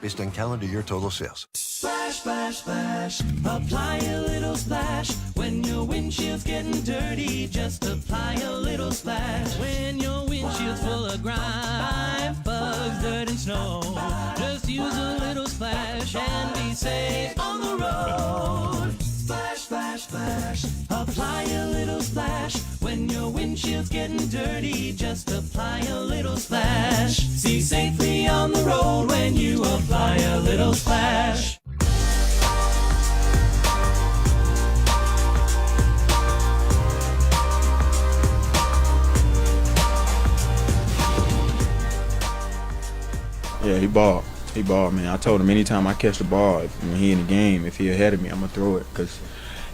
based on calendar year total sales. Splash, splash, splash. Apply a little splash. When your windshield's getting dirty, just apply a little splash. When your windshield's full of grime, bugs, dirt, and snow, just use a little splash and be safe on the road. Splash, splash, splash. Apply a little splash. When your windshield's getting dirty, just apply a little splash. See safely on the road when you apply a little splash. Yeah, he balled. He balled, man. I told him anytime I catch the ball, when he in the game, if he ahead of me, I'm gonna throw it. Because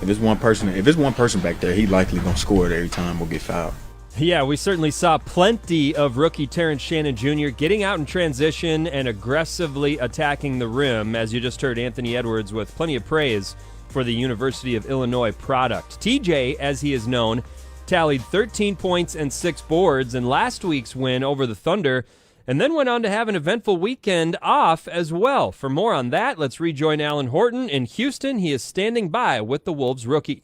if it's one person back there, he likely gonna score it every time or get fouled. Yeah, we certainly saw plenty of rookie Terrence Shannon Jr. getting out in transition and aggressively attacking the rim, as you just heard Anthony Edwards with plenty of praise for the University of Illinois product. TJ, as he is known, tallied 13 points and 6 boards in last week's win over the Thunder, and then went on to have an eventful weekend off as well. For more on that, let's rejoin Alan Horton in Houston. He is standing by with the Wolves rookie.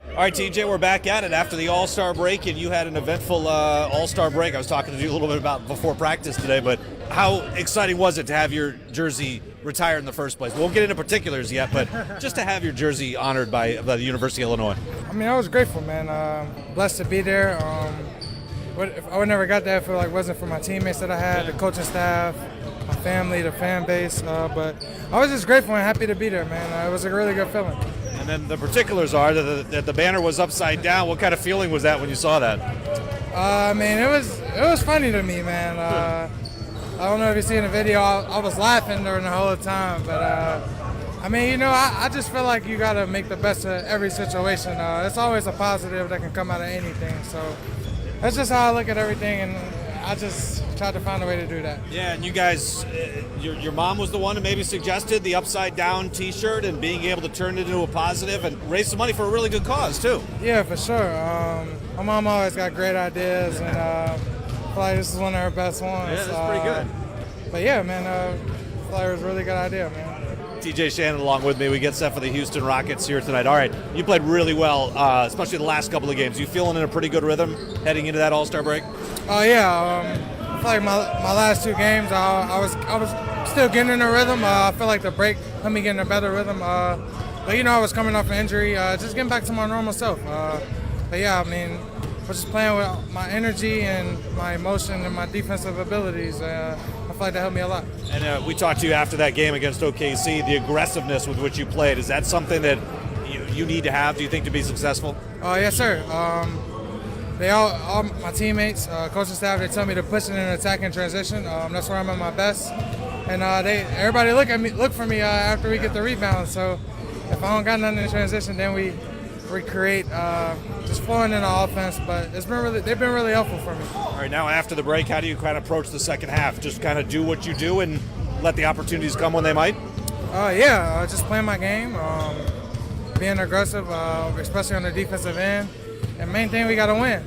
All right, TJ, we're back at it after the All-Star break, and you had an eventful All-Star break. I was talking to you a little bit about before practice today, but how exciting was it to have your jersey retired in the first place? We won't get into particulars yet, but just to have your jersey honored by the University of Illinois. I mean, I was grateful, man. Blessed to be there. I would never got that if it wasn't for my teammates that I had, the coaching staff, my family, the fan base. But I was just grateful and happy to be there, man. It was a really good feeling. And then the particulars are that the banner was upside down. What kind of feeling was that when you saw that? I mean, it was funny to me, man. I don't know if you see in the video, I was laughing during the whole time. But, I mean, I just feel like you got to make the best of every situation. It's always a positive that can come out of anything. So that's just how I look at everything, and I just tried to find a way to do that. Yeah, and you guys, your mom was the one who maybe suggested the upside-down T-shirt and being able to turn it into a positive and raise some money for a really good cause, too. Yeah, for sure. My mom always got great ideas, and I feel like this is one of her best ones. Yeah, that's pretty good. But yeah, man, I feel like it was a really good idea, man. TJ Shannon along with me. We get set for the Houston Rockets here tonight. All right, you played really well, especially the last couple of games. You feeling in a pretty good rhythm heading into that All-Star break? Oh yeah, I feel like my last 2 games, I was still getting in a rhythm. I feel like the break let me get in a better rhythm. But I was coming off an injury, just getting back to my normal self. But yeah, I mean, I was just playing with my energy and my emotion and my defensive abilities. I feel like that helped me a lot. And we talked to you after that game against OKC, the aggressiveness with which you played. Is that something that you need to have, do you think, to be successful? Yes, sir. They all my teammates, coaching staff, they tell me to push it in an attack and transition. That's where I'm at my best. And everybody look for me after we get the rebound. So if I don't got nothing in transition, then we create just flowing in the offense. But they've been really helpful for me. All right, now after the break, how do you kind of approach the second half? Just kind of do what you do and let the opportunities come when they might? Just playing my game, being aggressive, especially on the defensive end. And main thing, we got to win.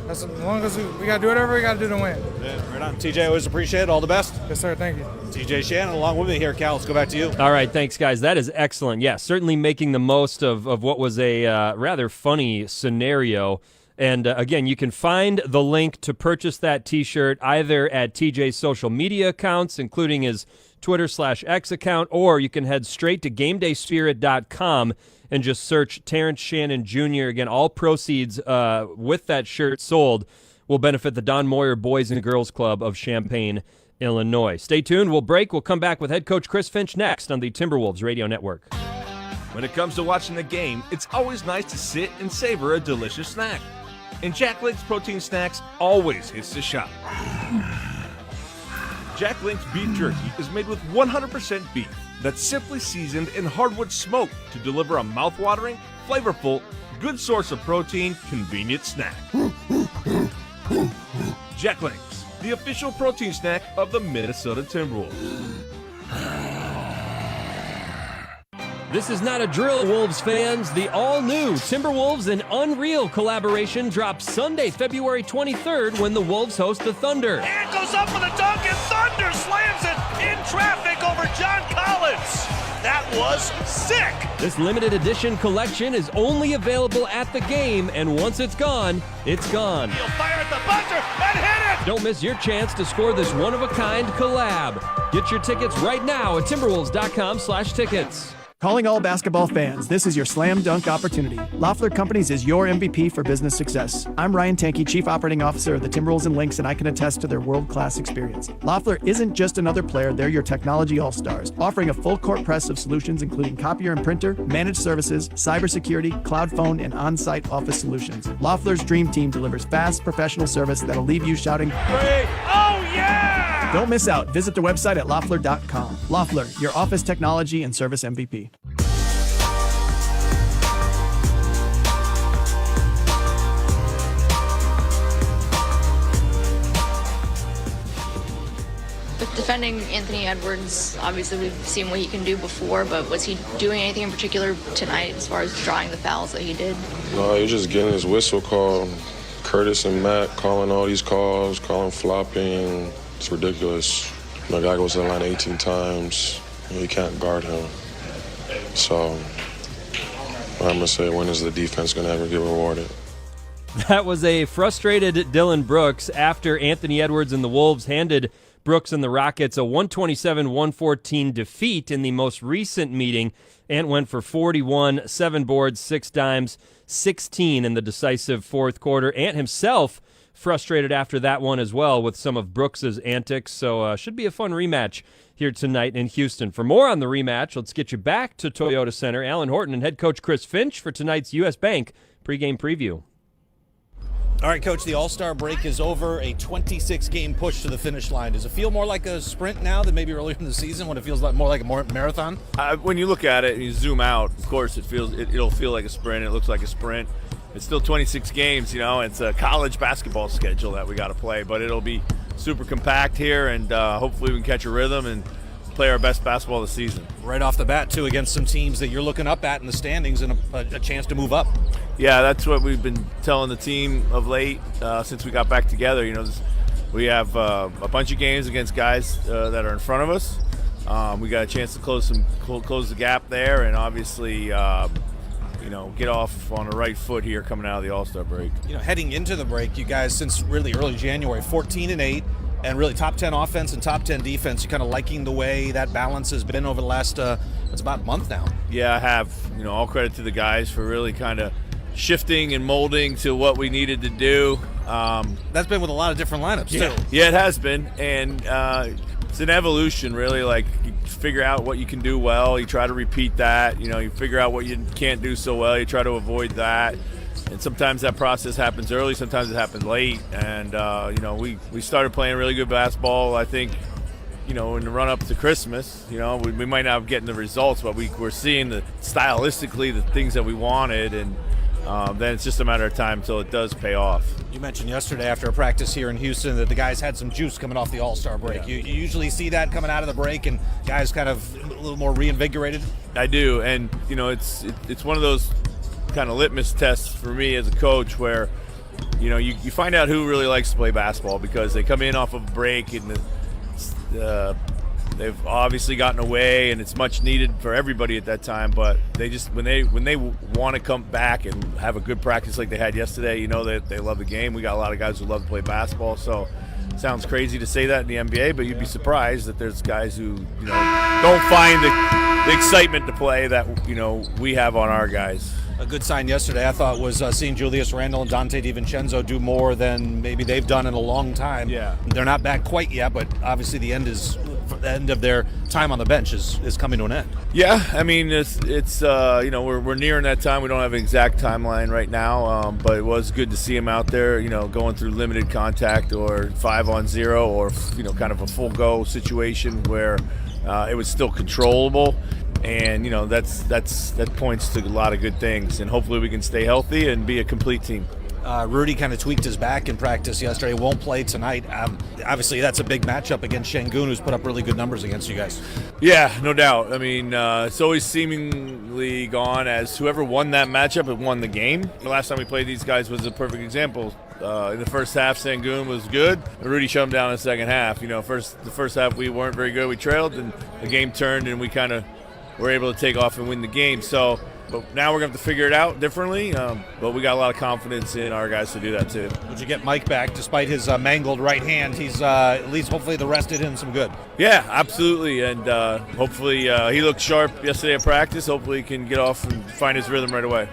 As long as we got to do whatever we got to do to win. Yeah, right on. TJ, always appreciate it. All the best. Yes, sir. Thank you. TJ Shannon along with me here. Cal, let's go back to you. All right, thanks, guys. That is excellent. Yeah, certainly making the most of what was a rather funny scenario. And again, you can find the link to purchase that T-shirt either at TJ's social media accounts, including his Twitter/X account, or you can head straight to GameDaySpirit.com and just search Terrence Shannon Jr. Again, all proceeds with that shirt sold will benefit the Don Moyer Boys and Girls Club of Champaign, Illinois. Stay tuned. We'll break. We'll come back with head coach Chris Finch next on the Timberwolves Radio Network. When it comes to watching the game, it's always nice to sit and savor a delicious snack. And Jack Link's protein snacks always hits the shot. Jack Link's beef jerky is made with 100% beef that's simply seasoned in hardwood smoke to deliver a mouth-watering, flavorful, good source of protein, convenient snack. Jack Link's, the official protein snack of the Minnesota Timberwolves. This is not a drill, Wolves fans. The all-new Timberwolves and Unreal collaboration drops Sunday, February 23rd when the Wolves host the Thunder. And goes up with a dunk, and Thunder slams it in traffic. was sick. This limited edition collection is only available at the game, and once it's gone, it's gone. He'll fire at the buzzer and hit it. Don't miss your chance to score this one-of-a-kind collab. Get your tickets right now at timberwolves.com/tickets. Calling all basketball fans, this is your slam dunk opportunity. Loeffler Companies is your MVP for business success. I'm Ryan Tankey, Chief Operating Officer of the Timberwolves and Lynx, and I can attest to their world-class experience. Loeffler isn't just another player, they're your technology all-stars, offering a full-court press of solutions including copier and printer, managed services, cybersecurity, cloud phone, and on-site office solutions. Loeffler's dream team delivers fast, professional service that'll leave you shouting, Great. Oh, yeah! Don't miss out. Visit the website at Loeffler.com. Loeffler, your office technology and service MVP. With defending Anthony Edwards, obviously we've seen what he can do before, but was he doing anything in particular tonight as far as drawing the fouls that he did? No, he was just getting his whistle called. Curtis and Matt calling all these calls, calling flopping. It's ridiculous. The guy goes to the line 18 times. You can't guard him. So I'm going to say, when is the defense going to ever get rewarded? That was a frustrated Dillon Brooks after Anthony Edwards and the Wolves handed Brooks and the Rockets a 127-114 defeat in the most recent meeting. Ant went for 41, 7 boards, 6 dimes, 16 in the decisive fourth quarter. Ant himself frustrated after that one as well with some of Brooks's antics. So should be a fun rematch here tonight in Houston. For more on the rematch, let's get you back to Toyota Center. Alan Horton and head coach Chris Finch for tonight's U.S. Bank pregame preview. All right, Coach, the All-Star break is over, a 26-game push to the finish line. Does it feel more like a sprint now than maybe earlier in the season when it feels more like a marathon? When you look at it and you zoom out, of course, it'll feel like a sprint. It looks like a sprint. It's still 26 games, It's a college basketball schedule that we got to play, but it'll be super compact here, and hopefully we can catch a rhythm and play our best basketball this season. Right off the bat, too, against some teams that you're looking up at in the standings and a chance to move up. Yeah, that's what we've been telling the team of late since we got back together. We have a bunch of games against guys that are in front of us. We got a chance to close the gap there, and obviously get off on the right foot here coming out of the All-Star break. Heading into the break, you guys, since really early January, 14-8, and really top 10 offense and top 10 defense. You're kind of liking the way that balance has been over the last, it's about a month now. Yeah, I have. All credit to the guys for really kind of shifting and molding to what we needed to do. That's been with a lot of different lineups, too. Yeah, it has been, and it's an evolution, really. Like, you figure out what you can do well, you try to repeat that. You figure out what you can't do so well, you try to avoid that. And sometimes that process happens early, sometimes it happens late. And, we started playing really good basketball, I think, in the run-up to Christmas. We might not be getting the results, but we're seeing stylistically the things that we wanted. And then it's just a matter of time until it does pay off. You mentioned yesterday after a practice here in Houston that the guys had some juice coming off the All-Star break. Yeah. You usually see that coming out of the break and guys kind of a little more reinvigorated? I do, and, it's one of those kind of litmus tests for me as a coach where, you find out who really likes to play basketball because they come in off of a break and they've obviously gotten away and it's much needed for everybody at that time, but they just when they want to come back and have a good practice like they had yesterday, that they love the game. We got a lot of guys who love to play basketball, so it sounds crazy to say that in the NBA, but you'd be surprised that there's guys who don't find the excitement to play that we have on our guys. A good sign yesterday, I thought, was seeing Julius Randle and Dante DiVincenzo do more than maybe they've done in a long time. Yeah. They're not back quite yet, but obviously the end of their time on the bench is coming to an end. Yeah, I mean, it's we're nearing that time. We don't have an exact timeline right now, but it was good to see him out there, going through limited contact or 5-on-0 or, kind of a full go situation where it was still controllable. And, that points to a lot of good things. And hopefully we can stay healthy and be a complete team. Rudy kind of tweaked his back in practice yesterday. Won't play tonight. Obviously, that's a big matchup against Şengün, who's put up really good numbers against you guys. Yeah, no doubt. I mean, it's always seemingly gone as whoever won that matchup had won the game. The last time we played these guys was a perfect example. In the first half, Şengün was good. Rudy shut him down in the second half. The first half we weren't very good. We trailed, and the game turned, and we kind of we're able to take off and win the game. So, but now we're going to have to figure it out differently. But we got a lot of confidence in our guys to do that too. Would you get Mike back despite his mangled right hand? He's at least hopefully the rest did him some good. Yeah, absolutely. And hopefully he looked sharp yesterday at practice. Hopefully he can get off and find his rhythm right away.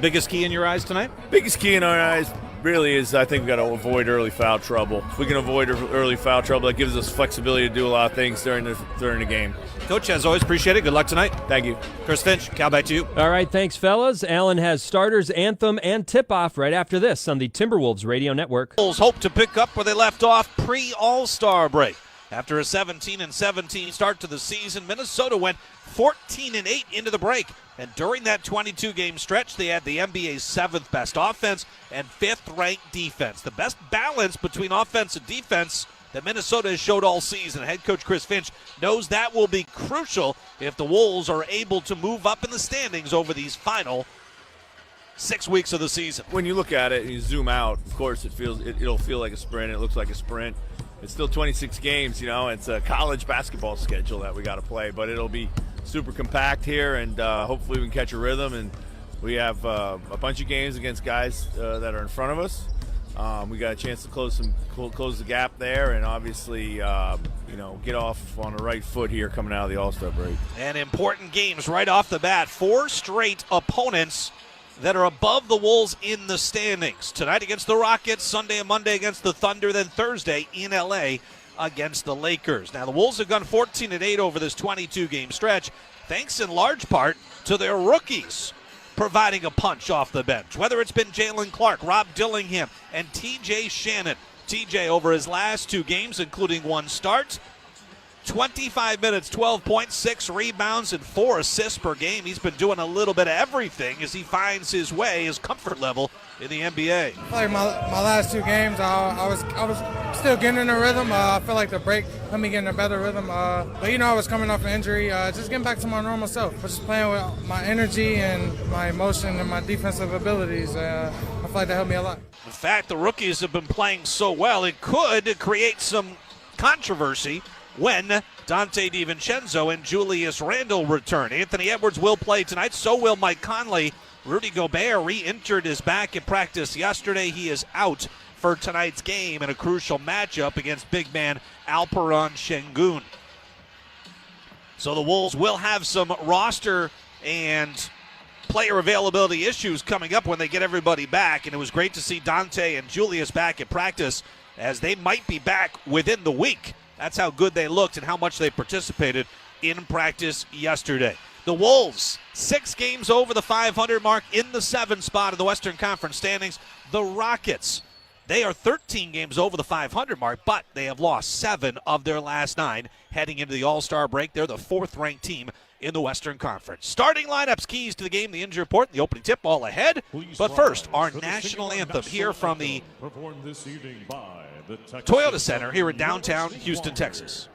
Biggest key in your eyes tonight? Biggest key in our eyes really is I think we got to avoid early foul trouble. If we can avoid early foul trouble, that gives us flexibility to do a lot of things during the game. Coach, as always, appreciate it. Good luck tonight. Thank you. Chris Finch, Cal, back to you. All right, thanks, fellas. Alan has starters, anthem, and tip-off right after this on the Timberwolves Radio Network. Bulls hope to pick up where they left off pre-All-Star break. After a 17-17 start to the season, Minnesota went 14-8 into the break. And during that 22-game stretch, they had the NBA's 7th best offense and 5th-ranked defense. The best balance between offense and defense that Minnesota has showed all season. Head coach Chris Finch knows that will be crucial if the Wolves are able to move up in the standings over these final 6 weeks of the season. When you look at it and you zoom out, of course it'll feel like a sprint. It looks like a sprint. It's still 26 games, It's a college basketball schedule that we got to play, but it'll be super compact here, and hopefully we can catch a rhythm. And we have a bunch of games against guys that are in front of us. We got a chance to close the gap there, and obviously, get off on the right foot here coming out of the All-Star break. And important games right off the bat. 4 straight opponents that are above the Wolves in the standings. Tonight against the Rockets, Sunday and Monday against the Thunder, then Thursday in L.A. against the Lakers. Now, the Wolves have gone 14-8 over this 22-game stretch, thanks in large part to their rookies providing a punch off the bench. Whether it's been Jalen Clark, Rob Dillingham, and TJ Shannon. TJ over his last 2 games, including 1 start, 25 minutes, 12 points, 6 rebounds, and 4 assists per game. He's been doing a little bit of everything as he finds his way, his comfort level in the NBA. I feel like my last 2 games, I was still getting in a rhythm. I feel like the break let me get in a better rhythm. But I was coming off an injury, just getting back to my normal self. Just playing with my energy and my emotion and my defensive abilities. I feel like that helped me a lot. In fact, the rookies have been playing so well, it could create some controversy when Dante DiVincenzo and Julius Randle return. Anthony Edwards will play tonight, so will Mike Conley. Rudy Gobert re-injured his back in practice yesterday. He is out for tonight's game in a crucial matchup against big man Alperen Şengün. So the Wolves will have some roster and player availability issues coming up when they get everybody back, and it was great to see Dante and Julius back in practice, as they might be back within the week. That's how good they looked and how much they participated in practice yesterday. The Wolves, 6 games over the 500 mark in the 7th spot in the Western Conference standings. The Rockets, they are 13 games over the 500 mark, but they have lost 7 of their last 9 heading into the All-Star break. They're the 4th-ranked team in the Western Conference. Starting lineups, keys to the game, the injury report, the opening tip all ahead. But first, our national anthem here from the Toyota Center here in downtown Houston, Texas.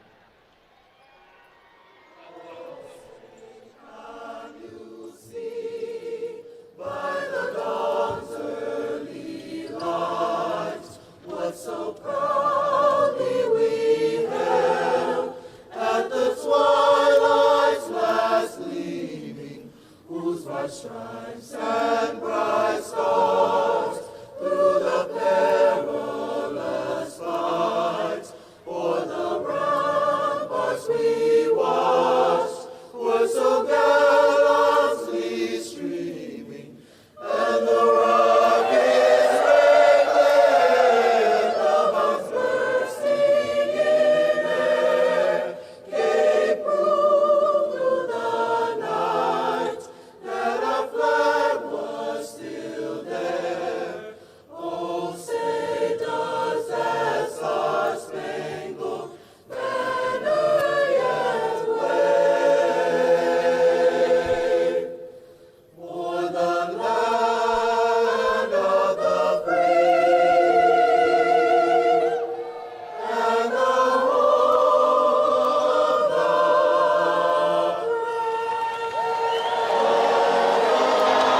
So proudly we hailed at the twilight's last gleaming, whose bright stripes and bright stars through the perilous fight for the ramparts we watched were so gallantly streaming, and the rockets flag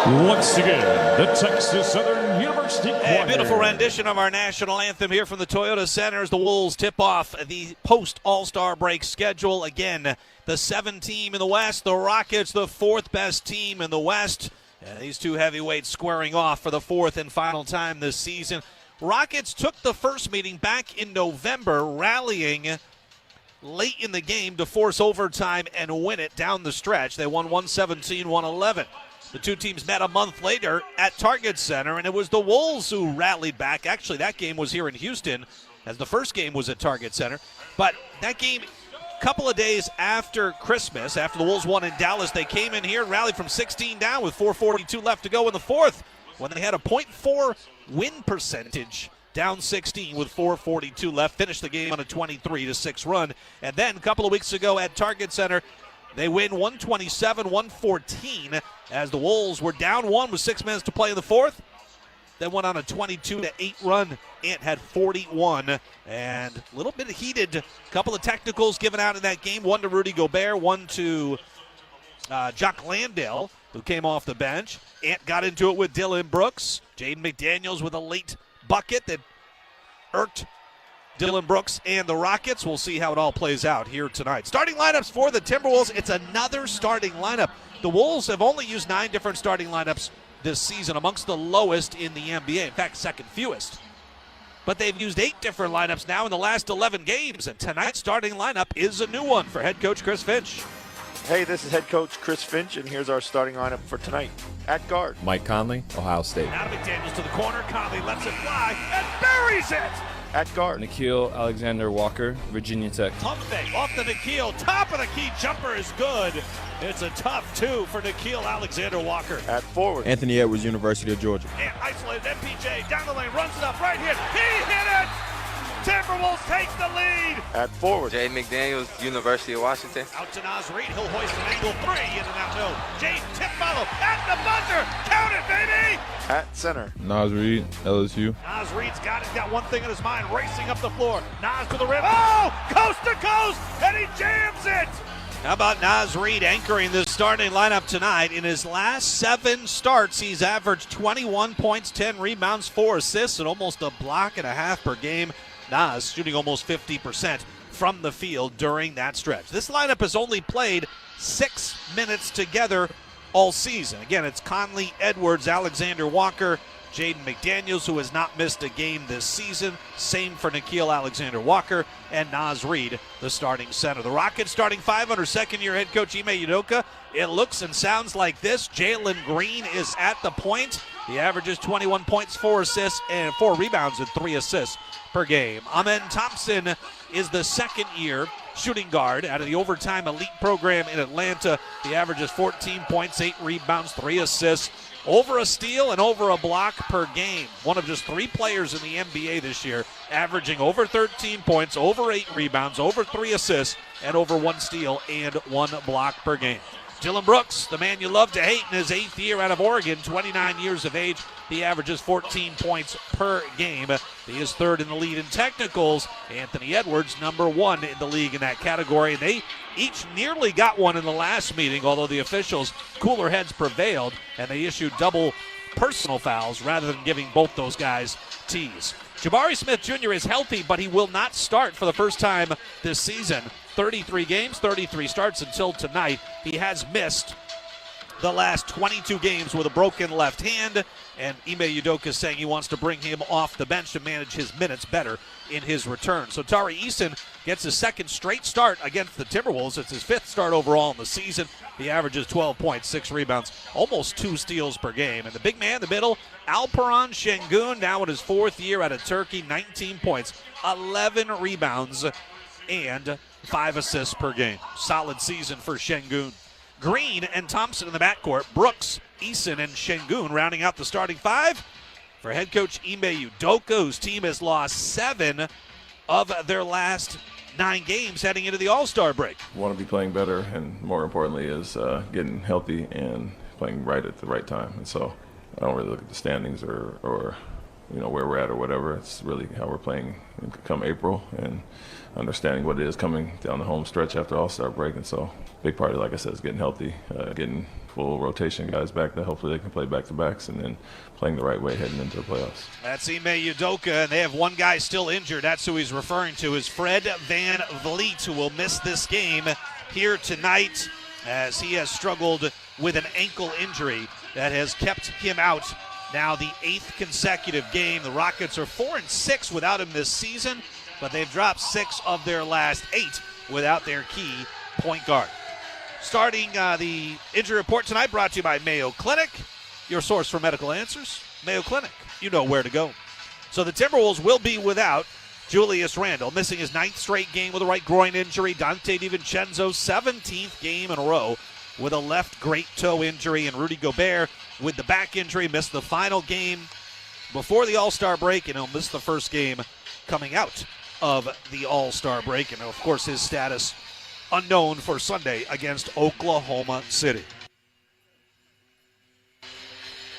Once again, the Texas Southern University Choir. A beautiful rendition of our national anthem here from the Toyota Center as the Wolves tip off the post-All-Star break schedule. Again, the 7th team in the West, the Rockets, the 4th best team in the West. These two heavyweights squaring off for the 4th and final time this season. Rockets took the first meeting back in November, rallying late in the game to force overtime and win it down the stretch. They won 117-111. The two teams met a month later at Target Center, and it was the Wolves who rallied back. Actually, that game was here in Houston, as the first game was at Target Center. But that game, a couple of days after Christmas, after the Wolves won in Dallas, they came in here and rallied from 16 down with 4:42 left to go in the 4th, when they had a .4 win percentage, down 16 with 4:42 left, finished the game on a 23-6 run. And then a couple of weeks ago at Target Center, they win 127-114 as the Wolves were down 1 with 6 minutes to play in the 4th. Then went on a 22-8 run. Ant had 41, and a little bit heated. Couple of technicals given out in that game. One to Rudy Gobert, one to Jock Landale, who came off the bench. Ant got into it with Dylan Brooks. Jaden McDaniels with a late bucket that irked Dylan Brooks and the Rockets. We'll see how it all plays out here tonight. Starting lineups for the Timberwolves. It's another starting lineup. The Wolves have only used 9 different starting lineups this season, amongst the lowest in the NBA. In fact, second fewest. But they've used 8 different lineups now in the last 11 games, and tonight's starting lineup is a new one for head coach Chris Finch. Hey, this is head coach Chris Finch, and here's our starting lineup for tonight. At guard, Mike Conley, Ohio State. Now to McDaniels to the corner. Conley lets it fly and buries it. At guard, Nikhil Alexander-Walker, Virginia Tech. Pump fake off the Nikhil. Top of the key jumper is good. It's a tough 2 for Nikhil Alexander-Walker. At forward, Anthony Edwards, University of Georgia. And isolated MPJ down the lane, runs it up, right hit. He hit it! Timberwolves take the lead. At forward, Jaden McDaniels, University of Washington. Out to Naz Reid. He'll hoist an angle 3. In and out, no. Jaden tip follow at the buzzer. Count it, baby! At center, Naz Reid, LSU. Naz Reid's got it. He's got one thing in his mind, racing up the floor. Naz to the rim. Oh! Coast to coast! And he jams it! How about Naz Reid anchoring this starting lineup tonight? In his last 7 starts, he's averaged 21 points, 10 rebounds, 4 assists, and almost a block and a half per game. Naz shooting almost 50% from the field during that stretch. This lineup has only played 6 minutes together all season. Again, it's Conley, Edwards, Alexander-Walker, Jaden McDaniels, who has not missed a game this season. Same for Nikhil Alexander-Walker, and Naz Reid, the starting center. The Rockets starting 5 under second-year head coach Ime Udoka. It looks and sounds like this. Jalen Green is at the point. He averages 21 points, 4 assists, and 4 rebounds and 3 assists per game. Amen Thompson is the second-year shooting guard out of the Overtime Elite program in Atlanta. He averages 14 points, 8 rebounds, 3 assists, over a steal and over a block per game. One of just 3 players in the NBA this year averaging over 13 points, over 8 rebounds, over 3 assists, and over 1 steal and 1 block per game. Dylan Brooks, the man you love to hate, in his 8th year out of Oregon, 29 years of age. He averages 14 points per game. He is 3rd in the league in technicals. Anthony Edwards, number 1 in the league in that category. They each nearly got one in the last meeting, although the officials, cooler heads prevailed, and they issued double personal fouls rather than giving both those guys tees. Jabari Smith Jr. is healthy, but he will not start for the first time this season. 33 games, 33 starts until tonight. He has missed the last 22 games with a broken left hand, and Ime Udoka saying he wants to bring him off the bench to manage his minutes better in his return. So Tari Eason gets his 2nd straight start against the Timberwolves. It's his 5th start overall in the season. He averages 12 points, 6 rebounds, almost 2 steals per game. And the big man in the middle, Alperen Şengün, now in his 4th year out of Turkey, 19 points, 11 rebounds, and 5 assists per game. Solid season for Şengün. Green and Thompson in the backcourt. Brooks, Eason, and Şengün rounding out the starting 5 for head coach Ime Udoka, whose team has lost 7 of their last 9 games heading into the All-Star break. Want to be playing better, and more importantly is getting healthy and playing right at the right time. And so I don't really look at the standings or where we're at or whatever. It's really how we're playing come April and understanding what it is coming down the home stretch after All-Star break. And so big part of it, like I said, is getting healthy, getting full rotation guys back that hopefully they can play back-to-backs, and then playing the right way heading into the playoffs. That's Ime Udoka, and they have one guy still injured. That's who he's referring to, is Fred Van Vliet, who will miss this game here tonight as he has struggled with an ankle injury that has kept him out now the 8th consecutive game. The Rockets are 4-6 without him this season, but they've dropped 6 of their last 8 without their key point guard. Starting the injury report tonight, brought to you by Mayo Clinic, your source for medical answers. Mayo Clinic, you know where to go. So the Timberwolves will be without Julius Randle, missing his 9th straight game with a right groin injury. Dante DiVincenzo, 17th game in a row with a left great toe injury. And Rudy Gobert, with the back injury, missed the final game before the All-Star break, and he'll miss the first game coming out of the All-Star break. And, of course, his status unknown for Sunday against Oklahoma City.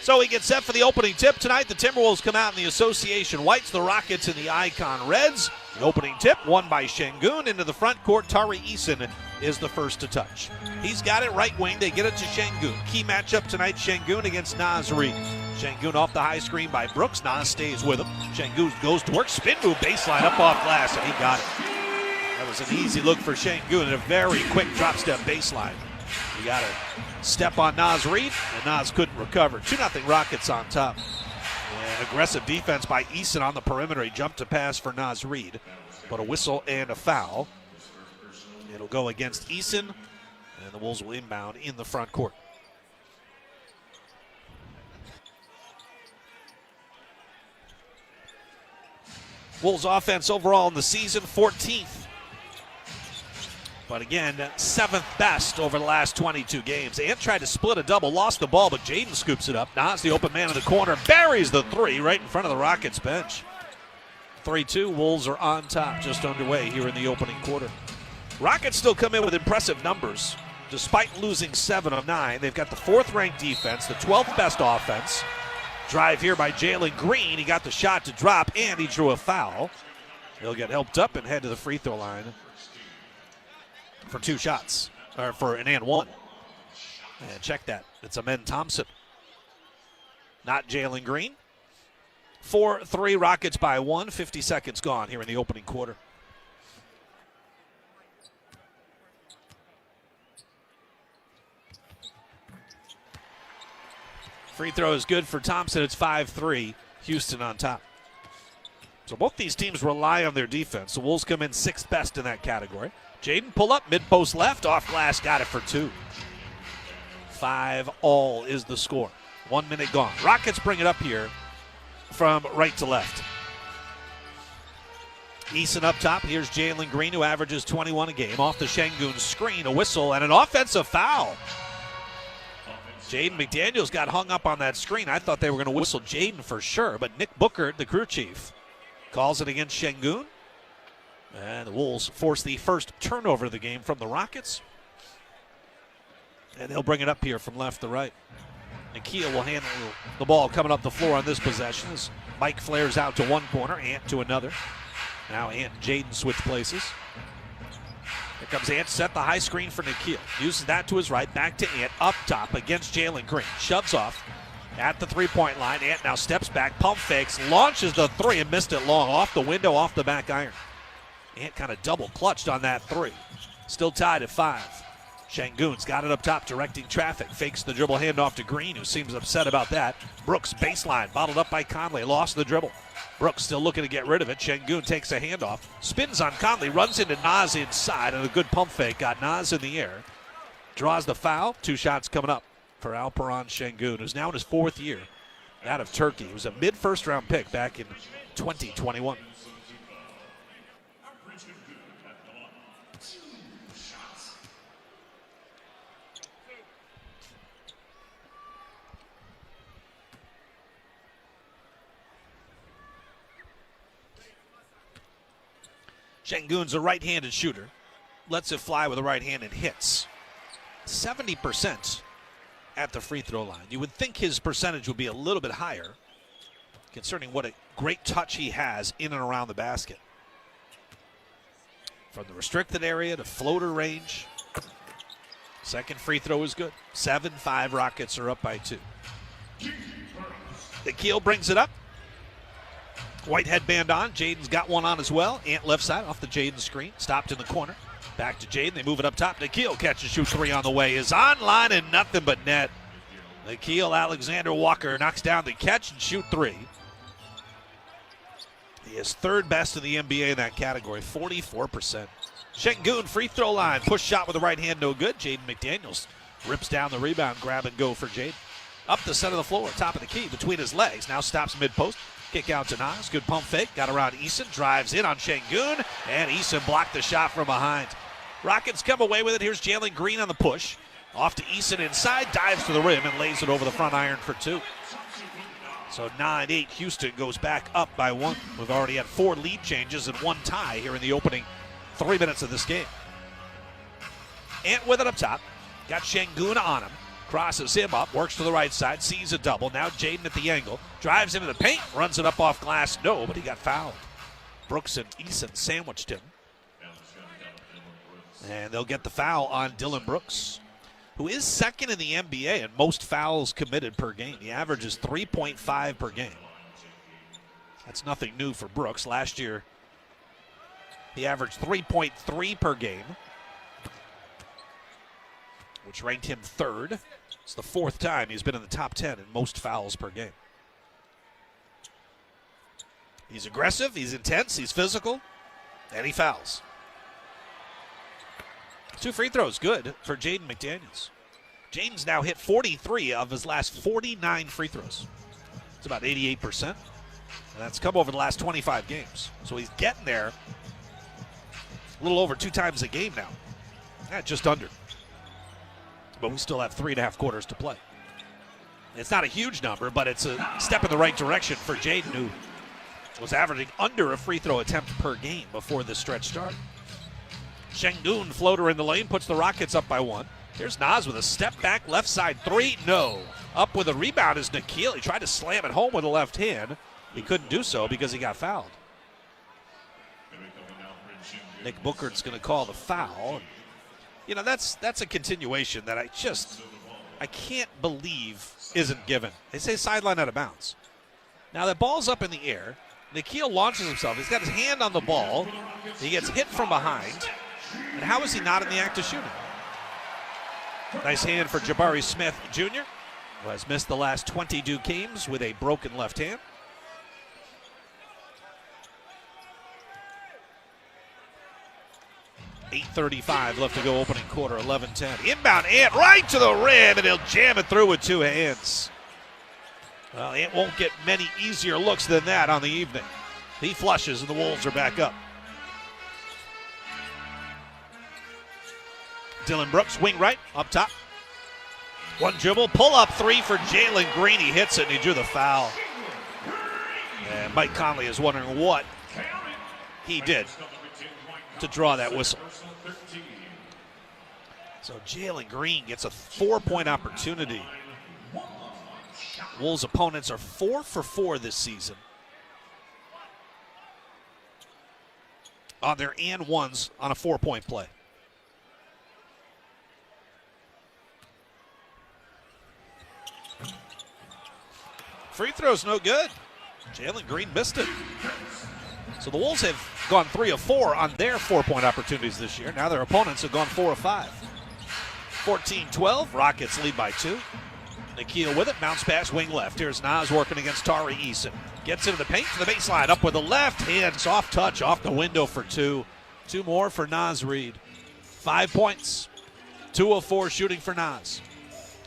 So we get set for the opening tip tonight. The Timberwolves come out in the Association Whites, the Rockets in the Icon Reds. The opening tip won by Şengün. Into the front court, Tari Eason is the first to touch. He's got it right wing. They get it to Şengün. Key matchup tonight, Şengün against Naz Reid. Şengün off the high screen by Brooks. Naz stays with him. Şengün goes to work. Spin move, baseline, up off glass, and he got it. That was an easy look for Şengün and a very quick drop step baseline. You got to step on Naz Reid, and Naz couldn't recover. 2-0 Rockets on top. And aggressive defense by Eason on the perimeter. He jumped to pass for Naz Reid, but a whistle and a foul. It'll go against Eason, and the Wolves will inbound in the front court. Wolves offense overall in the season, 14th. But again, 7th best over the last 22 games. Ant tried to split a double, lost the ball, but Jaden scoops it up. Nas, the open man in the corner, buries the three right in front of the Rockets bench. 3-2, Wolves are on top, just underway here in the opening quarter. Rockets still come in with impressive numbers. Despite losing 7 of 9, they've got the 4th-ranked defense, the 12th best offense. Drive here by Jalen Green. He got the shot to drop, and he drew a foul. He'll get helped up and head to the free throw line for 2 shots, or for an and 1. And check that. It's Amen Thompson, not Jalen Green. 4-3 Rockets by 1. 50 seconds gone here in the opening quarter. Free throw is good for Thompson. It's 5-3. Houston on top. So both these teams rely on their defense. The Wolves come in 6th best in that category. Jaden pull up, mid-post left, off glass, got it for 2. 5-all is the score. 1 minute gone. Rockets bring it up here from right to left. Eason up top. Here's Jalen Green, who averages 21 a game. Off the Şengün screen, a whistle, and an offensive foul. Jaden McDaniels got hung up on that screen. I thought they were going to whistle Jaden for sure, but Nick Booker, the crew chief, calls it against Şengün. And the Wolves force the first turnover of the game from the Rockets. And they'll bring it up here from left to right. Nikhil will handle the ball coming up the floor on this possession as Mike flares out to one corner, Ant to another. Now Ant and Jaden switch places. Here comes Ant, set the high screen for Nikhil. Uses that to his right, back to Ant, up top against Jalen Green. Shoves off at the three-point line. Ant now steps back, pump fakes, launches the three and missed it long. Off the window, off the back iron. Ant kind of double clutched on that three. Still tied at 5. Şengün's got it up top, directing traffic. Fakes the dribble handoff to Green, who seems upset about that. Brooks baseline, bottled up by Conley, lost the dribble. Brooks still looking to get rid of it. Şengün takes a handoff, spins on Conley, runs into Naz inside, and a good pump fake. Got Naz in the air. Draws the foul. 2 shots coming up for Alperen Şengün, who's now in his 4th year out of Turkey. He was a mid-first round pick back in 2021. Şengün's a right-handed shooter. Lets it fly with the right hand and hits. 70% at the free throw line. You would think his percentage would be a little bit higher. concerning what a great touch he has in and around the basket. From the restricted area to floater range. Second free throw is good. 7-5 Rockets are up by 2. Nikhil brings it up. White headband on. Jaden's got one on as well. Ant left side off the Jaden screen. Stopped in the corner. Back to Jaden. They move it up top. Nikhil catch and shoot 3 on the way. Is on line and nothing but net. Nikhil Alexander Walker knocks down the catch and shoot 3. He is third best in the NBA in that category, 44%. Şengün free throw line. Push shot with the right hand, no good. Jaden McDaniels rips down the rebound. Grab and go for Jaden. Up the center of the floor, top of the key, between his legs. Now stops mid-post. Kick out to Nas. Good pump fake. Got around Eason. Drives in on Şengün. And Eason blocked the shot from behind. Rockets come away with it. Here's Jalen Green on the push. Off to Eason inside. Dives to the rim and lays it over the front iron for 2. So 9-8. Houston goes back up by 1. We've already had 4 lead changes and 1 tie here in the opening 3 minutes of this game. Ant with it up top. Got Şengün on him. Crosses him up, works to the right side, sees a double. Now Jaden at the angle, drives into the paint, runs it up off glass. No, but he got fouled. Brooks and Eason sandwiched him. And they'll get the foul on Dillon Brooks, who is second in the NBA in most fouls committed per game. He averages 3.5 per game. That's nothing new for Brooks. Last year, he averaged 3.3 per game, which ranked him 3rd. It's the 4th time he's been in the top 10 in most fouls per game. He's aggressive, he's intense, he's physical, and he fouls. 2 free throws, good for Jaden McDaniels. Jaden's now hit 43 of his last 49 free throws. It's about 88%. And that's come over the last 25 games. So he's getting there a little over 2 times a game now. Just under. But we still have 3.5 quarters to play. It's not a huge number, but it's a step in the right direction for Jaden, who was averaging under a free throw attempt per game before this stretch started. Şengün floater in the lane, puts the Rockets up by 1. Here's Nas with a step back left side 3. No. Up with a rebound is Nikhil. He tried to slam it home with the left hand. He couldn't do so because he got fouled. Nick Bookert's going to call the foul. You know, that's a continuation that I can't believe isn't given. They say sideline out of bounds. Now that ball's up in the air. Nikhil launches himself. He's got his hand on the ball. He gets hit from behind. And how is he not in the act of shooting? Nice hand for Jabari Smith Jr., who has missed the last 22 games with a broken left hand. .8:35 left to go opening quarter, 11-10. Inbound Ant right to the rim, and he'll jam it through with 2 hands. Well, Ant won't get many easier looks than that on the evening. He flushes, and the Wolves are back up. Dillon Brooks, wing right, up top. 1 dribble, pull up 3 for Jalen Green. He hits it, and he drew the foul. And Mike Conley is wondering what he did to draw that whistle. So Jalen Green gets a 4-point opportunity. Wolves' opponents are 4 for 4 this season on their and ones on a 4-point play. Free throw's no good. Jalen Green missed it. So the Wolves have gone 3 of 4 on their 4-point opportunities this year. Now their opponents have gone 4 of 5. 14-12, Rockets lead by 2. Nikhil with it, bounce pass, wing left. Here's Nas working against Tari Eason. Gets into the paint to the baseline, up with the left hand, soft touch off the window for 2. 2 more for Naz Reid. 5 points, 2 of 4 shooting for Nas.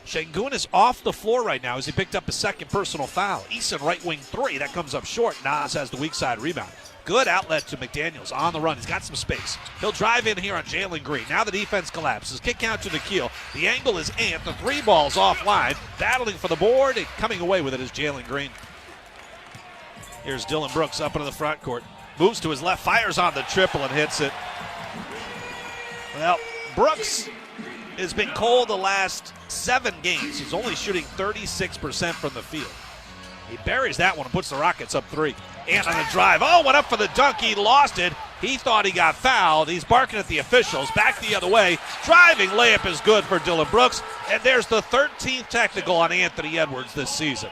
Şengün is off the floor right now as he picked up his 2nd personal foul. Eason right wing 3, that comes up short. Nas has the weak side rebound. Good outlet to McDaniels on the run. He's got some space. He'll drive in here on Jalen Green. Now the defense collapses. Kick out to Nikhil. The angle is Ant. The 3 ball's offline. Battling for the board and coming away with it is Jalen Green. Here's Dillon Brooks up into the front court. Moves to his left, fires on the triple and hits it. Well, Brooks has been cold the last 7 games. He's only shooting 36% from the field. He buries that one and puts the Rockets up 3. And on the drive, went up for the dunk. He lost it. He thought he got fouled. He's barking at the officials. Back the other way. Driving layup is good for Dylan Brooks. And there's the 13th technical on Anthony Edwards this season.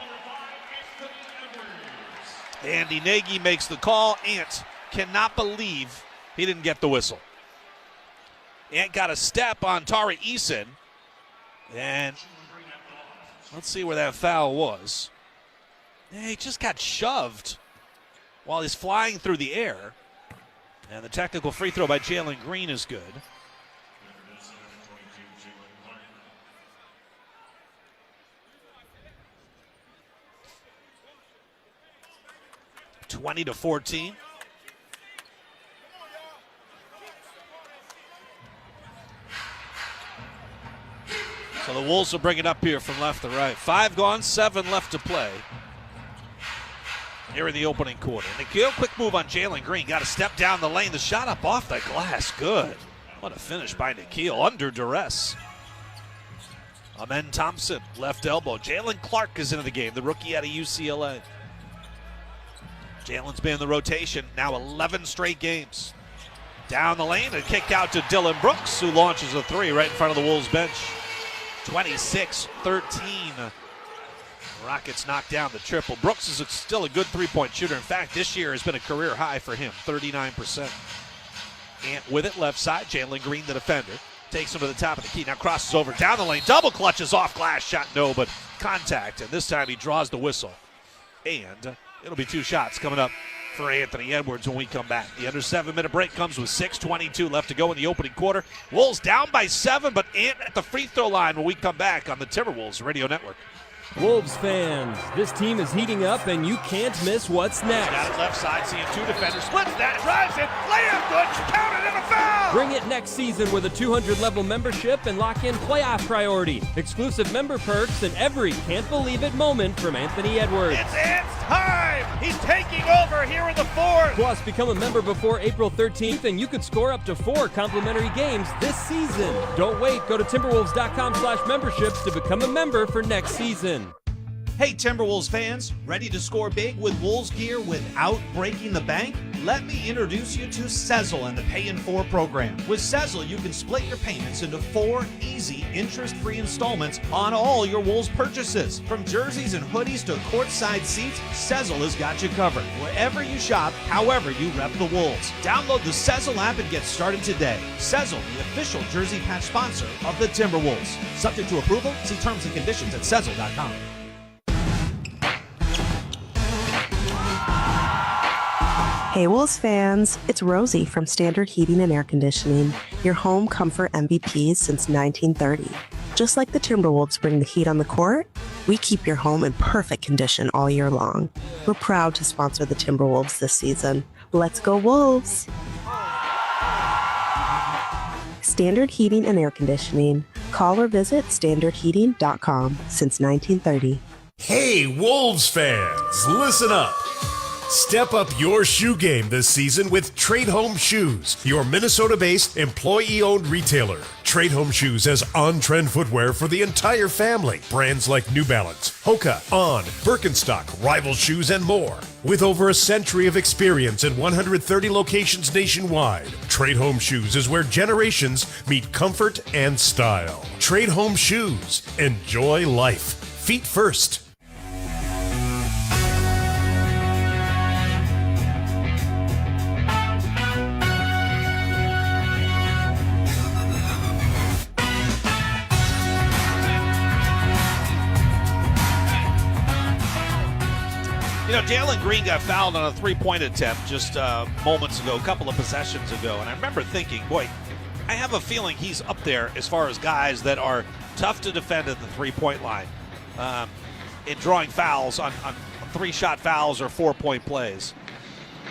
Andy Nagy makes the call. Ant cannot believe he didn't get the whistle. Ant got a step on Tari Eason. And let's see where that foul was. Yeah, he just got shoved while he's flying through the air. And the technical free throw by Jalen Green is good. (20-14). So the Wolves will bring it up here from left to right. 5 gone, 7 left to play here in the opening quarter. Nikhil, quick move on Jalen Green. Got to step down the lane. The shot up off the glass. Good. What a finish by Nikhil under duress. Amen Thompson, left elbow. Jalen Clark is into the game, the rookie out of UCLA. Jalen's been in the rotation now 11 straight games. Down the lane, a kick out to Dylan Brooks, who launches a 3 right in front of the Wolves bench. 26-13. Rockets knock down the triple. Brooks is still a good three-point shooter. In fact, this year has been a career high for him, 39%. Ant with it, left side. Jalen Green, the defender, takes him to the top of the key. Now crosses over, down the lane, double clutches off glass. Shot no, but contact. And this time he draws the whistle. And it'll be 2 shots coming up for Anthony Edwards when we come back. The under 7-minute break comes with 6:22 left to go in the opening quarter. Wolves down by 7, but Ant at the free throw line when we come back on the Timberwolves Radio Network. Wolves fans, this team is heating up and you can't miss what's next. Got it left side, seeing 2 defenders. Splits that, drives it, layup good, counted and a foul! Bring it next season with a 200-level membership and lock in playoff priority, exclusive member perks, and every can't-believe-it moment from Anthony Edwards. It's Ant's time! He's taking over here in the 4th! Plus, become a member before April 13th and you could score up to 4 complimentary games this season. Don't wait, go to Timberwolves.com/memberships to become a member for next season. Hey Timberwolves fans, ready to score big with Wolves gear without breaking the bank? Let me introduce you to Sezzle and the Pay in 4 program. With Sezzle, you can split your payments into 4 easy, interest-free installments on all your Wolves purchases. From jerseys and hoodies to courtside seats, Sezzle has got you covered. Wherever you shop, however you rep the Wolves. Download the Sezzle app and get started today. Sezzle, the official jersey patch sponsor of the Timberwolves. Subject to approval, see terms and conditions at Sezzle.com. Hey Wolves fans, it's Rosie from Standard Heating and Air Conditioning, your home comfort MVPs since 1930. Just like the Timberwolves bring the heat on the court, we keep your home in perfect condition all year long. We're proud to sponsor the Timberwolves this season. Let's go Wolves! Standard Heating and Air Conditioning. Call or visit standardheating.com since 1930. Hey Wolves fans, listen up. Step up your shoe game this season with Trade Home Shoes, your Minnesota-based employee-owned retailer. Trade Home Shoes has on-trend footwear for the entire family. Brands like New Balance, Hoka, On, Birkenstock, Rival Shoes, and more. With over a century of experience in 130 locations nationwide, Trade Home Shoes is where generations meet comfort and style. Trade Home Shoes. Enjoy life. Feet first. Jalen Green got fouled on a 3-point attempt just moments ago, a couple of possessions ago. And I remember thinking, boy, I have a feeling he's up there as far as guys that are tough to defend at the 3-point line in drawing fouls on 3-shot fouls or 4-point plays.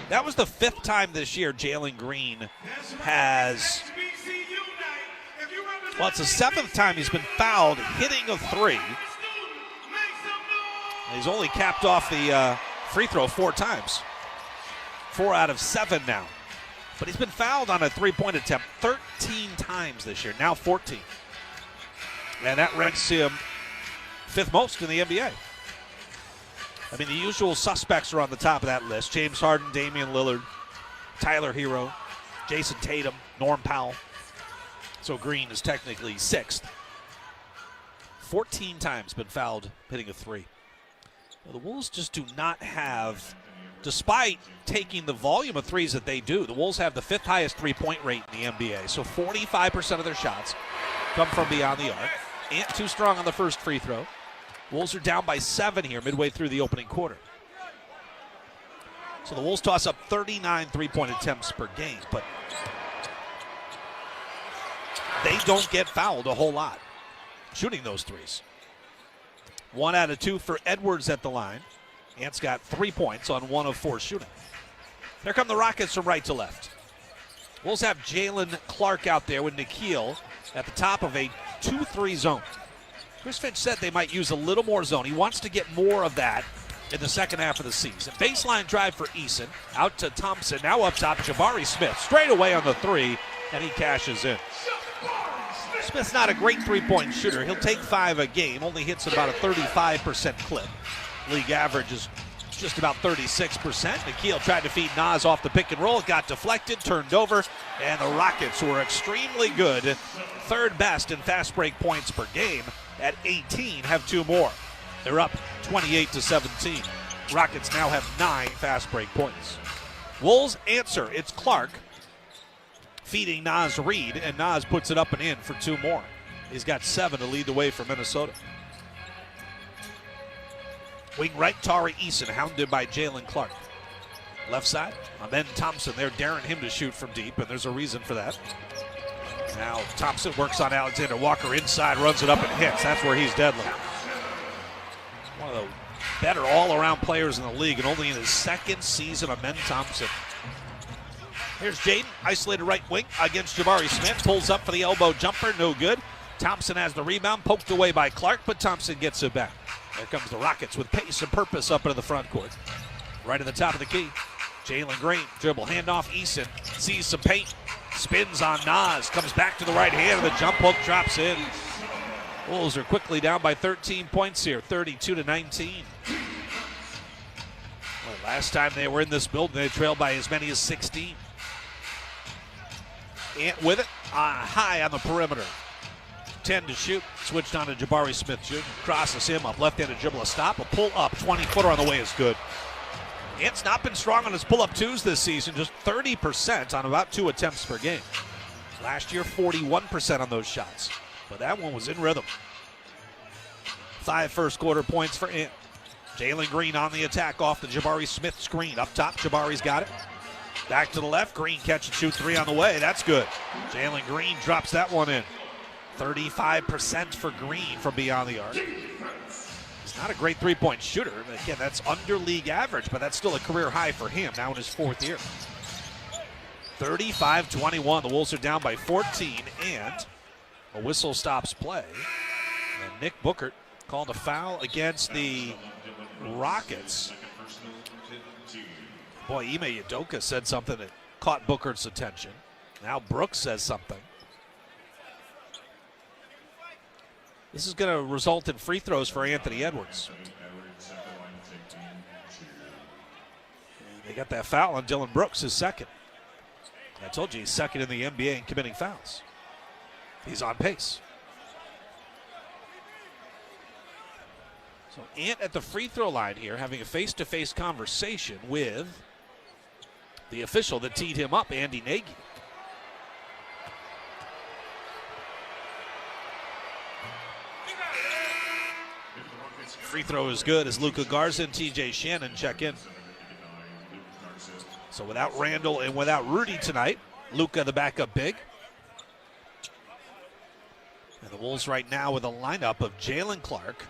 That was the 5th time this year Jalen Green has, well, it's the 7th time he's been fouled hitting a 3. He's only capped off the free throw 4 times. 4 out of 7 now. But he's been fouled on a 3-point attempt 13 times this year, now 14. And that ranks him 5th most in the NBA. I mean, the usual suspects are on the top of that list. James Harden, Damian Lillard, Tyler Hero, Jason Tatum, Norm Powell. So Green is technically 6th. 14 times been fouled hitting a 3. Well, the Wolves just do not have, despite taking the volume of threes that they do, the Wolves have the 5th highest three-point rate in the NBA. So 45% of their shots come from beyond the arc. Ant too strong on the first free throw. Wolves are down by 7 here midway through the opening quarter. So the Wolves toss up 39 three-point attempts per game, but they don't get fouled a whole lot shooting those threes. 1 out of 2 for Edwards at the line. Ant's got 3 points on 1 of 4 shooting. There come the Rockets from right to left. Wolves have Jalen Clark out there with Nikhil at the top of a 2-3 zone. Chris Finch said they might use a little more zone. He wants to get more of that in the second half of the season. Baseline drive for Eason. Out to Thompson. Now up top, Jabari Smith. Straight away on the 3, and he cashes in. Smith's not a great three-point shooter. He'll take 5 a game. Only hits about a 35% clip. League average is just about 36%. Nikhil tried to feed Nas off the pick and roll. It got deflected, turned over, and the Rockets, who are extremely good, 3rd best in fast break points per game at 18, have 2 more. They're up 28-17. Rockets now have 9 fast break points. Wolves answer. It's Clark feeding Nas Reed, and Nas puts it up and in for 2 more. He's got 7 to lead the way for Minnesota. Wing right, Tari Eason, hounded by Jalen Clark. Left side, Ben Thompson. They're daring him to shoot from deep, and there's a reason for that. Now Thompson works on Alexander Walker inside, runs it up and hits. That's where he's deadly. One of the better all-around players in the league, and only in his 2nd season of Ben Thompson. Here's Jaden, isolated right wing against Jabari Smith. Pulls up for the elbow jumper, no good. Thompson has the rebound, poked away by Clark, but Thompson gets it back. There comes the Rockets with pace and purpose up into the front court. Right at the top of the key, Jalen Green, dribble, handoff, Eason, sees some paint, spins on Nas, comes back to the right hand, and the jump hook drops in. Wolves are quickly down by 13 points here, 32-19. Well, last time they were in this building, they trailed by as many as 16. Ant with it, high on the perimeter. 10 to shoot, switched on to Jabari Smith Jr. Crosses him up, left-handed dribble, a stop, a pull-up, 20-footer on the way is good. Ant's not been strong on his pull-up 2s this season, just 30% on about 2 attempts per game. Last year, 41% on those shots, but that one was in rhythm. 5 first-quarter points for Ant. Jalen Green on the attack off the Jabari Smith screen. Up top, Jabari's got it. Back to the left, Green catch and shoot 3 on the way. That's good. Jalen Green drops that one in. 35% for Green from beyond the arc. He's not a great three-point shooter. Again, that's under league average, but that's still a career high for him now in his 4th year. 35-21. The Wolves are down by 14, and a whistle stops play. And Nick Bookert called a foul against the Rockets. Boy, Ime Udoka said something that caught Bookert's attention. Now Brooks says something. This is going to result in free throws for Anthony Edwards. They got that foul on Dylan Brooks, his 2nd. I told you he's 2nd in the NBA in committing fouls. He's on pace. So Ant at the free throw line here, having a face-to-face conversation with the official that teed him up, Andy Nagy. Free throw is good as Luka Garza and TJ Shannon check in. So without Randall and without Rudy tonight, Luka the backup big. And the Wolves right now with a lineup of Jalen Clark,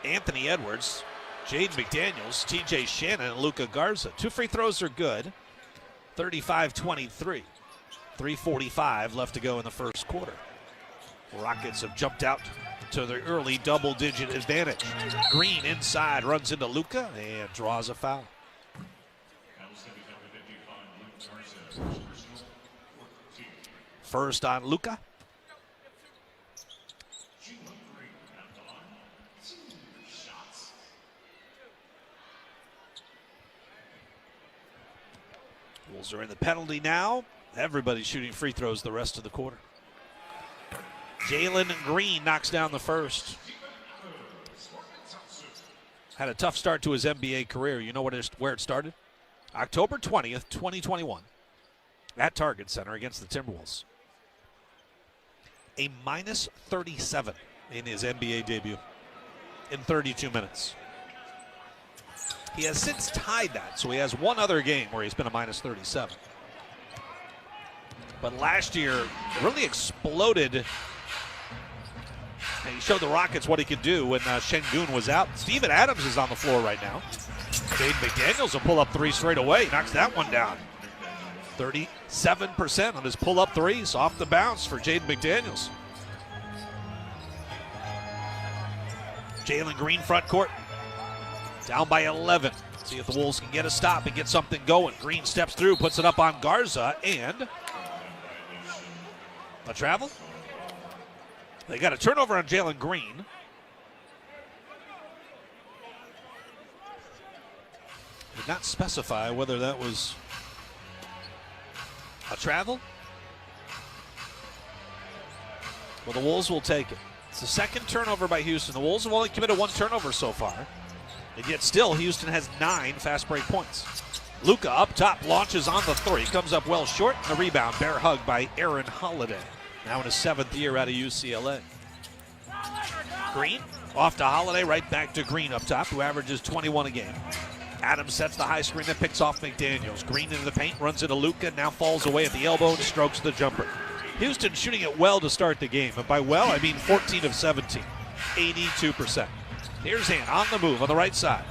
Anthony Edwards, Jaden McDaniels, TJ Shannon, and Luka Garza. 2 free throws are good. 35-23. 3:45 left to go in the first quarter. Rockets have jumped out to their early double-digit advantage. Green inside, runs into Luka and draws a foul. First on Luka. Bulls are in the penalty now. Everybody's shooting free throws the rest of the quarter. Jalen Green knocks down the first. Had a tough start to his NBA career. You know where it started? October 20th, 2021, at Target Center against the Timberwolves. A minus 37 in his NBA debut in 32 minutes. He has since tied that, so he has one other game where he's been a minus 37. But last year, really exploded. And he showed the Rockets what he could do when Şengün was out. Steven Adams is on the floor right now. Jaden McDaniels will pull up three straight away. Knocks that one down. 37% on his pull-up threes off the bounce for Jaden McDaniels. Jalen Green front court. Down by 11. See if the Wolves can get a stop and get something going. Green steps through, puts it up on Garza, and a travel. They got a turnover on Jalen Green. Did not specify whether that was a travel. Well, the Wolves will take it. It's the second turnover by Houston. The Wolves have only committed one turnover so far. And yet still, Houston has 9 fast break points. Luka up top, launches on the three. Comes up well short. And the rebound, bear hug by Aaron Holiday. Now in his 7th year out of UCLA. Green off to Holiday, right back to Green up top, who averages 21 a game. Adams sets the high screen and picks off McDaniels. Green into the paint, runs into Luka, now falls away at the elbow and strokes the jumper. Houston shooting it well to start the game. And by well, I mean 14 of 17, 82%. Here's Ant on the move on the right side.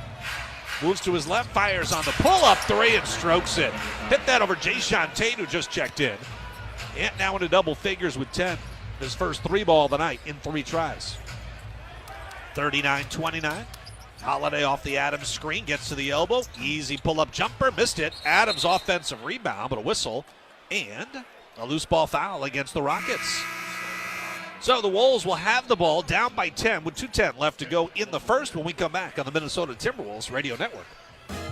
Moves to his left, fires on the pull-up three and strokes it. Hit that over Jayshawn Tate, who just checked in. Ant now into double figures with 10. His first 3-ball of the night in 3 tries. 39-29. Holiday off the Adams screen, gets to the elbow. Easy pull-up jumper, missed it. Adams offensive rebound, but a whistle. And a loose ball foul against the Rockets. So the Wolves will have the ball down by 10 with 2:10 left to go in the first when we come back on the Minnesota Timberwolves Radio Network.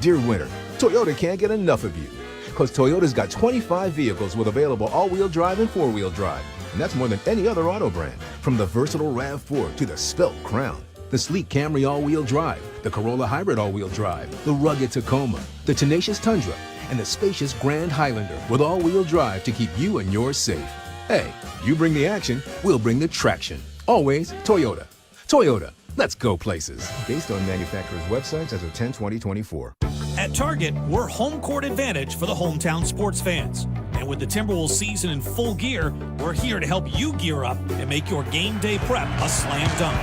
Dear winter, Toyota can't get enough of you. Because Toyota's got 25 vehicles with available all-wheel drive and four-wheel drive. And that's more than any other auto brand. From the versatile RAV4 to the Svelte Crown, the sleek Camry all-wheel drive, the Corolla Hybrid all-wheel drive, the rugged Tacoma, the tenacious Tundra, and the spacious Grand Highlander with all-wheel drive to keep you and yours safe. Hey, you bring the action, we'll bring the traction. Always Toyota. Toyota, let's go places. Based on manufacturer's websites as of 10/20/24. At Target, we're home court advantage for the hometown sports fans. And with the Timberwolves season in full gear, we're here to help you gear up and make your game day prep a slam dunk.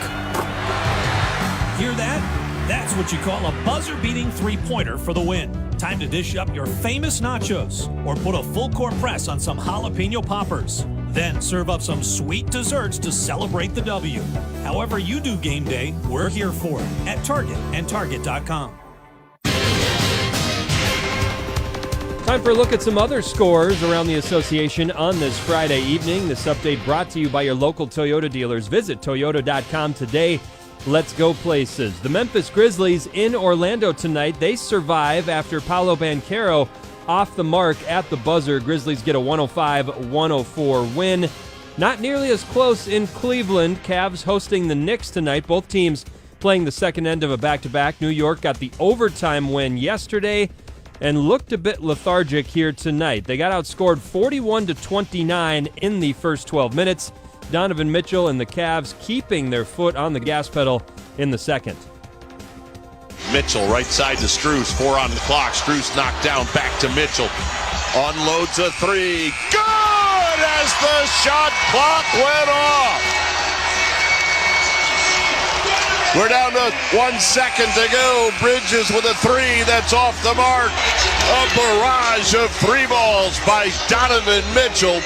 Hear that? That's what you call a buzzer-beating three-pointer for the win. Time to dish up your famous nachos or put a full-court press on some jalapeno poppers. Then serve up some sweet desserts to celebrate the W. However you do game day, we're here for it at Target and Target.com. Time for a look at some other scores around the association on this Friday evening. This update brought to you by your local Toyota dealers. Visit Toyota.com today. Let's go places. The Memphis Grizzlies in Orlando tonight. They survive after Paolo Banchero off the mark at the buzzer. Grizzlies get a 105-104 win. Not nearly as close in Cleveland. Cavs hosting the Knicks tonight. Both teams playing the second end of a back-to-back. New York got the overtime win yesterday and looked a bit lethargic here tonight. They got outscored 41-29 in the first 12 minutes. Donovan Mitchell and the Cavs keeping their foot on the gas pedal in the second. Mitchell right side to Strus, 4 on the clock. Strus knocked down, back to Mitchell. Unloads a three. Good as the shot clock went off. We're down to 1 second to go. Bridges with a three that's off the mark. A barrage of 3 balls by Donovan Mitchell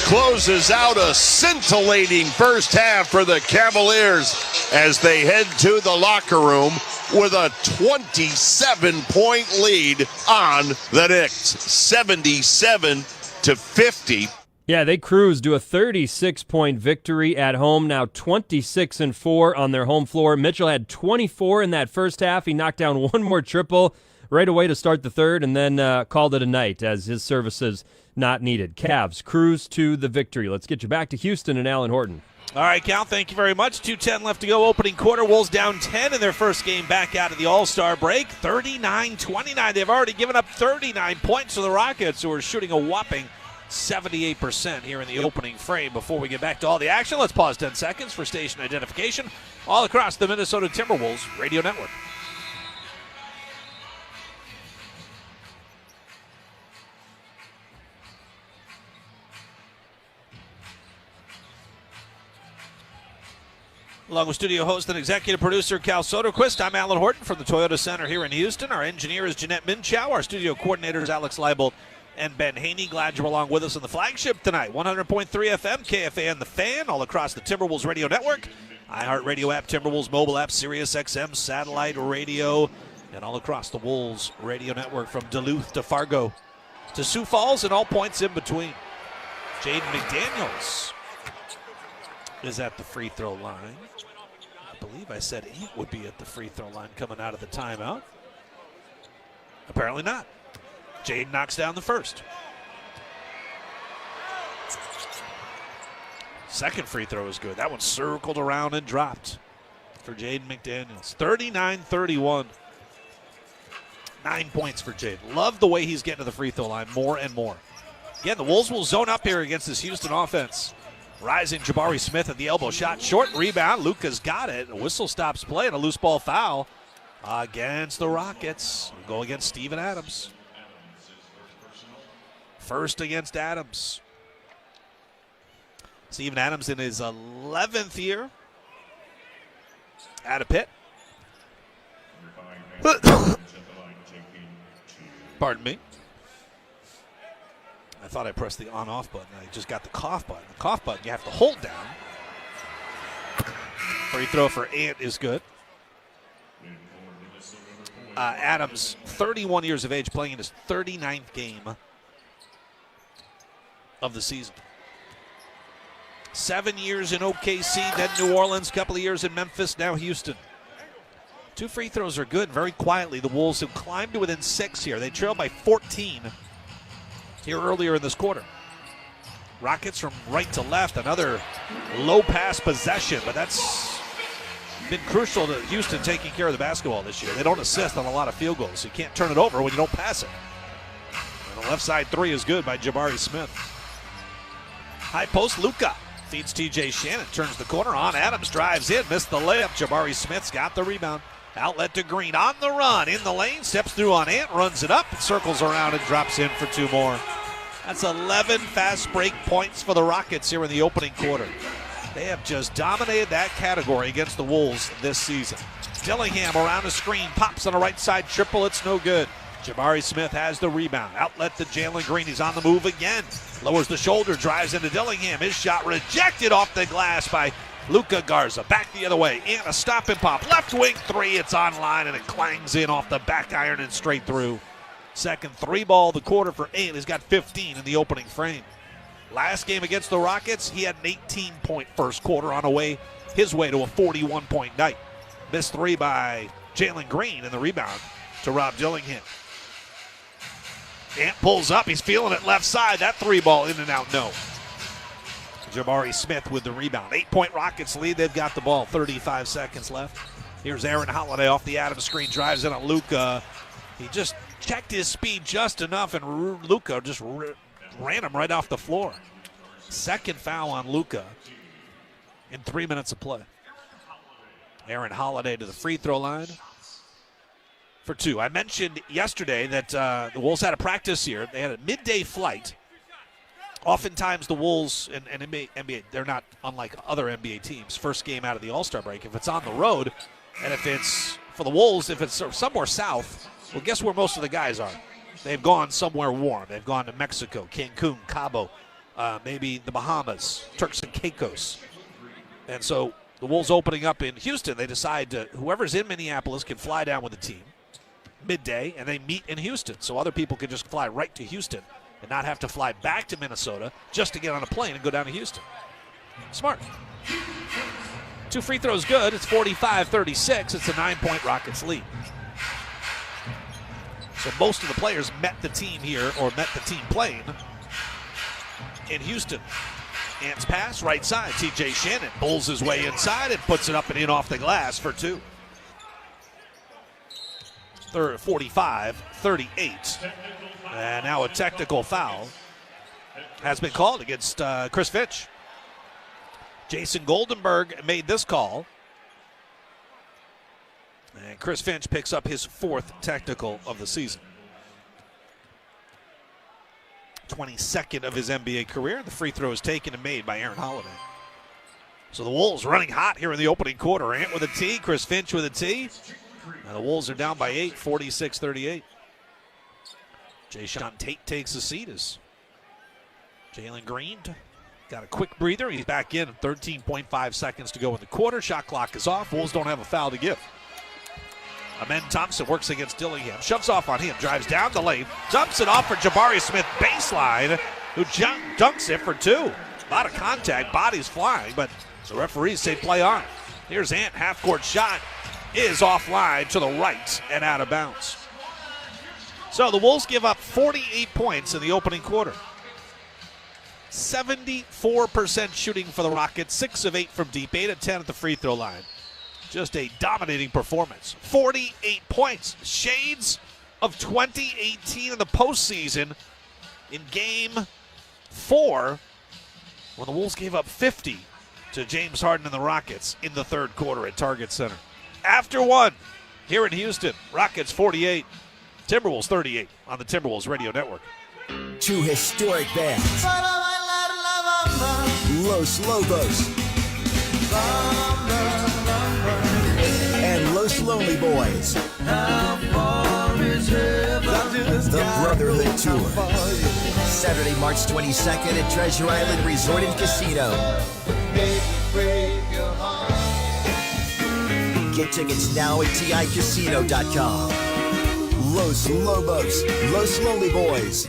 closes out a scintillating first half for the Cavaliers as they head to the locker room with a 27-point lead on the Knicks, 77-50. Yeah, they cruised to a 36-point victory at home, now 26-4 on their home floor. Mitchell had 24 in that first half. He knocked down one more triple right away to start the third and then called it a night as his services not needed. Cavs cruise to the victory. Let's get you back to Houston and Alan Horton. All right, Cal, thank you very much. 2:10 left to go, opening quarter. Wolves down 10 in their first game back out of the All-Star break. 39-29. They've already given up 39 points to the Rockets, who are shooting a whopping 78% here in the opening frame. Before we get back to all the action, let's pause 10 seconds for station identification all across the Minnesota Timberwolves radio network. Along with studio host and executive producer Cal Soderquist, I'm Alan Horton from the Toyota Center here in Houston. Our engineer is Jeanette Minchow. Our studio coordinators Alex Leibold and Ben Haney. Glad you're along with us on the flagship tonight. 100.3 FM, KFAN The Fan, all across the Timberwolves radio network. iHeartRadio app, Timberwolves mobile app, Sirius XM, satellite radio, and all across the Wolves radio network from Duluth to Fargo to Sioux Falls and all points in between. Jaden McDaniels is at the free throw line. I believe I said he would be at the free throw line coming out of the timeout. Apparently not. Jaden knocks down the first. Second free throw is good. That one circled around and dropped for Jaden McDaniels. 39-31. 9 points for Jaden. Love the way he's getting to the free throw line more and more. Again, the Wolves will zone up here against this Houston offense. Rising Jabari Smith at the elbow shot. Short rebound. Luka's got it. A whistle stops play and a loose ball foul against the Rockets. We'll go against Steven Adams. First against Adams. Steven Adams in his 11th year at a Pitt. Pardon me. I thought I pressed the on-off button. I just got the cough button. The cough button you have to hold down. Free throw for Ant is good. Adams, 31 years of age, playing in his 39th game of the season. 7 years in OKC, then New Orleans, couple of years in Memphis, now Houston. 2 free throws are good. Very quietly, the Wolves have climbed to within 6 here. They trailed by 14 here earlier in this quarter. Rockets from right to left, another low pass possession, but that's been crucial to Houston taking care of the basketball this year. They don't assist on a lot of field goals. You can't turn it over when you don't pass it. And the left side three is good by Jabari Smith. High post, Luka feeds TJ Shannon, turns the corner on. Adams drives in, missed the layup. Jabari Smith's got the rebound. Outlet to Green on the run, in the lane, steps through on Ant, runs it up, circles around and drops in for 2 more. That's 11 fast break points for the Rockets here in the opening quarter. They have just dominated that category against the Wolves this season. Dillingham around the screen, pops on the right side, triple, it's no good. Jabari Smith has the rebound. Outlet to Jalen Green, he's on the move again. Lowers the shoulder, drives into Dillingham. His shot rejected off the glass by Luka Garza. Back the other way, and a stop and pop. Left wing three, it's online, and it clangs in off the back iron and straight through. Second 3-ball of the quarter for Ant. He's got 15 in the opening frame. Last game against the Rockets, he had an 18-point first quarter on his way to a 41-point night. Missed 3 by Jalen Green, and the rebound to Rob Dillingham. Ant pulls up, he's feeling it left side. That 3-ball in and out, no. Jabari Smith with the rebound. 8-point Rockets lead. They've got the ball. 35 seconds left. Here's Aaron Holiday off the Adams screen. Drives in on Luka. He just checked his speed just enough, and Luka just ran him right off the floor. Second foul on Luka in 3 minutes of play. Aaron Holiday to the free throw line for 2. I mentioned yesterday that the Wolves had a practice here. They had a midday flight. Oftentimes the Wolves and NBA, they're not unlike other NBA teams. First game out of the All-Star break, if it's on the road, and if it's, for the Wolves, if it's somewhere south, well, guess where most of the guys are? They've gone somewhere warm. They've gone to Mexico, Cancun, Cabo, maybe the Bahamas, Turks and Caicos. And so the Wolves opening up in Houston, they decide whoever's in Minneapolis can fly down with the team midday, and they meet in Houston. So other people can just fly right to Houston and not have to fly back to Minnesota just to get on a plane and go down to Houston. Smart. 2 free throws good. It's 45-36. It's a 9-point Rockets lead. So most of the players met the team here, or met the team playing in Houston. Ant's pass, right side. TJ Shannon pulls his way inside and puts it up and in off the glass for 2. 45-38. And now a technical foul has been called against Chris Finch. Jason Goldenberg made this call. And Chris Finch picks up his 4th technical of the season. 22nd of his NBA career. The free throw is taken and made by Aaron Holiday. So the Wolves running hot here in the opening quarter. Ant with a T, Chris Finch with a T. And the Wolves are down by 8, 46-38. Jayshawn Tate takes a seat as Jalen Green got a quick breather. He's back in 13.5 seconds to go in the quarter. Shot clock is off. Wolves don't have a foul to give. Amen Thompson works against Dillingham. Shoves off on him. Drives down the lane. Dumps it off for Jabari Smith baseline, who dunks it for 2. A lot of contact. Bodies flying, but the referees say play on. Here's Ant. Half-court shot is offline to the right and out of bounds. So the Wolves give up 48 points in the opening quarter. 74% shooting for the Rockets. 6 of 8 from deep. 8 of 10 at the free throw line. Just a dominating performance. 48 points. Shades of 2018 in the postseason in Game 4 when the Wolves gave up 50 to James Harden and the Rockets in the third quarter at Target Center. After 1 here in Houston, Rockets 48, Timberwolves 38 on the Timberwolves Radio Network. 2 historic bands. Los Lobos. And Los Lonely Boys. The Brotherhood Tour. Saturday, March 22nd at Treasure Island Resort and Casino. Get tickets now at TICasino.com. Los Lobos. Los Lonely Boys.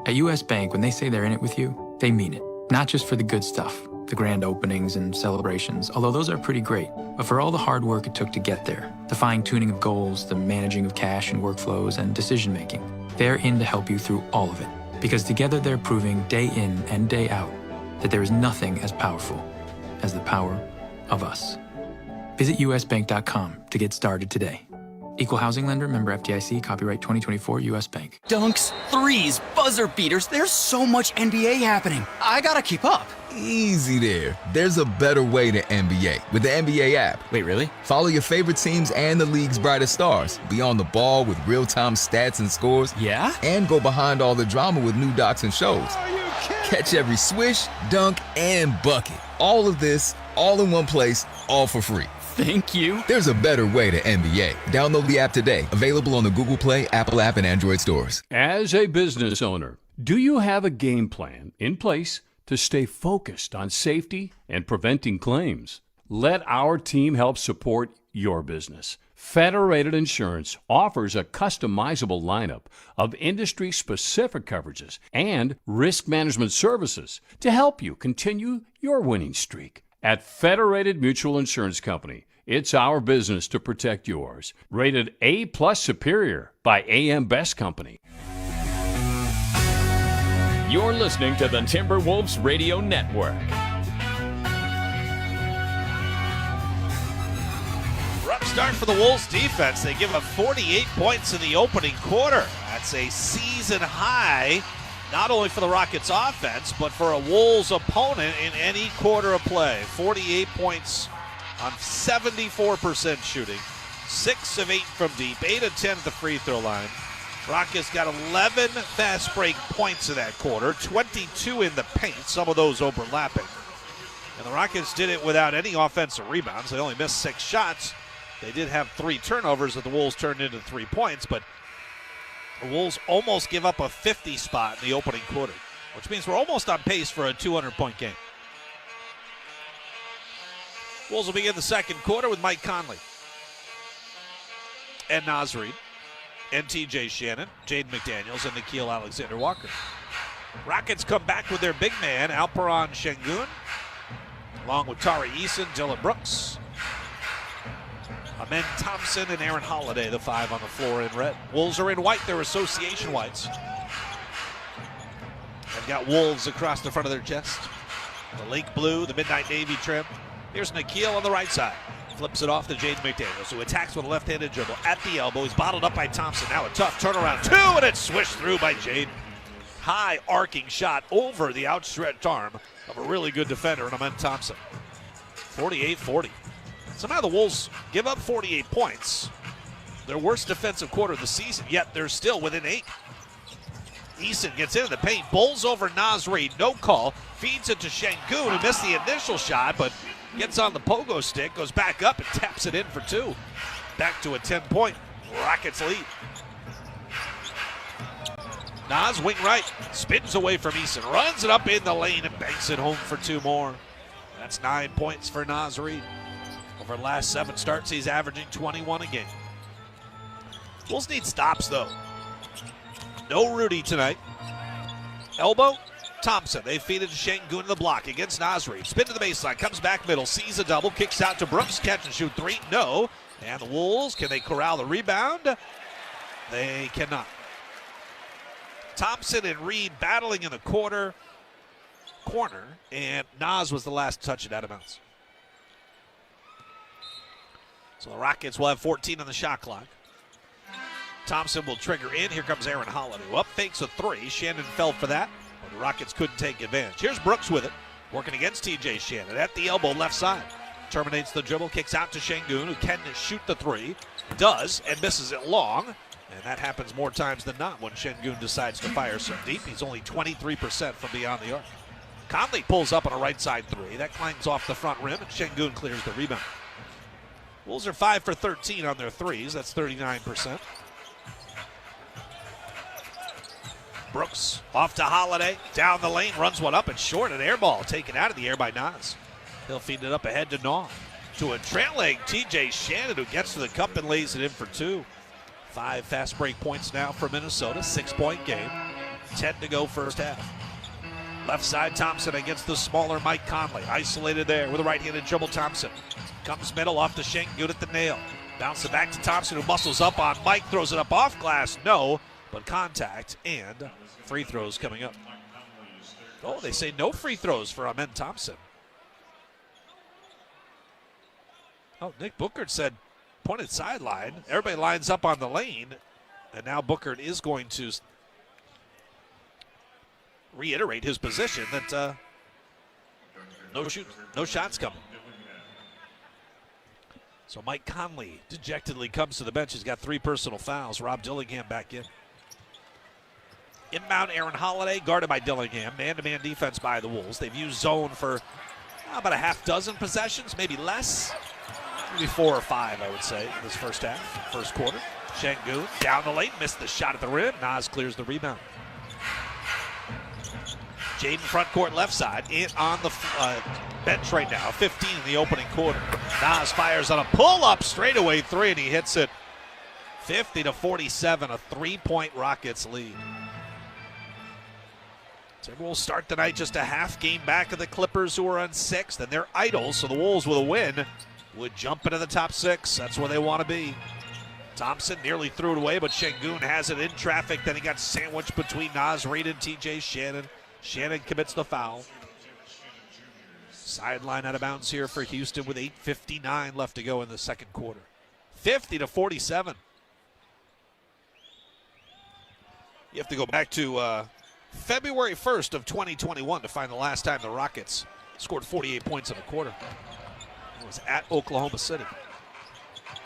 At U.S. Bank, when they say they're in it with you, they mean it. Not just for the good stuff, the grand openings and celebrations, although those are pretty great, but for all the hard work it took to get there, the fine-tuning of goals, the managing of cash and workflows, and decision-making. They're in to help you through all of it, because together they're proving day in and day out that there is nothing as powerful as the power of us. Visit usbank.com to get started today. Equal housing lender, member FDIC, copyright 2024 U.S. Bank. Dunks, threes, buzzer beaters. There's so much NBA happening. I gotta keep up. Easy there. There's a better way to NBA with the NBA app. Wait, really? Follow your favorite teams and the league's brightest stars. Be on the ball with real-time stats and scores. Yeah? And go behind all the drama with new docs and shows. Catch every swish, dunk, and bucket. All of this, all in one place, all for free. Thank you. There's a better way to NBA. Download the app today. Available on the Google Play, Apple app, and Android stores. As a business owner, do you have a game plan in place to stay focused on safety and preventing claims? Let our team help support your business. Federated Insurance offers a customizable lineup of industry-specific coverages and risk management services to help you continue your winning streak. At Federated Mutual Insurance Company, it's our business to protect yours. Rated A+ Superior by AM Best Company. You're listening to the Timberwolves Radio Network. Rough start for the Wolves defense. They give up 48 points in the opening quarter. That's a season high, not only for the Rockets offense, but for a Wolves opponent in any quarter of play. 48 points on 74% shooting. 6 of 8 from deep, 8 of 10 at the free throw line. Rockets got 11 fast break points in that quarter, 22 in the paint, some of those overlapping. And the Rockets did it without any offensive rebounds. They only missed 6 shots. They did have 3 turnovers that the Wolves turned into 3 points, but the Wolves almost give up a 50 spot in the opening quarter, which means we're almost on pace for a 200-point game. Wolves will begin the second quarter with Mike Conley and Naz Reid and TJ Shannon, Jaden McDaniels, and Nickeil Alexander-Walker. Rockets come back with their big man, Alperen Şengün, along with Tari Eason, Dylan Brooks. Amen Thompson and Aaron Holiday, the 5 on the floor in red. Wolves are in white, their association whites. They've got wolves across the front of their chest. The lake blue, the midnight navy trim. Here's Nikhil on the right side. Flips it off to Jaden McDaniels, who attacks with a left-handed dribble at the elbow. He's bottled up by Thompson. Now a tough turnaround, 2, and it's swished through by Jaden. High arcing shot over the outstretched arm of a really good defender in Amen Thompson. 48-40. Somehow the Wolves give up 48 points. Their worst defensive quarter of the season, yet they're still within 8. Eason gets into the paint, bowls over Naz Reid, no call, feeds it to Şengün, who missed the initial shot, but gets on the pogo stick, goes back up and taps it in for 2. Back to a 10-point Rockets lead. Naz, wing right, spins away from Eason, runs it up in the lane and banks it home for 2 more. That's 9 points for Naz Reid. Over the last 7 starts, he's averaging 21 a game. Wolves need stops, though. No Rudy tonight. Elbow, Thompson. They feed it to Şengün in the block against Naz Reid. Spin to the baseline, comes back middle, sees a double, kicks out to Brooks, catch and shoot 3. No. And the Wolves, can they corral the rebound? They cannot. Thompson and Reid battling in the corner, and Naz was the last to touch it out of bounds. So the Rockets will have 14 on the shot clock. Thompson will trigger in. Here comes Aaron Holiday. Well, fakes a 3. Shannon fell for that, but the Rockets couldn't take advantage. Here's Brooks with it, working against TJ Shannon at the elbow left side. Terminates the dribble, kicks out to Şengün, who can shoot the 3. Does, and misses it long. And that happens more times than not when Şengün decides to fire so deep. He's only 23% from beyond the arc. Conley pulls up on a right side 3. That clangs off the front rim, and Şengün clears the rebound. Wolves are 5 for 13 on their 3s. That's 39%. Brooks off to Holiday, down the lane, runs one up and short, an air ball taken out of the air by Naz. He'll feed it up ahead to Naw. To a trailing TJ Shannon, who gets to the cup and lays it in for 2. 5 fast break points now for Minnesota, 6-point game. 10 to go first half. Left side Thompson against the smaller Mike Conley. Isolated there with a right-handed dribble. Thompson comes middle off to Şengün at the nail. Bounce it back to Thompson, who muscles up on Mike, throws it up off glass. No, but contact and free throws coming up. Oh, they say no free throws for Amen Thompson. Oh, Nick Bookert said pointed sideline. Everybody lines up on the lane, and now Bookert is going to reiterate his position that no shots coming. So Mike Conley dejectedly comes to the bench. He's got 3 personal fouls. Rob Dillingham back in. Inbound Aaron Holiday, guarded by Dillingham. Man-to-man defense by the Wolves. They've used zone for about a half dozen possessions, maybe less. Maybe 4 or 5, I would say, in this first half, first quarter. Şengün down the lane, missed the shot at the rim. Naz clears the rebound. Jaden front court left side, in on the bench right now. 15 in the opening quarter. Naz fires on a pull-up straightaway 3, and he hits it 50-47, a 3-point Rockets lead. Timberwolves start the night just a half game back of the Clippers, who are on 6th, and they're idle, so the Wolves with a win would jump into the top 6. That's where they want to be. Thompson nearly threw it away, but Şengün has it in traffic. Then he got sandwiched between Naz Reid and TJ Shannon. Shannon commits the foul. Sideline out of bounds here for Houston with 8:59 left to go in the second quarter. 50-47. You have to go back to February 1st of 2021 to find the last time the Rockets scored 48 points in a quarter. It was at Oklahoma City.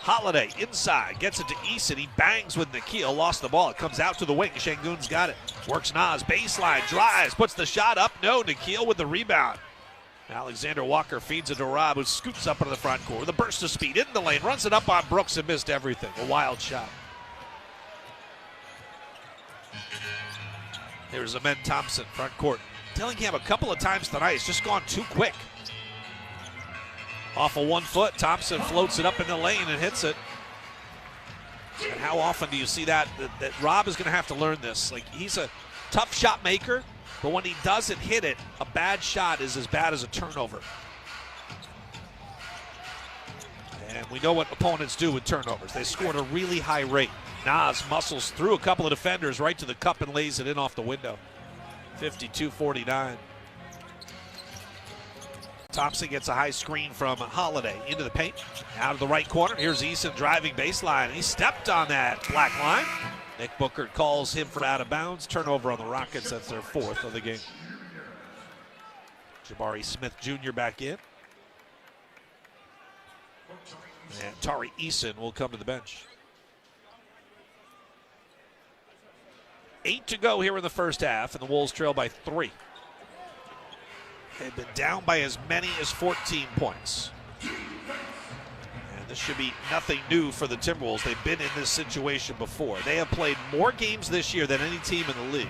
Holiday inside, gets it to Eason. He bangs with Nikhil, lost the ball. It comes out to the wing. Şengün's got it. Works Naz, baseline, drives, puts the shot up. No, Nikhil with the rebound. Alexander Walker feeds it to Rob, who scoots up into the front court with a burst of speed in the lane, runs it up on Brooks and missed everything. A wild shot. There's Amen Thompson, front court. Dillingham a couple of times tonight. It's just gone too quick. Off of 1 foot, Thompson floats it up in the lane and hits it. And how often do you see that Rob is going to have to learn this. Like, he's a tough shot maker, but when he doesn't hit it, a bad shot is as bad as a turnover. And we know what opponents do with turnovers. They scored a really high rate. Nas muscles through a couple of defenders right to the cup and lays it in off the window. 52-49. Thompson gets a high screen from Holiday into the paint. Out of the right corner. Here's Eason driving baseline. He stepped on that black line. Nick Booker calls him for out of bounds. Turnover on the Rockets. That's their 4th of the game. Jabari Smith Jr. back in. And Tari Eason will come to the bench. 8 to go here in the first half, and the Wolves trail by 3. They've been down by as many as 14 points. And this should be nothing new for the Timberwolves. They've been in this situation before. They have played more games this year than any team in the league,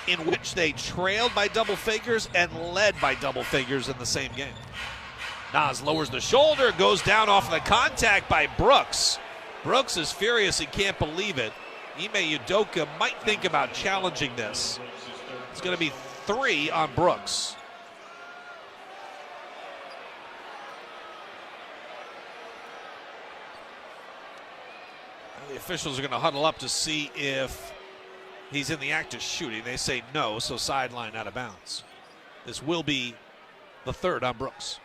in which they trailed by double figures and led by double figures in the same game. Nas lowers the shoulder, goes down off of the contact by Brooks. Brooks is furious, he can't believe it. Ime Udoka might think about challenging this. It's going to be 3 on Brooks. The officials are going to huddle up to see if he's in the act of shooting. They say no, so sideline out of bounds. This will be the 3rd on Brooks.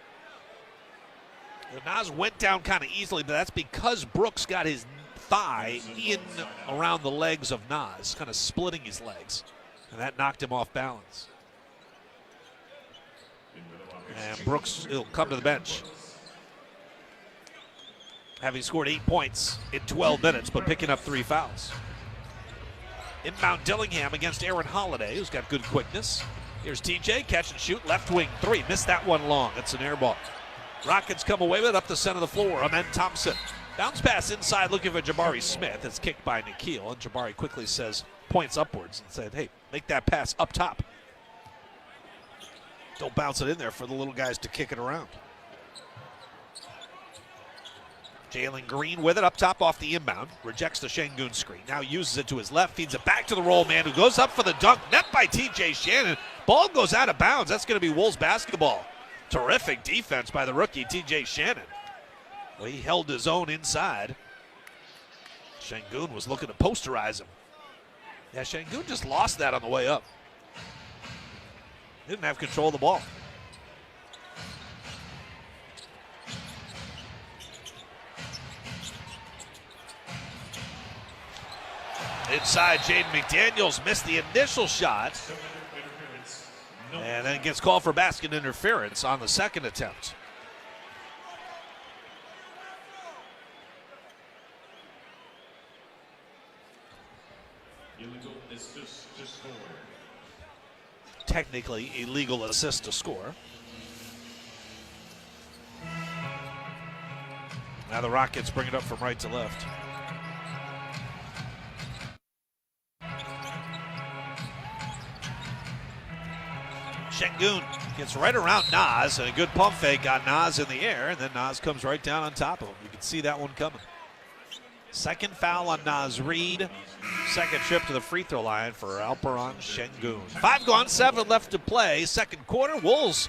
Nas went down kind of easily, but that's because Brooks got his thigh in around the legs of Nas, kind of splitting his legs, and that knocked him off balance. And Brooks will come to the bench, having scored 8 points in 12 minutes, but picking up 3 fouls. Inbound Dillingham against Aaron Holiday, who's got good quickness. Here's TJ, catch and shoot, left wing 3, missed that one long. It's an air ball. Rockets come away with it up the center of the floor. Amen Thompson. Bounce pass inside looking for Jabari Smith. It's kicked by Nikhil, and Jabari quickly says, points upwards and said, hey, make that pass up top. Don't bounce it in there for the little guys to kick it around. Jalen Green with it up top off the inbound. Rejects the Şengün screen. Now uses it to his left. Feeds it back to the roll man who goes up for the dunk. Net by TJ Shannon. Ball goes out of bounds. That's going to be Wolves basketball. Terrific defense by the rookie TJ Shannon. Well, he held his own inside. Şengün was looking to posterize him. Yeah, Şengün just lost that on the way up. Didn't have control of the ball. Inside, Jaden McDaniels missed the initial shot. And then gets called for basket interference on the second attempt. Illegal assist to score. Technically illegal assist to score. Now the Rockets bring it up from right to left. Şengün gets right around Nas, and a good pump fake on Nas in the air, and then Nas comes right down on top of him. You can see that one coming. Second foul on Nas Reed. Second trip to the free throw line for Alperen Şengün. 5 gone, 7 left to play. Second quarter, Wolves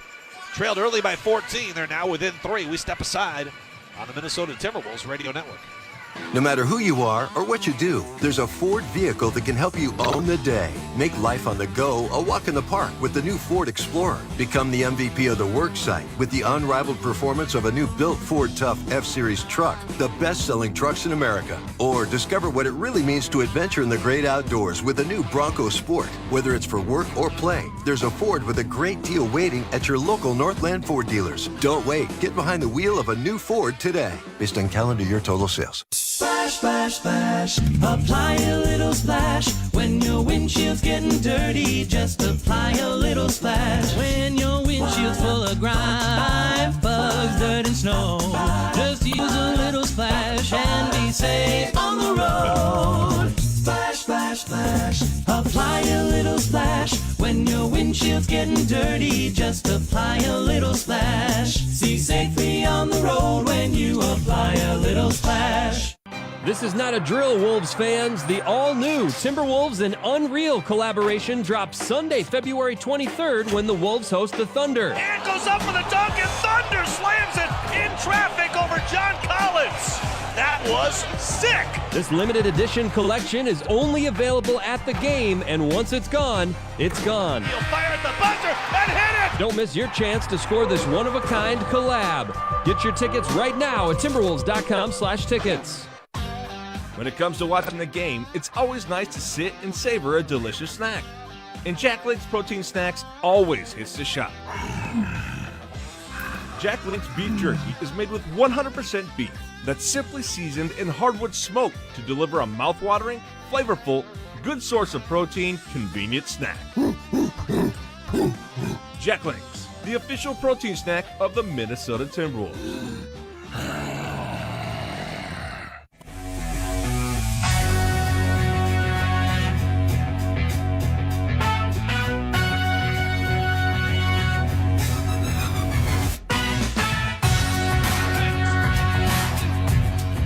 trailed early by 14. They're now within 3. We step aside on the Minnesota Timberwolves Radio Network. No matter who you are or what you do, there's a Ford vehicle that can help you own the day. Make life on the go a walk in the park with the new Ford Explorer. Become the MVP of the work site with the unrivaled performance of a new built Ford Tough F-Series truck, the best-selling trucks in America. Or discover what it really means to adventure in the great outdoors with the new Bronco Sport. Whether it's for work or play, there's a Ford with a great deal waiting at your local Northland Ford dealers. Don't wait. Get behind the wheel of a new Ford today. Based on calendar year total sales. Splash, splash, splash. Apply a little splash. When your windshield's getting dirty, just apply a little splash. When your windshield's full of grime, bugs, dirt, and snow, just use a little splash and be safe on the road. Splash, splash, splash. Apply a little splash. When your windshield's getting dirty, just apply a little splash. See safely on the road when you apply a little splash. This is not a drill, Wolves fans. The all-new Timberwolves and Unreal collaboration drops Sunday, February 23rd when the Wolves host the Thunder. And goes up for the dunk, and Thunder slams it in traffic over John Collins. That was sick. This limited edition collection is only available at the game, and once it's gone, it's gone. He'll fire at the buzzer and hit it. Don't miss your chance to score this one-of-a-kind collab. Get your tickets right now at timberwolves.com/tickets. When it comes to watching the game, it's always nice to sit and savor a delicious snack. And Jack Link's protein snacks always hits the shot. Jack Link's beef jerky is made with 100% beef that's simply seasoned in hardwood smoke to deliver a mouth-watering, flavorful, good source of protein, convenient snack. Jack Link's, the official protein snack of the Minnesota Timberwolves.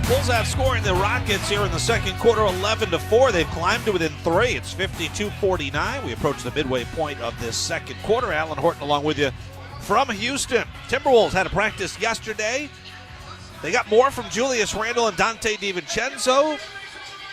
Bulls have scoring the Rockets here in the second quarter, 11-4. They've climbed to within 3. It's 52-49. We approach the midway point of this second quarter. Alan Horton along with you from Houston. Timberwolves had a practice yesterday. They got more from Julius Randle and Dante DiVincenzo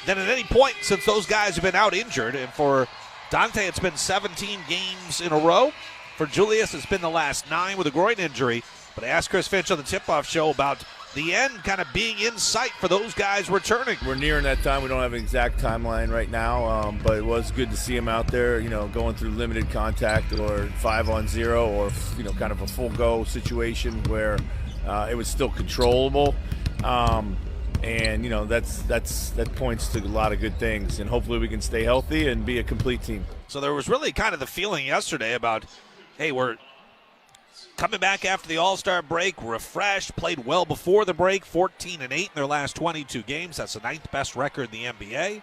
than at any point since those guys have been out injured. And for Dante, it's been 17 games in a row. For Julius, it's been the last 9 with a groin injury. But I asked Chris Finch on the tip-off show about the end kind of being in sight for those guys returning. We're nearing that time. We don't have an exact timeline right now, but it was good to see him out there, going through limited contact or 5-on-0 or, kind of a full go situation where it was still controllable. And, that points to a lot of good things. And hopefully we can stay healthy and be a complete team. So there was really kind of the feeling yesterday about, hey, we're coming back after the All-Star break, refreshed, played well before the break, 14-8 in their last 22 games. That's the 9th best record in the NBA.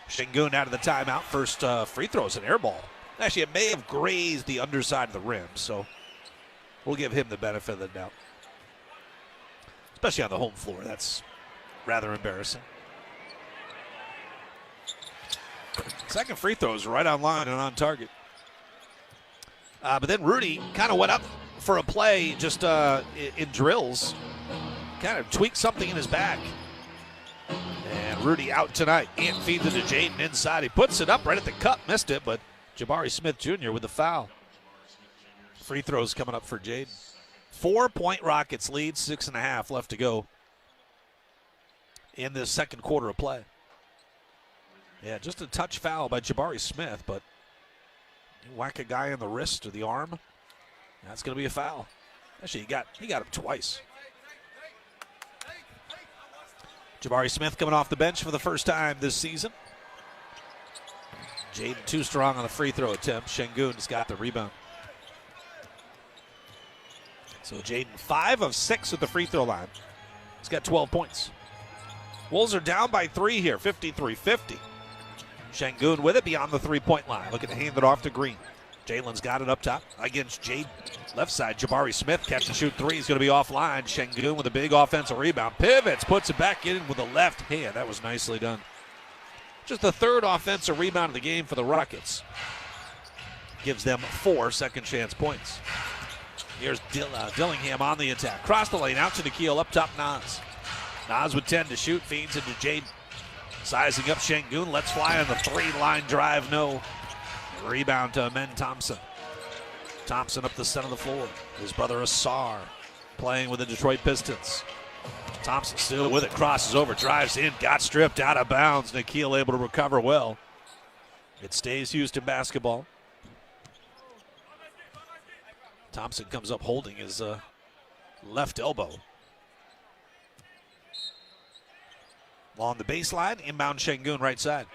Şengün out of the timeout. First free throw is an air ball. Actually, it may have grazed the underside of the rim, so we'll give him the benefit of the doubt. Especially on the home floor. That's rather embarrassing. Second free throw is right on line and on target. But then Rudy kind of went up for a play just in drills. Kind of tweaked something in his back. And Rudy out tonight. Ant feeds it to Jaden inside. He puts it up right at the cup. Missed it, but Jabari Smith Jr. with the foul. Free throws coming up for Jaden. 4-point Rockets lead, 6.5 left to go in this second quarter of play. Yeah, just a touch foul by Jabari Smith, but you whack a guy in the wrist or the arm, that's going to be a foul. Actually, he got him twice. Jabari Smith coming off the bench for the first time this season. Jaden too strong on the free throw attempt. Şengün's got the rebound. So Jaden 5 of 6 at the free throw line. He's got 12 points. Wolves are down by 3 here, 53-50. Şengün with it beyond the three-point line. Looking to hand it off to Green. Jalen's got it up top against Jaden. Left side, Jabari Smith catch and shoot 3. He's going to be offline. Şengün with a big offensive rebound. Pivots, puts it back in with the left hand. That was nicely done. Just the 3rd offensive rebound of the game for the Rockets. Gives them 4 second-chance points. Here's Dillingham on the attack. Cross the lane, out to Nickeil, up top Nas. Nas with 10 to shoot, feeds into Jaden. Sizing up Şengün, let's fly on the 3-line drive, no. Rebound to Amen Thompson. Thompson up the center of the floor. His brother Asar playing with the Detroit Pistons. Thompson still with it, crosses over, drives in, got stripped out of bounds. Nickeil able to recover well. It stays Houston basketball. Thompson comes up holding his left elbow. Along the baseline, inbound Şengün right side.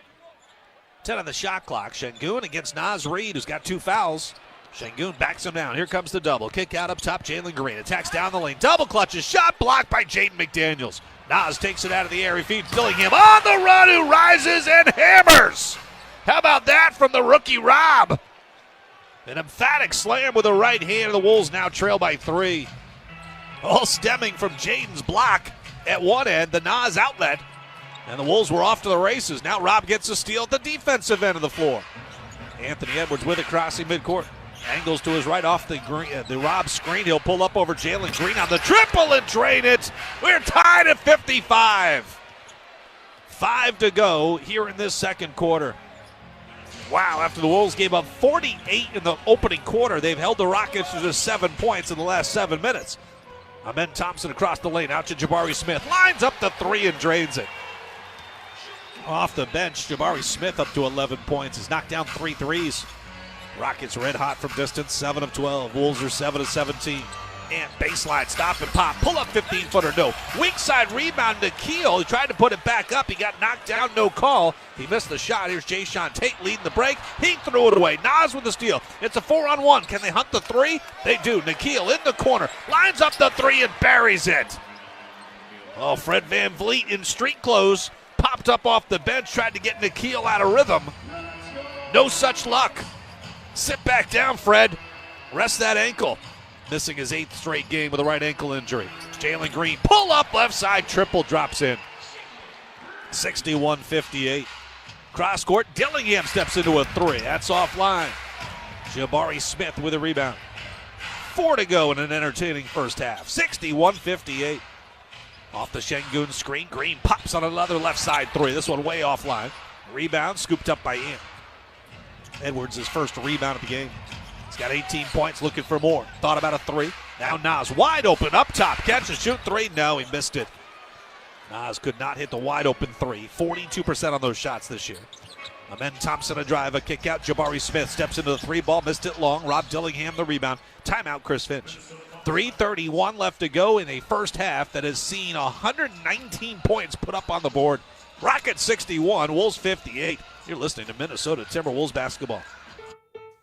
10 on the shot clock. Şengün against Naz Reid, who's got 2 fouls. Şengün backs him down. Here comes the double. Kick out up top, Jalen Green. Attacks down the lane. Double clutches. Shot blocked by Jaden McDaniels. Naz takes it out of the air. He feeds Dillingham on the run, who rises and hammers. How about that from the rookie Rob? An emphatic slam with the right hand. The Wolves now trail by 3. All stemming from Jaden's block at one end, the Naz outlet. And the Wolves were off to the races. Now Rob gets a steal at the defensive end of the floor. Anthony Edwards with it, crossing midcourt. Angles to his right off the Rob screen. He'll pull up over Jalen Green on the triple and drain it. We're tied at 55. 5 to go here in this second quarter. Wow, after the Wolves gave up 48 in the opening quarter, they've held the Rockets to just 7 points in the last 7 minutes. Amen Thompson across the lane, out to Jabari Smith. Lines up the 3 and drains it. Off the bench, Jabari Smith up to 11 points. Has knocked down 3 threes. Rockets red hot from distance, 7 of 12. Wolves are 7 of 17. And baseline, stop and pop. Pull up 15-footer, no. Weak side rebound to Keel. He tried to put it back up. He got knocked down, no call. He missed the shot. Here's Jayshawn Tate leading the break. He threw it away. Nas with the steal. It's a 4-on-1. Can they hunt the 3? They do. Nikhil in the corner. Lines up the 3 and buries it. Oh, Fred VanVleet in street clothes. Popped up off the bench. Tried to get Nikhil out of rhythm. No such luck. Sit back down, Fred. Rest that ankle. Missing his 8th straight game with a right ankle injury. Jalen Green, pull up left side, triple drops in. 61-58. Cross court, Dillingham steps into a 3. That's offline. Jabari Smith with a rebound. 4 to go in an entertaining first half. 61-58. Off the Şengün screen, Green pops on another left side 3. This one way offline. Rebound scooped up by Ian. Edwards, his first rebound of the game. He's got 18 points, looking for more. Thought about a 3. Now Nas wide open up top. Catch and shoot 3. No, he missed it. Nas could not hit the wide open 3. 42% on those shots this year. Amen Thompson a drive, a kick out. Jabari Smith steps into the 3 ball, missed it long. Rob Dillingham the rebound. Timeout, Chris Finch. 3:31 left to go in a first half that has seen 119 points put up on the board. Rockets 61, Wolves 58. You're listening to Minnesota Timberwolves basketball.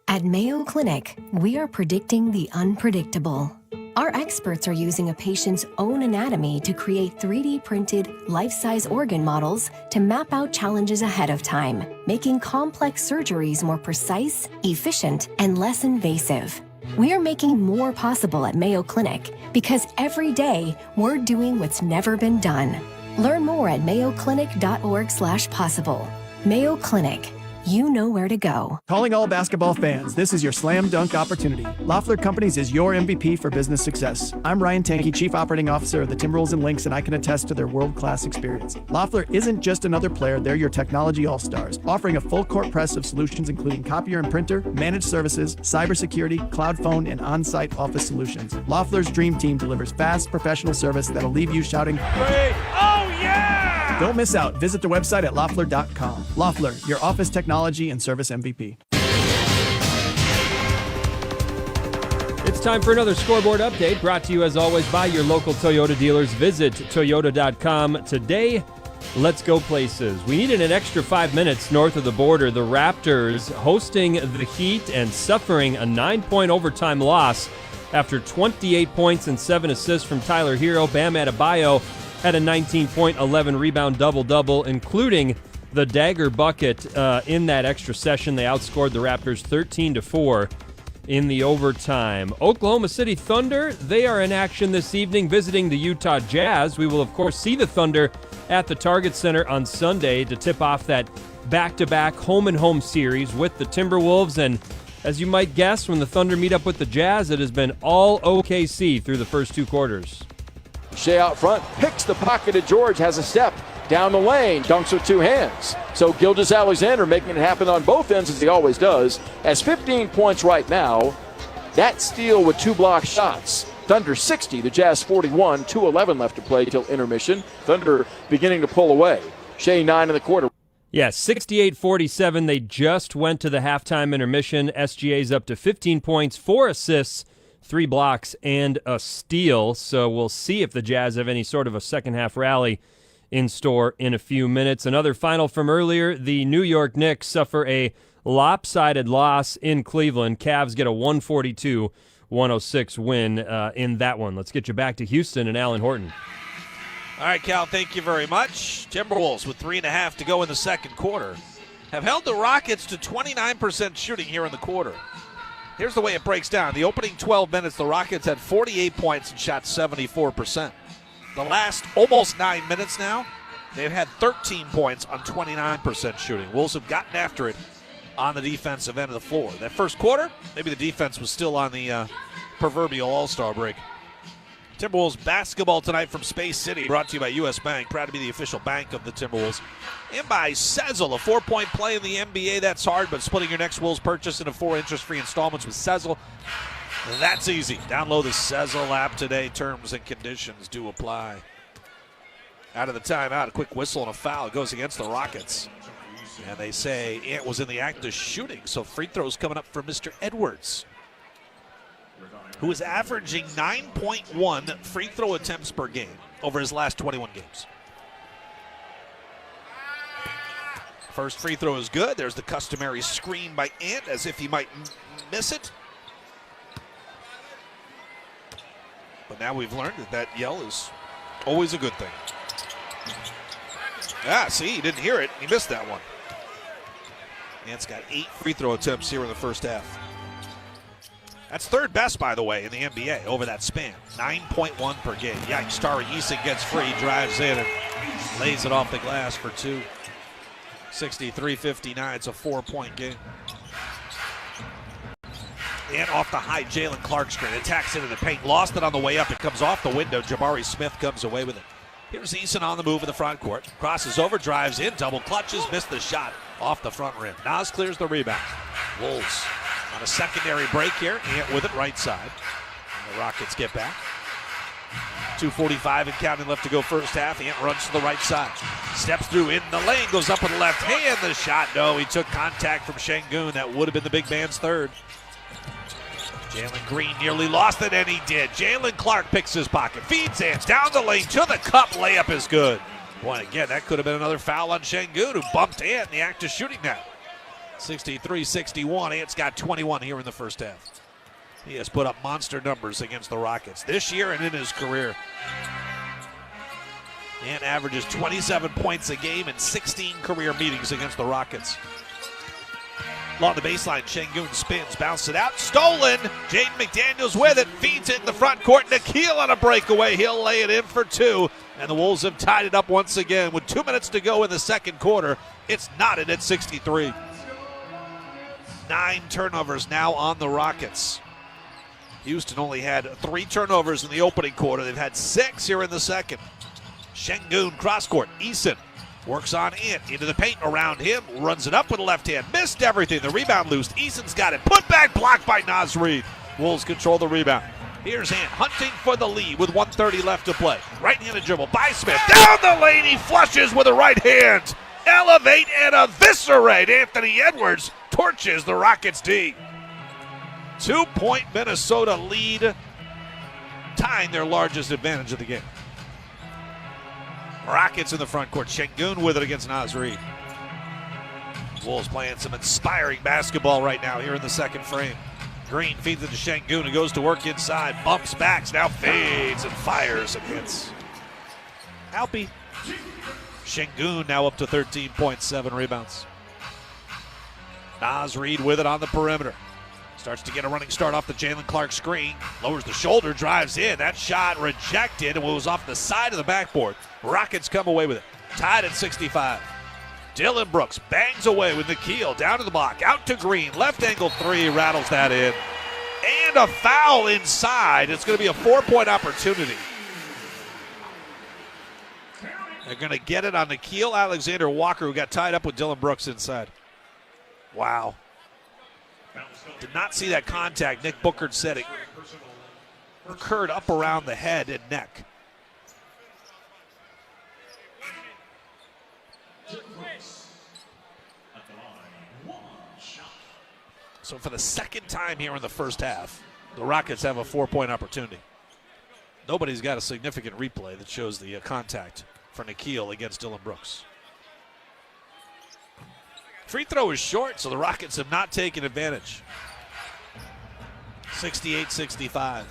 At Mayo Clinic, we are predicting the unpredictable. Our experts are using a patient's own anatomy to create 3D printed, life-size organ models to map out challenges ahead of time, making complex surgeries more precise, efficient, and less invasive. We are making more possible at Mayo Clinic because every day we're doing what's never been done. Learn more at mayoclinic.org/possible. Mayo Clinic. You know where to go. Calling all basketball fans, this is your slam dunk opportunity. Loeffler Companies is your MVP for business success. I'm Ryan Tankey, Chief Operating Officer of the Timberwolves and Lynx, and I can attest to their world-class experience. Loeffler isn't just another player, they're your technology all-stars, offering a full-court press of solutions including copier and printer, managed services, cybersecurity, cloud phone, and on-site office solutions. Loeffler's dream team delivers fast, professional service that'll leave you shouting, "Great! Oh, yeah!" Don't miss out. Visit the website at Loeffler.com. Loeffler, your office technology and service MVP. It's time for another Scoreboard update, brought to you as always by your local Toyota dealers. Visit Toyota.com today. Let's go places. We needed an extra 5 minutes north of the border. The Raptors hosting the Heat and suffering a 9-point overtime loss after 28 points and 7 assists from Tyler Hero. Bam Adebayo had a 19-point, 11-rebound double-double, including the dagger bucket in that extra session. They outscored the Raptors 13-4 in the overtime. Oklahoma City Thunder, they are in action this evening visiting the Utah Jazz. We will, of course, see the Thunder at the Target Center on Sunday to tip off that back-to-back home-and-home series with the Timberwolves. And as you might guess, when the Thunder meet up with the Jazz, it has been all OKC through the first 2 quarters. Shea out front, picks the pocket to George, has a step down the lane, dunks with 2 hands. So Gilgeous-Alexander making it happen on both ends as he always does. Has 15 points right now. That steal with 2 block shots. Thunder 60, the Jazz 41, 2:11 left to play till intermission. Thunder beginning to pull away. Shea 9 in the quarter. Yeah, 68-47. They just went to the halftime intermission. SGA's up to 15 points, 4 assists, 3 blocks, and a steal. So we'll see if the Jazz have any sort of a second-half rally in store in a few minutes. Another final from earlier, the New York Knicks suffer a lopsided loss in Cleveland. Cavs get a 142-106 win in that one. Let's get you back to Houston and Alan Horton. All right, Cal, thank you very much. Timberwolves with 3.5 to go in the second quarter have held the Rockets to 29% shooting here in the quarter. Here's the way it breaks down. The opening 12 minutes, the Rockets had 48 points and shot 74%. The last almost 9 minutes now, they've had 13 points on 29% shooting. Wolves have gotten after it on the defensive end of the floor. That first quarter, maybe the defense was still on the proverbial all-star break. Timberwolves basketball tonight from Space City, brought to you by U.S. Bank, proud to be the official bank of the Timberwolves. And by Sezzle, a 4-point play in the NBA. That's hard, but splitting your next Wolves purchase into 4 interest-free installments with Sezzle, that's easy. Download the Sezzle app today. Terms and conditions do apply. Out of the timeout, a quick whistle and a foul. It goes against the Rockets. And they say Ant was in the act of shooting, so free throws coming up for Mr. Edwards, who is averaging 9.1 free throw attempts per game over his last 21 games. First free throw is good. There's the customary screen by Ant as if he might miss it. But now we've learned that yell is always a good thing. See, he didn't hear it. He missed that one. Ant's got 8 free throw attempts here in the first half. That's third best, by the way, in the NBA over that span. 9.1 per game. Yikes, Tari Eason gets free, drives in, and lays it off the glass for 2. 63-59, it's a 4-point game. And off the high Jalen Clark screen, attacks into the paint, lost it on the way up, it comes off the window, Jabari Smith comes away with it. Here's Eason on the move in the front court, crosses over, drives in, double clutches, missed the shot off the front rim. Nas clears the rebound. Wolves on a secondary break here, Ant with it right side. And the Rockets get back. 2:45 and counting left to go first half. Ant runs to the right side. Steps through in the lane, goes up with the left hand. The shot, no, he took contact from Şengün. That would have been the big man's third. Jalen Green nearly lost it, and he did. Jalen Clark picks his pocket, feeds Ant down the lane to the cup. Layup is good. Boy, again, that could have been another foul on Şengün, who bumped Ant in the act of shooting now. 63-61. Ant's got 21 here in the first half. He has put up monster numbers against the Rockets this year and in his career. Ant averages 27 points a game in 16 career meetings against the Rockets. Along the baseline, Şengün spins, bounces it out, stolen. Jaden McDaniels with it, feeds it in the front court. Nikhil on a breakaway, he'll lay it in for 2. And the Wolves have tied it up once again with 2 minutes to go in the second quarter. It's knotted at 63. 9 turnovers now on the Rockets. Houston only had 3 turnovers in the opening quarter. They've had 6 here in the second. Şengün cross court. Eason works on Ant into the paint around him. Runs it up with a left hand. Missed everything. The rebound loose. Eason's got it. Put back, blocked by Naz Reid. Wolves control the rebound. Here's Ant hunting for the lead with 1:30 left to play. Right-handed dribble by Smith. Down the lane. He flushes with a right hand. Elevate and eviscerate. Anthony Edwards torches the Rockets D. 2-point Minnesota lead, tying their largest advantage of the game. Rockets in the front court. Şengün with it against Naz Reid. Wolves playing some inspiring basketball right now here in the second frame. Green feeds it to Şengün, who goes to work inside, bumps backs, now fades and fires and hits. Alpi. Şengün now up to 13 points, 7 rebounds. Naz Reid with it on the perimeter. Starts to get a running start off the Jalen Clark screen. Lowers the shoulder, drives in. That shot rejected and was off the side of the backboard. Rockets come away with it. Tied at 65. Dylan Brooks bangs away with Nikhil down to the block. Out to Green. Left angle 3. Rattles that in. And a foul inside. It's going to be a 4-point opportunity. They're going to get it on Nikhil Alexander-Walker, who got tied up with Dylan Brooks inside. Wow. Did not see that contact. Nick Booker said it occurred up around the head and neck. So for the second time here in the first half, the Rockets have a 4-point opportunity. Nobody's got a significant replay that shows the contact for Nikhil against Dylan Brooks. Free throw is short, so the Rockets have not taken advantage. 68-65.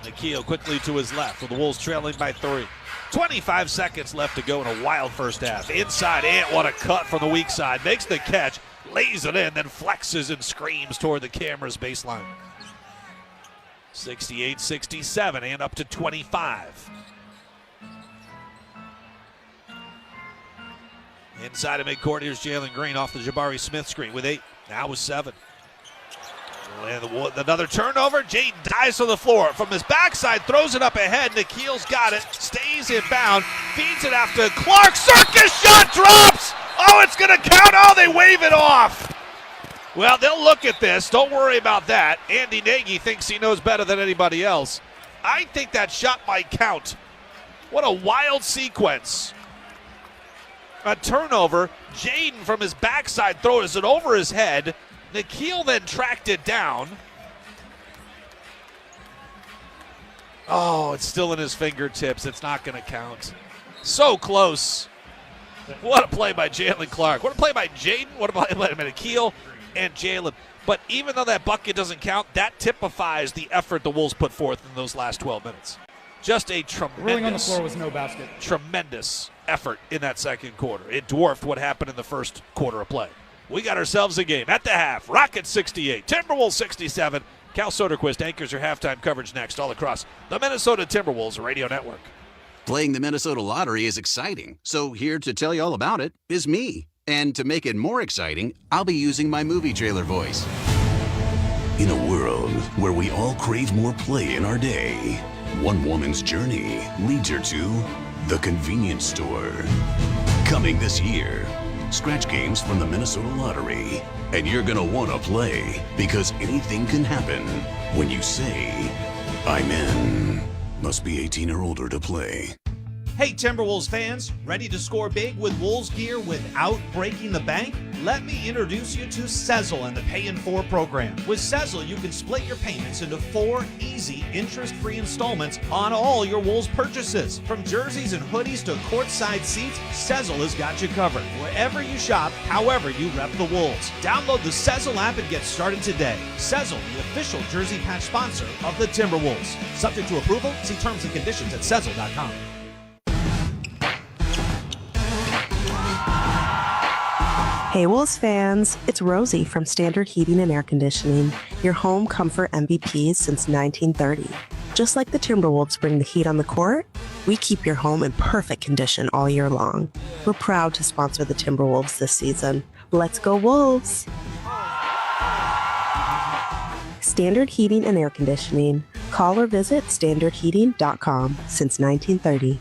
Nikhil quickly to his left with the Wolves trailing by 3. 25 seconds left to go in a wild first half. Inside, Ant, what a cut from the weak side. Makes the catch, lays it in, then flexes and screams toward the camera's baseline. 68-67, and up to 25. Inside of midcourt, here's Jalen Green off the Jabari Smith screen with 8. Now with 7. And another turnover. Jaden dives to the floor. From his backside, throws it up ahead. Nikhil's got it. Stays inbound. Feeds it after Clark. Circus shot drops. Oh, it's going to count. Oh, they wave it off. Well, they'll look at this. Don't worry about that. Andy Nagy thinks he knows better than anybody else. I think that shot might count. What a wild sequence. A turnover. Jaden from his backside throws it over his head. Nikhil then tracked it down. Oh, it's still in his fingertips. It's not going to count. So close. What a play by Jalen Clark. What a play by Jaden. What a play by Nikhil and Jalen. But even though that bucket doesn't count, that typifies the effort the Wolves put forth in those last 12 minutes. Just a tremendous, ruling on the floor was no basket. Tremendous effort in that second quarter. It dwarfed what happened in the first quarter of play. We got ourselves a game at the half. Rockets 68, Timberwolves 67. Cal Soderquist anchors your halftime coverage next all across the Minnesota Timberwolves Radio Network. Playing the Minnesota Lottery is exciting, so here to tell you all about it is me. And to make it more exciting, I'll be using my movie trailer voice. In a world where we all crave more play in our day, one woman's journey leads her to the convenience store. Coming this year, scratch games from the Minnesota Lottery. And you're gonna wanna play, because anything can happen when you say, I'm in. Must be 18 or older to play. Hey Timberwolves fans, ready to score big with Wolves gear without breaking the bank? Let me introduce you to Sezzle and the Pay in 4 program. With Sezzle, you can split your payments into 4 easy, interest-free installments on all your Wolves purchases. From jerseys and hoodies to courtside seats, Sezzle has got you covered. Wherever you shop, however you rep the Wolves. Download the Sezzle app and get started today. Sezzle, the official jersey patch sponsor of the Timberwolves. Subject to approval, see terms and conditions at Sezzle.com. Hey Wolves fans, it's Rosie from Standard Heating and Air Conditioning, your home comfort MVPs since 1930. Just like the Timberwolves bring the heat on the court, we keep your home in perfect condition all year long. We're proud to sponsor the Timberwolves this season. Let's go Wolves! Standard Heating and Air Conditioning. Call or visit standardheating.com since 1930.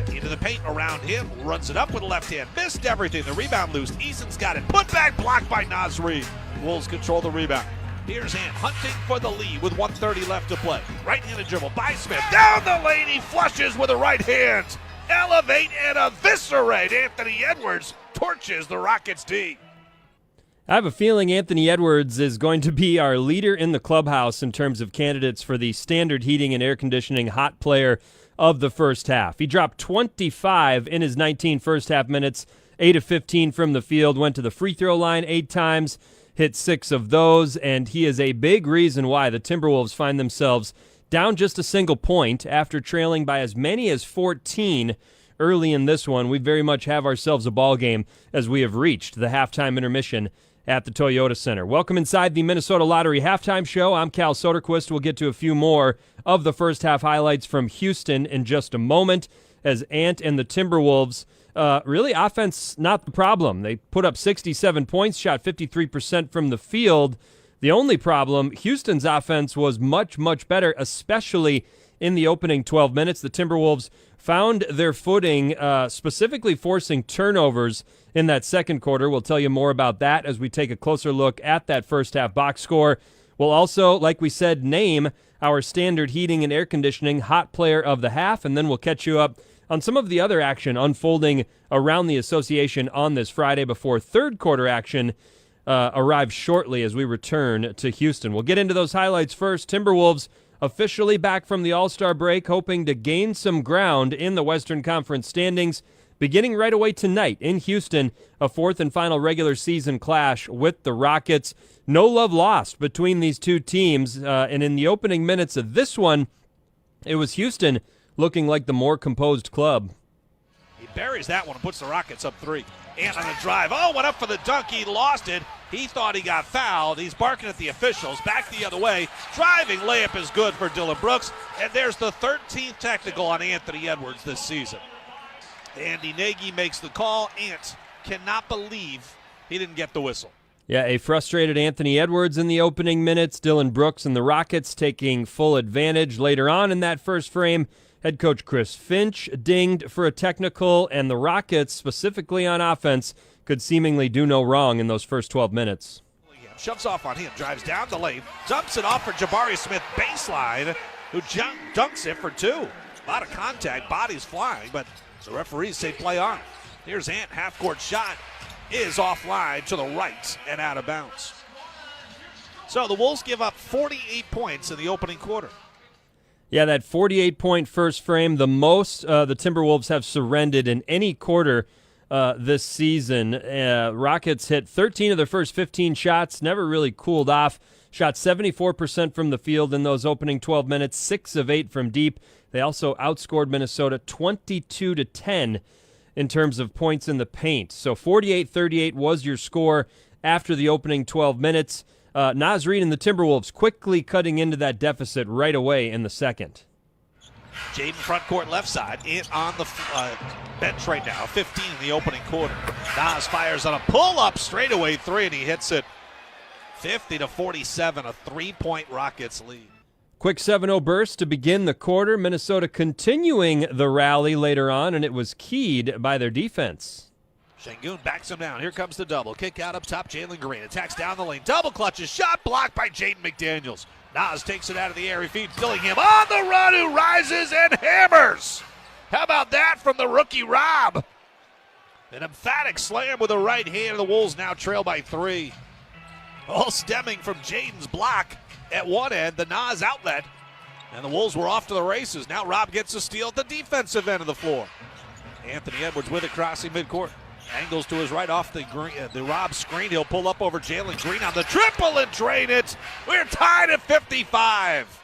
Into the paint around him, runs it up with the left hand, missed everything. The rebound loose. Eason's got it. Put back, blocked by Nasri. Wolves control the rebound. Here's Ant hunting for the lead with 1:30 left to play. Right-handed dribble by Smith. Down the lane, he flushes with the right hand. Elevate and eviscerate. Anthony Edwards torches the Rockets D. I have a feeling Anthony Edwards is going to be our leader in the clubhouse in terms of candidates for the Standard Heating and Air Conditioning Hot Player of the first half. He dropped 25 in his 19 first half minutes, 8 of 15 from the field, went to the free throw line 8 times, hit 6 of those, and he is a big reason why the Timberwolves find themselves down just a single point after trailing by as many as 14 early in this one. We very much have ourselves a ball game as we have reached the halftime intermission at the Toyota Center. Welcome inside the Minnesota Lottery Halftime Show. I'm Cal Soderquist. We'll get to a few more of the first half highlights from Houston in just a moment as Ant and the Timberwolves, really offense not the problem. They put up 67 points, shot 53% from the field. The only problem, Houston's offense was much, much better, especially in the opening 12 minutes. The Timberwolves found their footing, specifically forcing turnovers in that second quarter. We'll tell you more about that as we take a closer look at that first half box score. We'll also, like we said, name our Standard Heating and Air Conditioning Hot Player of the Half, and then we'll catch you up on some of the other action unfolding around the association on this Friday before third quarter action arrives shortly as we return to Houston. We'll get into those highlights first. Timberwolves officially back from the All-Star break, hoping to gain some ground in the Western Conference standings. Beginning right away tonight in Houston, a fourth and final regular season clash with the Rockets. No love lost between these two teams, and in the opening minutes of this one, it was Houston looking like the more composed club. He buries that one and puts the Rockets up 3. Ant on a drive. Oh, went up for the dunk. He lost it. He thought he got fouled. He's barking at the officials. Back the other way. Driving layup is good for Dylan Brooks. And there's the 13th technical on Anthony Edwards this season. Andy Nagy makes the call. Ant cannot believe he didn't get the whistle. Yeah, a frustrated Anthony Edwards in the opening minutes. Dylan Brooks and the Rockets taking full advantage. Later on in that first frame, head coach Chris Finch dinged for a technical, and the Rockets, specifically on offense, could seemingly do no wrong in those first 12 minutes. Shoves off on him, drives down the lane, dumps it off for Jabari Smith baseline, who dunks it for two. A lot of contact, bodies flying, but the referees say play on. Here's Ant, half-court shot is offline to the right and out of bounds. So the Wolves give up 48 points in the opening quarter. Yeah, that 48-point first frame, the most the Timberwolves have surrendered in any quarter this season. Rockets hit 13 of their first 15 shots, never really cooled off. Shot 74% from the field in those opening 12 minutes, 6 of 8 from deep. They also outscored Minnesota 22-10 in terms of points in the paint. So 48-38 was your score after the opening 12 minutes. Naz Reid and the Timberwolves quickly cutting into that deficit right away in the second. Jaden front court left side, in on the bench right now, 15 in the opening quarter. Naz fires on a pull-up straightaway three, and he hits it 50-47, a three-point Rockets lead. Quick 7-0 burst to begin the quarter. Minnesota continuing the rally later on, and it was keyed by their defense. Şengün backs him down. Here comes the double. Kick out up top, Jalen Green. Attacks down the lane. Double clutches. Shot blocked by Jaden McDaniels. Naz takes it out of the air. He feeds Dillingham on the run, who rises and hammers. How about that from the rookie Rob? An emphatic slam with the right hand. The Wolves now trail by 3. All stemming from Jaden's block at one end, the Naz outlet. And the Wolves were off to the races. Now Rob gets a steal at the defensive end of the floor. Anthony Edwards with it crossing midcourt. Angles to his right off the Rob screen. He'll pull up over Jalen Green on the triple and drain it. We're tied at 55.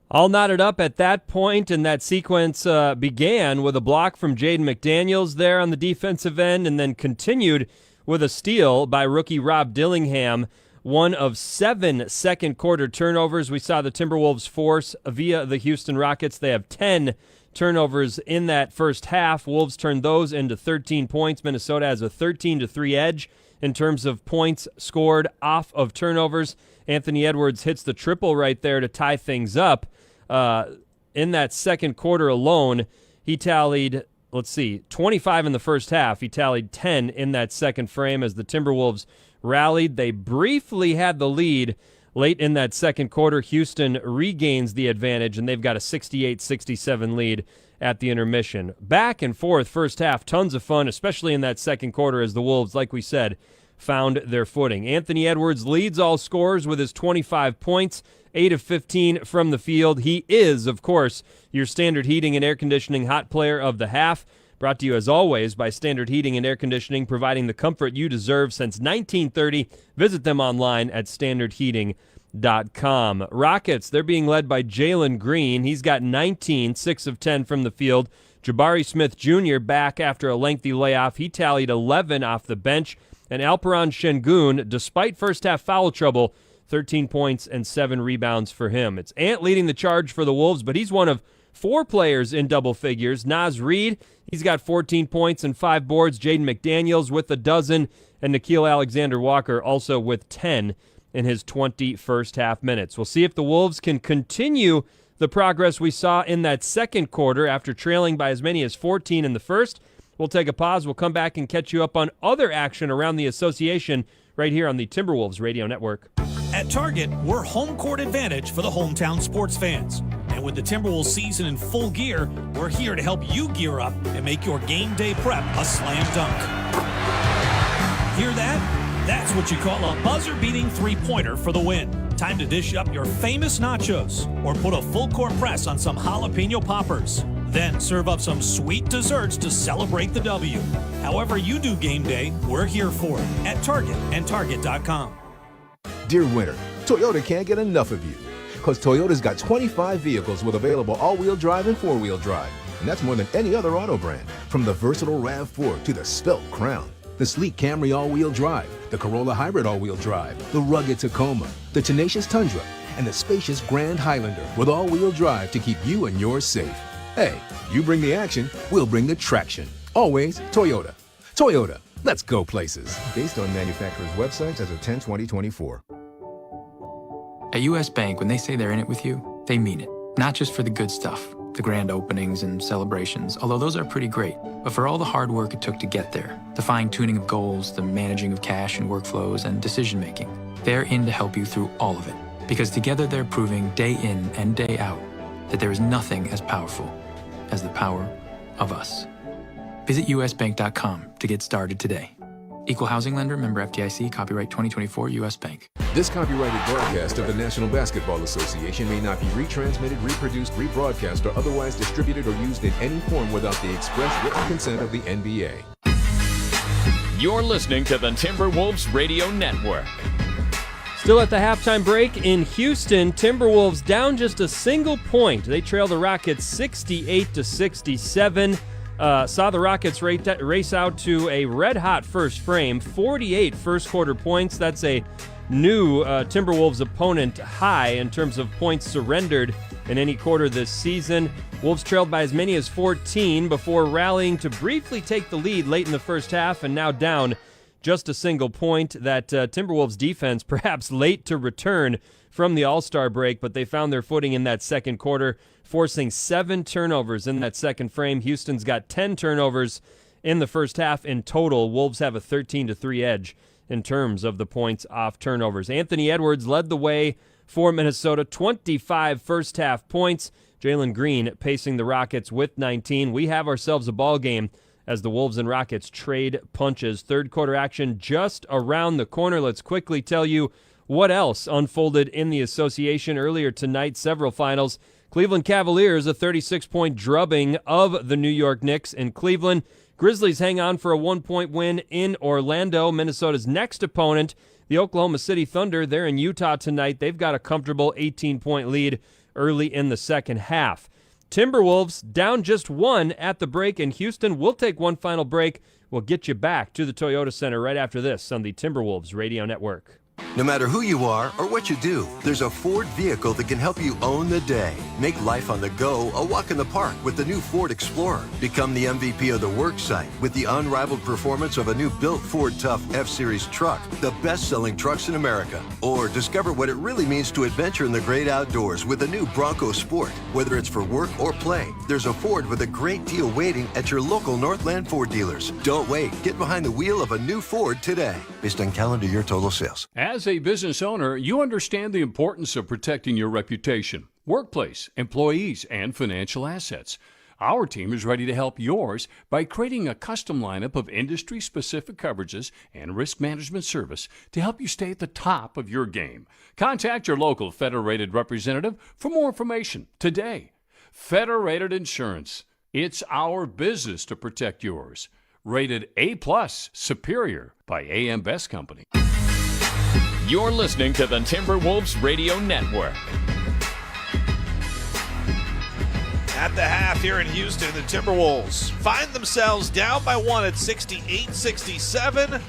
All knotted up at that point, and that sequence began with a block from Jaden McDaniels there on the defensive end, and then continued with a steal by rookie Rob Dillingham. One of 7 second-quarter turnovers we saw the Timberwolves force via the Houston Rockets. They have 10 turnovers in that first half. Wolves turned those into 13 points. Minnesota has a 13-3 edge in terms of points scored off of turnovers. Anthony Edwards hits the triple right there to tie things up. In that second quarter alone, he tallied, 25 in the first half. He tallied 10 in that second frame as the Timberwolves rallied. They briefly had the lead late in that second quarter. Houston regains the advantage, and they've got a 68-67 lead at the intermission. Back and forth first half, tons of fun, especially in that second quarter as the Wolves, like we said, found their footing. Anthony Edwards leads all scorers with his 25 points, 8 of 15 from the field. He is, of course, your Standard Heating and Air Conditioning Hot Player of the Half. Brought to you, as always, by Standard Heating and Air Conditioning, providing the comfort you deserve since 1930. Visit them online at standardheating.com. Rockets, they're being led by Jalen Green. He's got 19, 6 of 10 from the field. Jabari Smith Jr. back after a lengthy layoff. He tallied 11 off the bench. And Alperen Şengün, despite first-half foul trouble, 13 points and 7 rebounds for him. It's Ant leading the charge for the Wolves, but he's one of 4 players in double figures. Naz Reid, he's got 14 points and 5 boards. Jaden McDaniels with a dozen, and Nickeil Alexander-Walker also with 10 in his 20 first-half minutes. We'll see if the Wolves can continue the progress we saw in that second quarter after trailing by as many as 14 in the first. We'll take a pause. We'll come back and catch you up on other action around the association right here on the Timberwolves Radio Network. At Target, we're home court advantage for the hometown sports fans. And with the Timberwolves season in full gear, we're here to help you gear up and make your game day prep a slam dunk. Hear that? That's what you call a buzzer-beating three-pointer for the win. Time to dish up your famous nachos or put a full-court press on some jalapeno poppers. Then serve up some sweet desserts to celebrate the W. However you do game day, we're here for it at Target and Target.com. Dear winter, Toyota can't get enough of you. Because Toyota's got 25 vehicles with available all-wheel drive and four-wheel drive. And that's more than any other auto brand. From the versatile RAV4 to the svelte Crown, the sleek Camry all-wheel drive, the Corolla Hybrid all-wheel drive, the rugged Tacoma, the tenacious Tundra, and the spacious Grand Highlander with all-wheel drive to keep you and yours safe. Hey, you bring the action, we'll bring the traction. Always Toyota. Toyota, let's go places. Based on manufacturer's websites as of 10/20/24. At U.S. Bank, when they say they're in it with you, they mean it. Not just for the good stuff, the grand openings and celebrations, although those are pretty great, but for all the hard work it took to get there, the fine-tuning of goals, the managing of cash and workflows, and decision-making. They're in to help you through all of it, because together they're proving day in and day out that there is nothing as powerful as the power of us. Visit usbank.com to get started today. Equal housing lender, member FDIC, copyright 2024 U.S. Bank. This copyrighted broadcast of the National Basketball Association may not be retransmitted, reproduced, rebroadcast, or otherwise distributed or used in any form without the express written consent of the NBA. You're listening to the Timberwolves Radio Network. Still at the halftime break in Houston, Timberwolves down just a single point. They trail the Rockets 68-67. Saw the Rockets race out to a red-hot first frame, 48 first-quarter points. That's a new Timberwolves opponent high in terms of points surrendered in any quarter this season. Wolves trailed by as many as 14 before rallying to briefly take the lead late in the first half and now down just a single point. That Timberwolves defense perhaps late to return from the All-Star break, but they found their footing in that second quarter, forcing 7 turnovers in that second frame. Houston's got 10 turnovers in the first half in total. Wolves have a 13-3 edge in terms of the points off turnovers. Anthony Edwards led the way for Minnesota, 25 first-half points. Jalen Green pacing the Rockets with 19. We have ourselves a ball game as the Wolves and Rockets trade punches. Third quarter action just around the corner. Let's quickly tell you what else unfolded in the association earlier tonight. Several finals. Cleveland Cavaliers, a 36-point drubbing of the New York Knicks in Cleveland. Grizzlies hang on for a 1-point win in Orlando. Minnesota's next opponent, the Oklahoma City Thunder, they're in Utah tonight. They've got a comfortable 18-point lead early in the second half. Timberwolves down just 1 at the break in Houston. We'll take one final break. We'll get you back to the Toyota Center right after this on the Timberwolves Radio Network. No matter who you are or what you do, there's a Ford vehicle that can help you own the day. Make life on the go a walk in the park with the new Ford Explorer. Become the MVP of the work site with the unrivaled performance of a new built Ford Tough F-Series truck, the best-selling trucks in America. Or discover what it really means to adventure in the great outdoors with the new Bronco Sport. Whether it's for work or play, there's a Ford with a great deal waiting at your local Northland Ford dealers. Don't wait. Get behind the wheel of a new Ford today. Based on calendar year total sales. As a business owner, you understand the importance of protecting your reputation, workplace, employees, and financial assets. Our team is ready to help yours by creating a custom lineup of industry-specific coverages and risk management service to help you stay at the top of your game. Contact your local Federated representative for more information today. Federated Insurance. It's our business to protect yours. Rated A+ Superior by AM Best Company. You're listening to the Timberwolves Radio Network. At the half here in Houston, the Timberwolves find themselves down by 1 at 68-67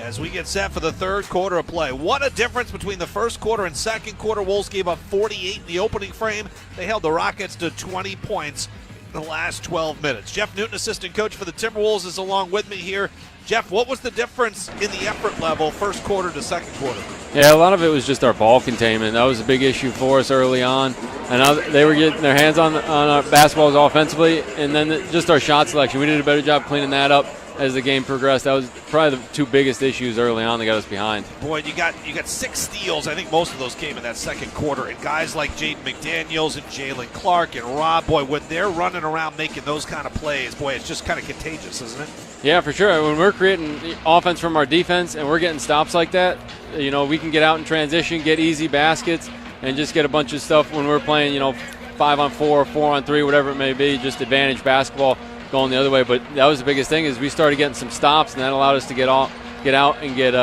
as we get set for the third quarter of play. What a difference between the first quarter and second quarter. Wolves gave up 48 in the opening frame. They held the Rockets to 20 points in the last 12 minutes. Jeff Newton, assistant coach for the Timberwolves, is along with me here. Jeff, what was the difference in the effort level first quarter to second quarter? Yeah, a lot of it was just our ball containment. That was a big issue for us early on. And they were getting their hands on our basketballs offensively, and then just our shot selection. We did a better job cleaning that up as the game progressed. That was probably the two biggest issues early on that got us behind. Boy, you got 6 steals. I think most of those came in that second quarter. And guys like Jaden McDaniels and Jalen Clark and Rob, boy, when they're running around making those kind of plays, boy, it's just kind of contagious, isn't it? Yeah, for sure. When we're creating offense from our defense and we're getting stops like that, you know, we can get out in transition, get easy baskets, and just get a bunch of stuff when we're playing, 5-on-4 or 4-on-3, whatever it may be, just advantage basketball going the other way. But that was the biggest thing is we started getting some stops, and that allowed us to get out and get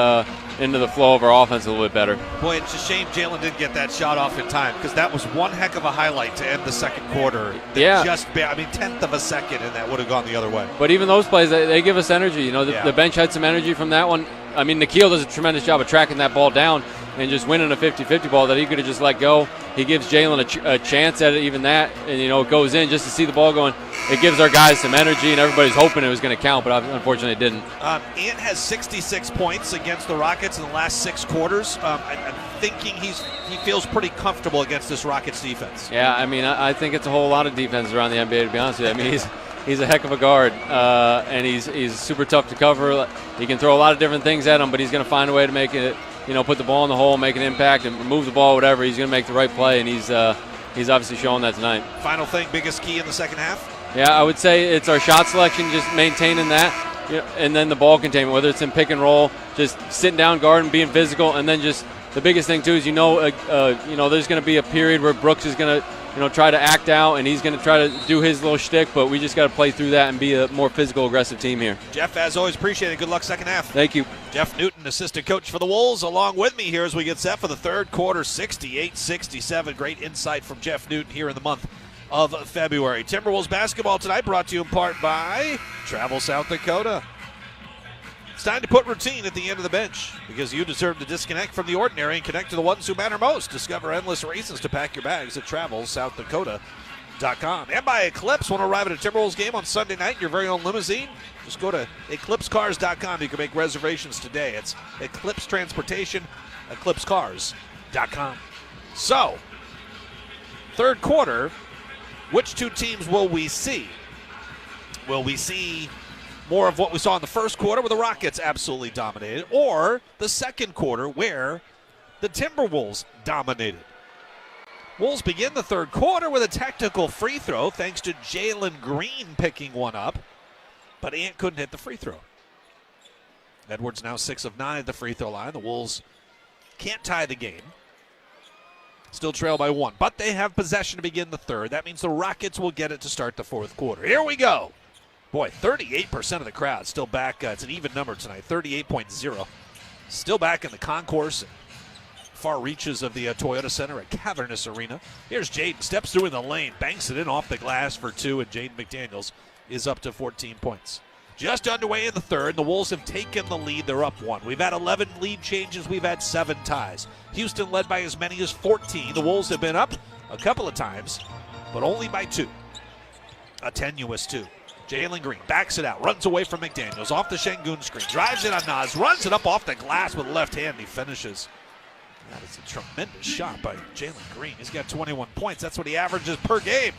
into the flow of our offense a little bit better. Boy, it's a shame Jalen didn't get that shot off in time, because that was one heck of a highlight to end the second quarter. Yeah. Tenth of a second, and that would have gone the other way. But even those plays, they give us energy. You know, the bench had some energy from that one. I mean, Nikhil does a tremendous job of tracking that ball down and just winning a 50-50 ball that he could have just let go. He gives Jalen a chance at it, even that, and, you know, it goes in just to see the ball going. It gives our guys some energy, and everybody's hoping it was going to count, but unfortunately it didn't. Ant has 66 points against the Rockets in the last 6 quarters. I'm thinking he feels pretty comfortable against this Rockets defense. Yeah, I mean, I think it's a whole lot of defenses around the NBA, to be honest with you. I mean, he's a heck of a guard, and he's super tough to cover. He can throw a lot of different things at him, but he's going to find a way to make it, you know, put the ball in the hole, make an impact, and move the ball, whatever. He's going to make the right play, and he's obviously showing that tonight. Final thing, biggest key in the second half? Yeah, I would say it's our shot selection, just maintaining that, you know, and then the ball containment, whether it's in pick and roll, just sitting down, guarding, being physical, and then just the biggest thing too is you know there's going to be a period where Brooks is going to, you know, try to act out, and he's going to try to do his little shtick, but we just got to play through that and be a more physical, aggressive team here. Jeff, as always, appreciate it. Good luck second half. Thank you. Jeff Newton, assistant coach for the Wolves, along with me here as we get set for the third quarter, 68-67. Great insight from Jeff Newton here in the month of February. Timberwolves basketball tonight brought to you in part by Travel South Dakota. It's time to put routine at the end of the bench, because you deserve to disconnect from the ordinary and connect to the ones who matter most. Discover endless reasons to pack your bags at TravelSouthDakota.com. And by Eclipse. Want to arrive at a Timberwolves game on Sunday night in your very own limousine? Just go to EclipseCars.com. You can make reservations today. It's Eclipse Transportation, EclipseCars.com. So, third quarter, which two teams will we see? Will we see more of what we saw in the first quarter where the Rockets absolutely dominated, or the second quarter where the Timberwolves dominated? Wolves begin the third quarter with a technical free throw thanks to Jalen Green picking one up, but Ant couldn't hit the free throw. Edwards now 6 of 9 at the free throw line. The Wolves can't tie the game. Still trail by 1, but they have possession to begin the third. That means the Rockets will get it to start the fourth quarter. Here we go. Boy, 38% of the crowd still back. It's an even number tonight, 38.0. Still back in the concourse, far reaches of the Toyota Center at Cavernous Arena. Here's Jaden, steps through in the lane, banks it in off the glass for 2, and Jaden McDaniels is up to 14 points. Just underway in the third, the Wolves have taken the lead. They're up 1. We've had 11 lead changes. We've had 7 ties. Houston led by as many as 14. The Wolves have been up a couple of times, but only by 2. A tenuous 2. Jalen Green backs it out, runs away from McDaniels, off the Şengün screen, drives it on Nas, runs it up off the glass with the left hand, he finishes. That is a tremendous shot by Jalen Green. He's got 21 points. That's what he averages per game.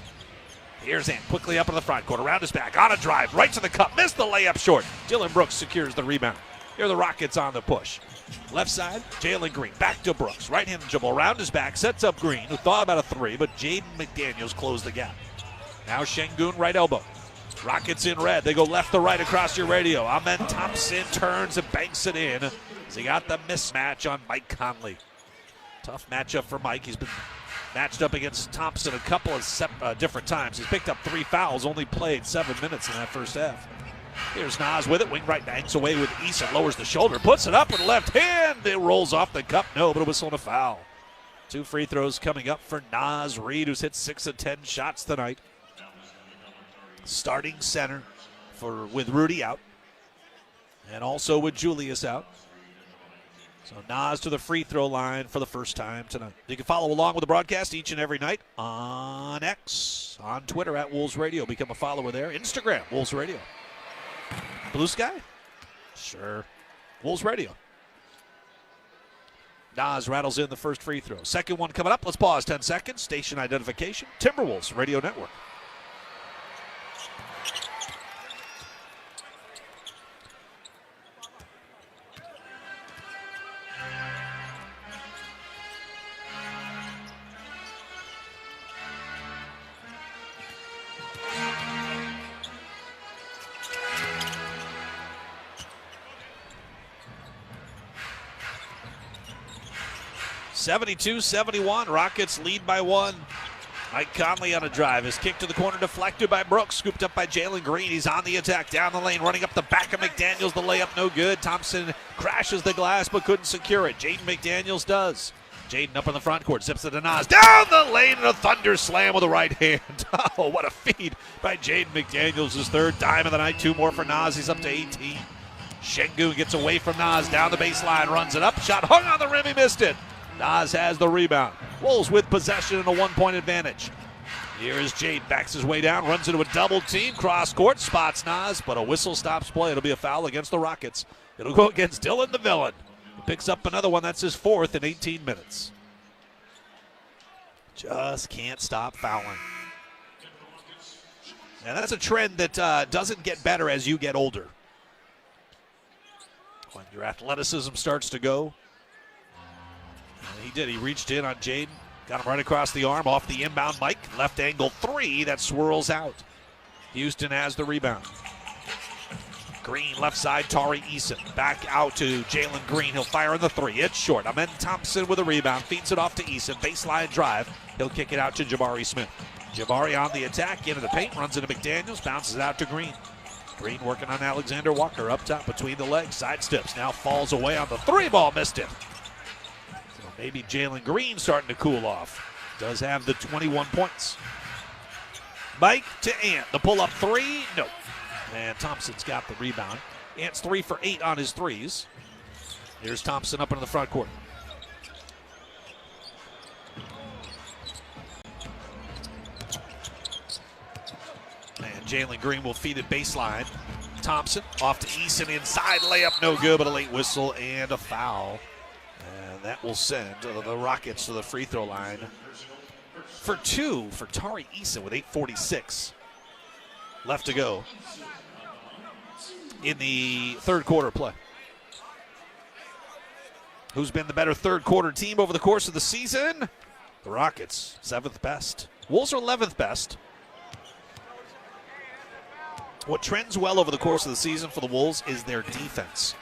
Here's Ant quickly up in the front court, around his back, on a drive, right to the cup, missed the layup short. Dylan Brooks secures the rebound. Here are the Rockets on the push. Left side, Jalen Green, back to Brooks, right-handed dribble, around his back, sets up Green, who thought about a 3, but Jaden McDaniels closed the gap. Now Şengün, right elbow. Rockets in red. They go left to right across your radio. Amen Thompson turns and banks it in. So he got the mismatch on Mike Conley. Tough matchup for Mike. He's been matched up against Thompson a couple of different times. He's picked up 3 fouls, only played 7 minutes in that first half. Here's Nas with it. Wing right banks away with Eason. Lowers the shoulder. Puts it up with the left hand. It rolls off the cup. No, but a whistle and a foul. 2 free throws coming up for Nas Reed, who's hit 6 of 10 shots tonight. Starting center with Rudy out, and also with Julius out. So Nas to the free throw line for the first time tonight. You can follow along with the broadcast each and every night on X, on Twitter at Wolves Radio. Become a follower there. Instagram, Wolves Radio. Blue Sky? Sure. Wolves Radio. Nas rattles in the first free throw. Second one coming up. Let's pause 10 seconds. Station identification. Timberwolves Radio Network. '72-71, Rockets lead by 1. Mike Conley on a drive. His kick to the corner deflected by Brooks. Scooped up by Jalen Green. He's on the attack down the lane. Running up the back of McDaniels. The layup no good. Thompson crashes the glass but couldn't secure it. Jaden McDaniels does. Jaden up in the front court. Zips it to Nas. Down the lane and a thunder slam with the right hand. Oh, what a feed by Jaden McDaniels. His third dime of the night. 2 more for Nas. He's up to 18. Şengün gets away from Nas. Down the baseline. Runs it up. Shot hung on the rim. He missed it. Nas has the rebound. Wolves with possession and a 1-point advantage. Here is Jade, backs his way down, runs into a double team, cross court, spots Nas, but a whistle stops play. It'll be a foul against the Rockets. It'll go against Dylan the Villain. He picks up another one. That's his 4th in 18 minutes. Just can't stop fouling. And that's a trend that doesn't get better as you get older. When your athleticism starts to go. And he did. He reached in on Jaden. Got him right across the arm, off the inbound Mike. Left angle 3 that swirls out. Houston has the rebound. Green left side, Tari Eason. Back out to Jalen Green. He'll fire in the 3. It's short. Amen Thompson with a rebound. Feeds it off to Eason. Baseline drive. He'll kick it out to Jabari Smith. Jabari on the attack. Into the paint. Runs into McDaniels. Bounces it out to Green. Green working on Alexander Walker. Up top between the legs. Side steps. Now falls away on the 3 ball. Missed it. Maybe Jalen Green starting to cool off. Does have the 21 points. Mike to Ant. The pull-up 3. No. And Thompson's got the rebound. Ant's 3 for 8 on his threes. Here's Thompson up into the front court. And Jalen Green will feed it baseline. Thompson off to Eason inside. Layup no good, but a late whistle and a foul. And that will send the Rockets to the free throw line for 2 for Tari Eason with 8:46 left to go in the third quarter play. Who's been the better third quarter team over the course of the season? The Rockets, 7th best. Wolves are 11th best. What trends well over the course of the season for the Wolves is their defense.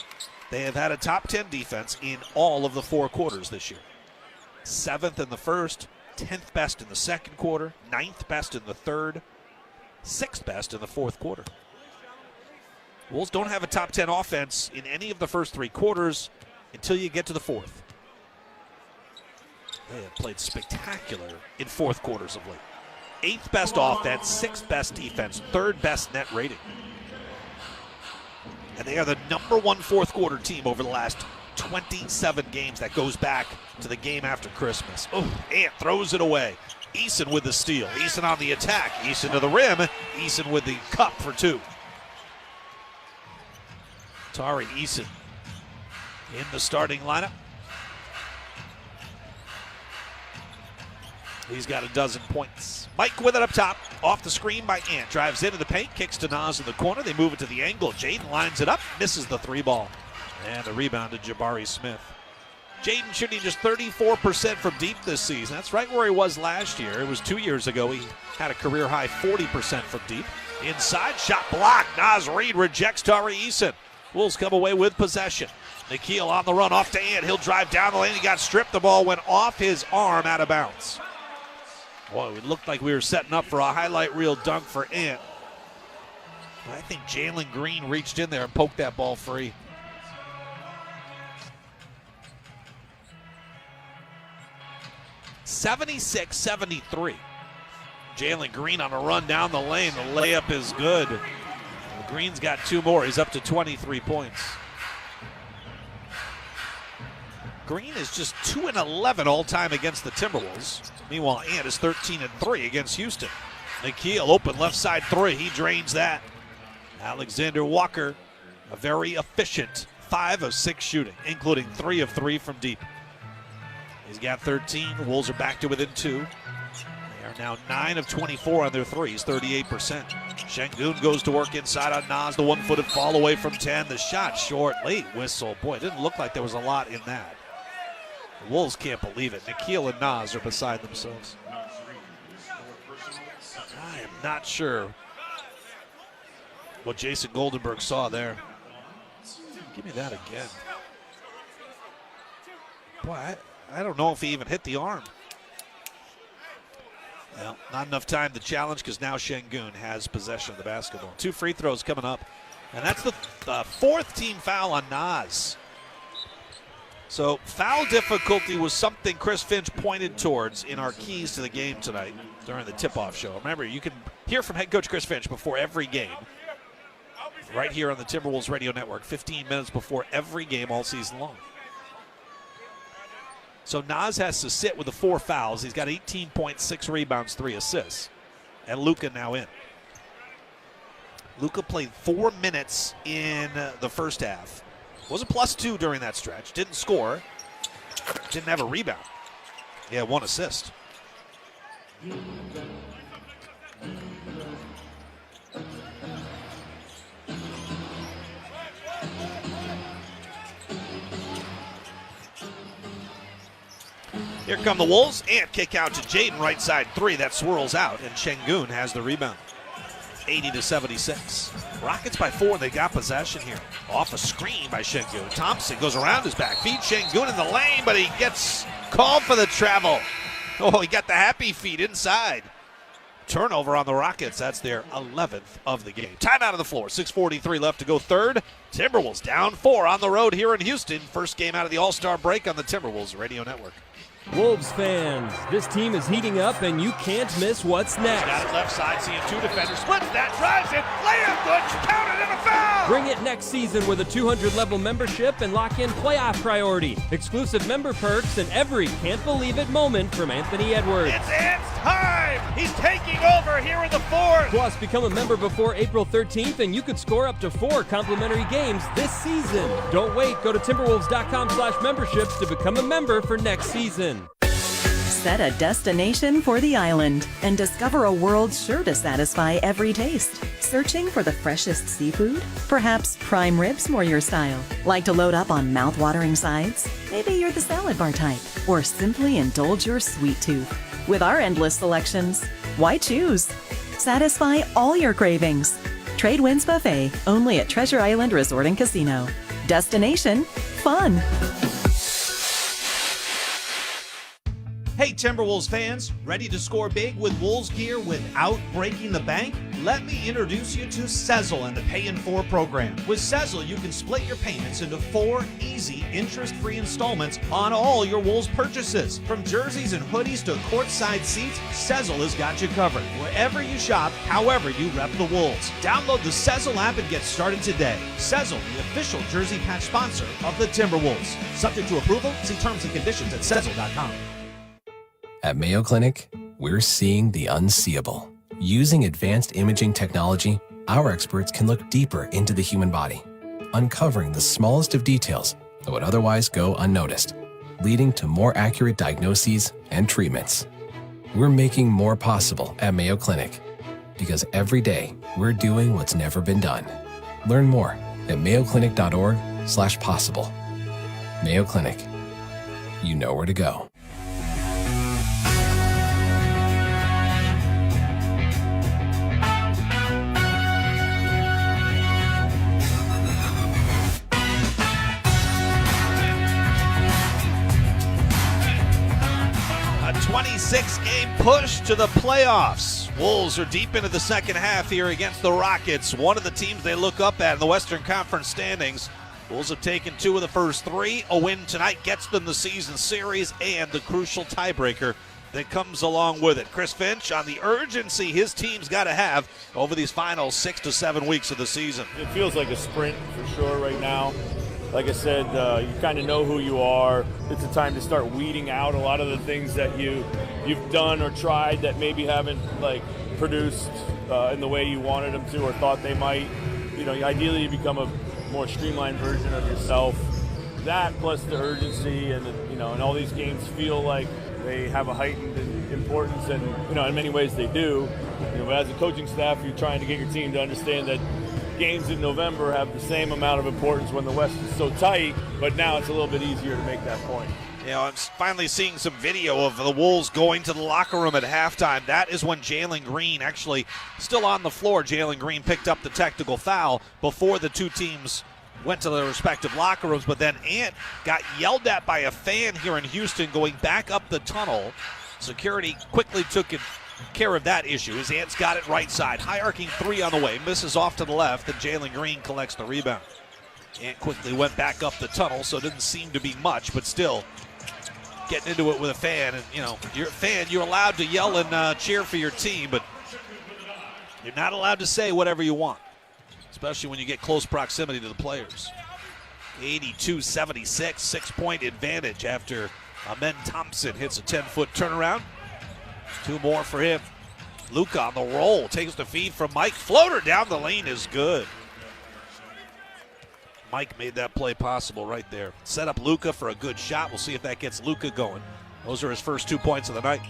They have had a top 10 defense in all of the 4 quarters this year. 7th in the first, 10th best in the second quarter, 9th best in the third, 6th best in the fourth quarter. Wolves don't have a top 10 offense in any of the first 3 quarters until you get to the fourth. They have played spectacular in fourth quarters of late. 8th best offense, 6th best defense, 3rd best net rating. And they are the number 1 fourth quarter team over the last 27 games. That goes back to the game after Christmas. Oh, Ant throws it away. Eason with the steal. Eason on the attack. Eason to the rim. Eason with the cup for 2. Tari Eason in the starting lineup. He's got a dozen points. Mike with it up top. Off the screen by Ant. Drives into the paint. Kicks to Nas in the corner. They move it to the angle. Jaden lines it up. Misses the 3 ball. And a rebound to Jabari Smith. Jaden shooting just 34% from deep this season. That's right where he was last year. It was 2 years ago. He had a career high 40% from deep. Inside shot blocked. Naz Reid rejects Tari Eason. Wolves come away with possession. Nikhil on the run off to Ant. He'll drive down the lane. He got stripped. The ball went off his arm out of bounds. Boy, it looked like we were setting up for a highlight reel dunk for Ant. But I think Jalen Green reached in there and poked that ball free. (76-73). Jalen Green on a run down the lane. The layup is good. Green's got 2 more. He's up to 23 points. Green is just 2-11 all-time against the Timberwolves. Meanwhile, Ant is 13-3 against Houston. Nikhil, open left side 3. He drains that. Alexander Walker, a very efficient 5 of 6 shooting, including 3 of 3 from deep. He's got 13. The Wolves are back to within 2. They are now 9 of 24 on their threes, 38%. Şengün goes to work inside on Nas. The 1-footed fall away from 10. The shot short, late whistle. Boy, it didn't look like there was a lot in that. The Wolves can't believe it. Nikhil and Nas are beside themselves. I am not sure what Jason Goldenberg saw there. Give me that again. Boy, I don't know if he even hit the arm. Well, not enough time to challenge because now Şengün has possession of the basketball. 2 free throws coming up. And that's the 4th team foul on Naz. So foul difficulty was something Chris Finch pointed towards in our keys to the game tonight during the tip-off show. Remember, you can hear from head coach Chris Finch before every game right here on the Timberwolves Radio Network, 15 minutes before every game all season long. So Naz has to sit with the 4 fouls. He's got 18 points, 6 rebounds, 3 assists. And Luka now in. Luka played 4 minutes in the first half. Was a +2 during that stretch. Didn't score. Didn't have a rebound. He had 1 assist. Here come the Wolves, and kick out to Jaden, right side 3. That swirls out, and Şengün has the rebound. 80-76. Rockets by 4. They got possession here. Off a screen by Şengün. Thompson goes around his back. Feed Şengün in the lane, but he gets called for the travel. Oh, he got the happy feet inside. Turnover on the Rockets. That's their 11th of the game. Timeout on the floor. 6:43 left to go third. Timberwolves down 4 on the road here in Houston. First game out of the All-Star break on the Timberwolves Radio Network. Wolves fans, this team is heating up and you can't miss what's next. Got it left side, seeing 2 defenders. Splits that, drives it, layup good, counted and a foul! Bring it next season with a 200-level membership and lock in playoff priority, exclusive member perks, and every can't-believe-it moment from Anthony Edwards. It's time! He's taking over here in the 4th! Plus, become a member before April 13th and you could score up to 4 complimentary games this season. Don't wait, go to Timberwolves.com/memberships to become a member for next season. Set a destination for the island and discover a world sure to satisfy every taste. Searching for the freshest seafood? Perhaps prime ribs more your style. Like to load up on mouth-watering sides? Maybe you're the salad bar type. Or simply indulge your sweet tooth. With our endless selections, why choose? Satisfy all your cravings. Trade Winds Buffet, only at Treasure Island Resort and Casino. Destination, fun. Hey Timberwolves fans, ready to score big with Wolves gear without breaking the bank? Let me introduce you to Sezzle and the Pay in 4 program. With Sezzle, you can split your payments into 4 easy, interest-free installments on all your Wolves purchases. From jerseys and hoodies to courtside seats, Sezzle has got you covered. Wherever you shop, however you rep the Wolves. Download the Sezzle app and get started today. Sezzle, the official jersey patch sponsor of the Timberwolves. Subject to approval, see terms and conditions at Sezzle.com. At Mayo Clinic, we're seeing the unseeable. Using advanced imaging technology, our experts can look deeper into the human body, uncovering the smallest of details that would otherwise go unnoticed, leading to more accurate diagnoses and treatments. We're making more possible at Mayo Clinic because every day we're doing what's never been done. Learn more at mayoclinic.org/possible. Mayo Clinic. You know where to go. A 26-game push to the playoffs. Wolves are deep into the second half here against the Rockets, one of the teams they look up at in the Western Conference standings. Wolves have taken 2 of the first 3. A win tonight gets them the season series and the crucial tiebreaker that comes along with it. Chris Finch on the urgency his team's got to have over these final 6 to 7 weeks of the season. It feels like a sprint for sure right now. Like I said, you kind of know who you are. It's a time to start weeding out a lot of the things that you've done or tried that maybe haven't produced in the way you wanted them to or thought they might. Ideally you become a more streamlined version of yourself. That plus the urgency and and all these games feel like they have a heightened importance, and in many ways they do. But as a coaching staff, you're trying to get your team to understand that games in November have the same amount of importance when the West is so tight, but now it's a little bit easier to make that point. I'm finally seeing some video of the Wolves going to the locker room at halftime. That is when Jalen Green, actually still on the floor, Jalen Green picked up the technical foul before the two teams went to their respective locker rooms, but then Ant got yelled at by a fan here in Houston going back up the tunnel. Security quickly took care of that issue. His Ant's got it right side. High arcing three on the way. Misses off to the left, and Jalen Green collects the rebound. Ant quickly went back up the tunnel, so it didn't seem to be much, but still getting into it with a fan. And, you know, you're a fan, you're allowed to yell and cheer for your team, but you're not allowed to say whatever you want, especially when you get close proximity to the players. 82-76, 6-point advantage after Amen Thompson hits a 10-foot turnaround. 2 more for him. Luka on the roll, takes the feed from Mike. Floater down the lane is good. Mike made that play possible right there. Set up Luka for a good shot. We'll see if that gets Luka going. Those are his first 2 points of the night.